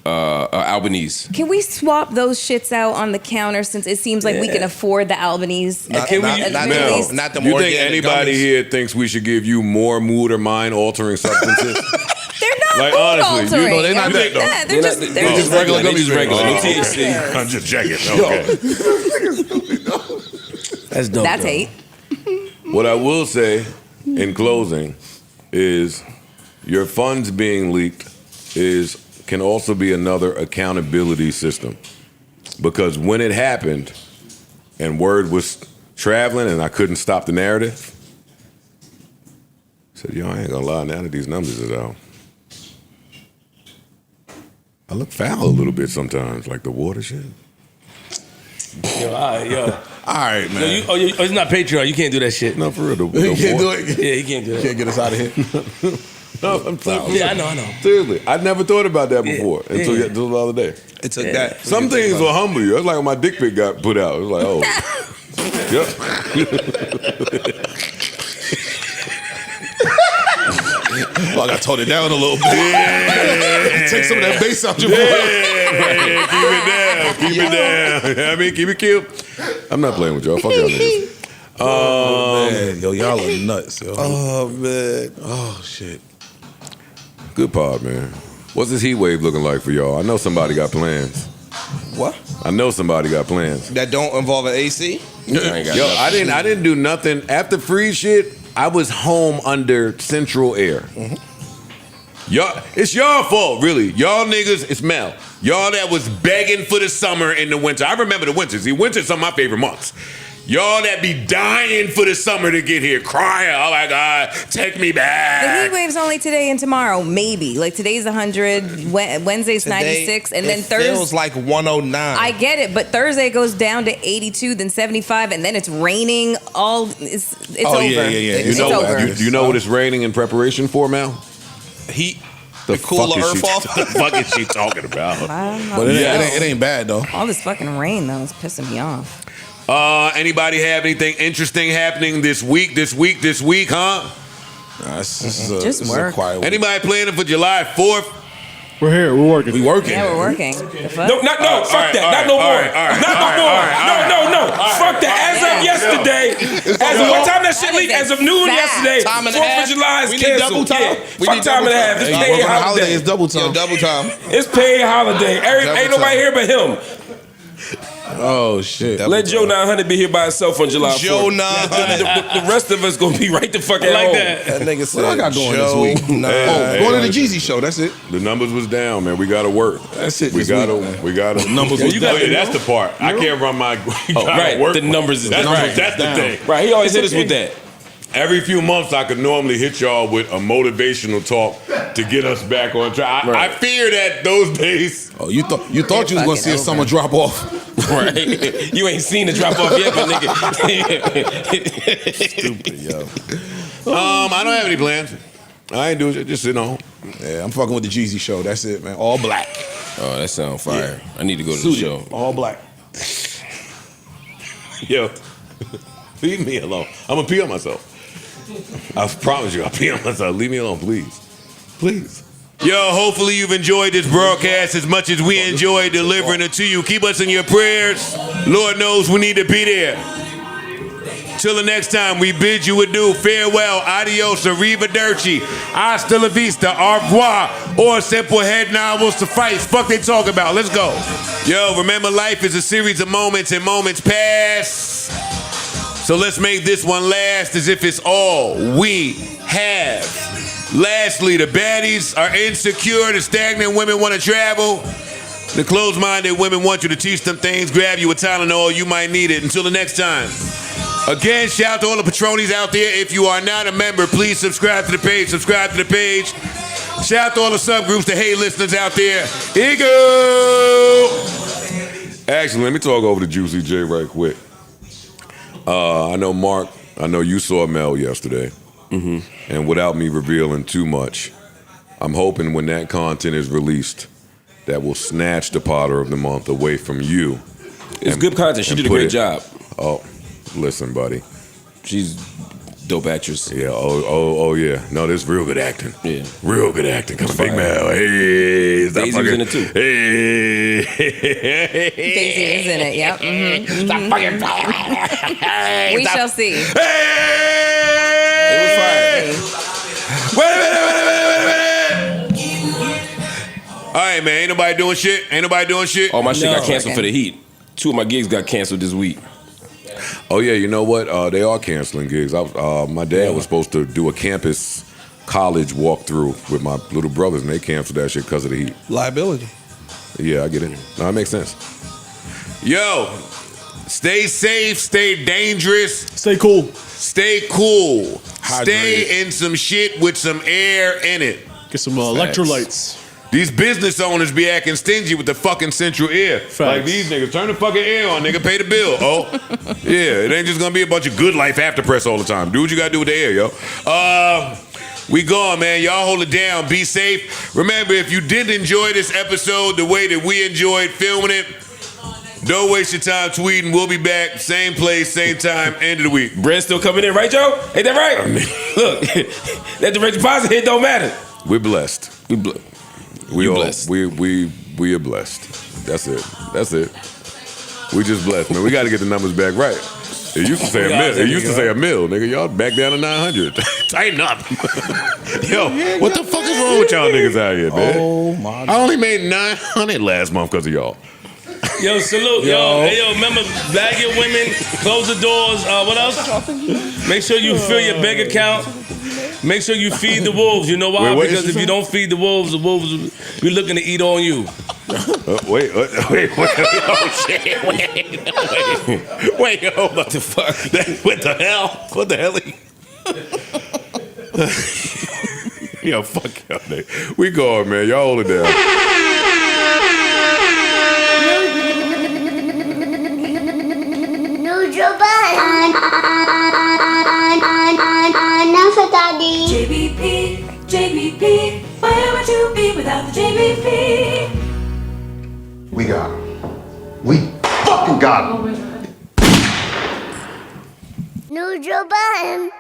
Albanese. Can we swap those shits out on the counter since it seems like we can afford the Albanese? Not Mel, the you more think organic anybody gummies. here thinks we should give you more mood or mind altering substances? They're not Like, mood honestly, altering. you know, they're not that, though. Yeah, they're just regular gummies, regular. No THC. I'm just checking. Okay. That's dope. That's though. hate. What I will say in closing is your funds being leaked can also be another accountability system. Because when it happened and word was traveling and I couldn't stop the narrative, I said, yo, I ain't gonna lie, now that these numbers is out, I look foul a little bit sometimes, like the water shit. Yo, all right, yo. All right, man. Oh, it's not Patreon. You can't do that shit. No, for real. You can't do it. Yeah, you can't do that. Can't get us out of here. No, I'm saying, Yeah, I know. seriously, I'd never thought about that before until the other day. It took that. Some things will humble you. It's like when my dick pic got put out. It was like, oh, yep. Oh, I got to tone it down a little bit. Take some of that bass out your voice. Keep it down. I mean, keep it cute. I'm not playing with y'all. Fuck y'all niggas. Man, yo, y'all are nuts, yo. Oh, man. Oh, shit. Good pod, man. What's this heat wave looking like for y'all? I know somebody got plans. What? I know somebody got plans. That don't involve an AC? Yo, I didn't do nothing. After freeze shit, I was home under central air. Y'all, it's y'all fault, really. Y'all niggas, it's Mel. Y'all that was begging for the summer in the winter. I remember the winter. See, winter's some of my favorite months. Y'all that be dying for the summer to get here, crying, oh my God, take me back. The heat wave's only today and tomorrow, maybe. Like today's 100, Wednesday's 96, and then Thursday feels like 109. I get it, but Thursday goes down to 82, then 75, and then it's raining. It's over. Yeah. It's You know, over. you know what it's raining in preparation for, Mel? Heat. The cool fuck is earth she- off. The fuck is she talking about? But it ain't bad, though. All this fucking rain, though, is pissing me off. Anybody have anything interesting happening this week, huh? Just this is work. a quiet week. Anybody planning for July 4th? We're here. We're working. We working. Yeah, we're working. The fuck? No, fuck that. Not no more. Not no more. No. Fuck that. As of yesterday, as of what time that shit leaked? As of noon yesterday, Time and a 4th half. of July is We need canceled. double time. Yeah. We Fuck need time and double a half. time. It's Hey, paid work on the holiday. holiday. It's double time. Yo, double time. It's paid holiday. Ain't nobody here but him. Oh, shit. Let Joe 900 be here by himself on July 4th. Joe 900. The rest of us gonna be right the fuck at home. That nigga said, What I got going Joe this week? Nine. Going to the Jeezy show. That's it. The numbers was down, man. We gotta work. That's it. We this gotta. week, man. We gotta. Numbers Oh, was down. yeah, that's the part. I can't run my. Right, work. the numbers is That's down. right. That's the Down. thing. Right, he always hit us with that. Every few months, I could normally hit y'all with a motivational talk to get us back on track. I fear that those days. Oh, you thought you was gonna see a summer drop off. Right. You ain't seen the drop off yet, but nigga. Stupid, yo. I don't have any plans. I ain't doing shit. Just sitting home. Yeah, I'm fucking with the Jeezy show. That's it, man. All black. Oh, that sound fire. I need to go to the Suited. show. All black. Yo, leave me alone. I'm gonna pee on myself. I promise you, I'll pee on myself. Leave me alone, please. Please. Yo, hopefully you've enjoyed this broadcast as much as we enjoyed delivering it to you. Keep us in your prayers. Lord knows we need to be there. Till the next time, we bid you adieu. Farewell, adios, arrivederci, hasta la vista, au revoir, or simple head nod will suffice. Fuck they talk about. Let's go. Yo, remember life is a series of moments and moments pass. So let's make this one last as if it's all we have. Lastly, the baddies are insecure, the stagnant women want to travel. The closed-minded women want you to teach them things, grab you a Tylenol, you might need it. Until the next time. Again, shout out to all the Patronis out there. If you are not a member, please subscribe to the page. Shout out to all the subgroups, the hey listeners out there. Here you go. Actually, let me talk over to Juicy J right quick. I know Mark, I know you saw Mel yesterday. And without me revealing too much, I'm hoping when that content is released, that will snatch the Potter of the Month away from you. It's good content. She did a great job. Oh, listen, buddy. She's dope actress. Yeah. Oh, yeah. No, this is real good acting. Yeah. Real good acting. Coming Big Mel. Hey. Daisy was in it too. Hey. Daisy is in it. Yep. Stop fucking. We shall see. It was fire. Wait a minute. All right, man. Ain't nobody doing shit. All my shit got canceled for the heat. 2 of my gigs got canceled this week. Oh yeah, you know what? They are canceling gigs. My dad was supposed to do a campus college walkthrough with my little brothers, and they canceled that shit because of the heat. Liability. Yeah, I get it. No, that makes sense. Yo, stay safe, stay dangerous, Stay cool. stay cool, stay in some shit with some air in it. Get some electrolytes. These business owners be acting stingy with the fucking central air. Facts. Like these niggas, turn the fucking air on, nigga, pay the bill. Oh, yeah, it ain't just gonna be a bunch of good life after press all the time. Do what you gotta do with the air, yo. We gone, man. Y'all hold it down. Be safe. Remember, if you did enjoy this episode the way that we enjoyed filming it, don't waste your time tweeting. We'll be back, same place, same time, end of the week. Bread's still coming in, right, Joe? Ain't that right? Look, that direct deposit hit don't matter. We're blessed. We You all blessed. we are blessed. That's it. We just blessed, man. We got to get the numbers back right. It used to say a mil. It used to say a mil, nigga. Y'all back down to 900. Tighten up. Yo, what the fuck is wrong with y'all niggas out here, man? Oh my God. I only made 900 last month because of y'all. Yo, salute, yo. Hey, yo, remember, bag your women, close the doors. What else? Make sure you fill your bank account. Make sure you feed the wolves. You know why? Wait, what because is if you don't feed the wolves will be looking to eat on you. Wait. Oh, shit. Wait, hold up. The fuck? What the hell? What the hell? Yo, fuck y'all, nigga. We going, man. Y'all hold it down. JBP, where would you be without the JBP? We got him. We fucking got him. New Joe Budden.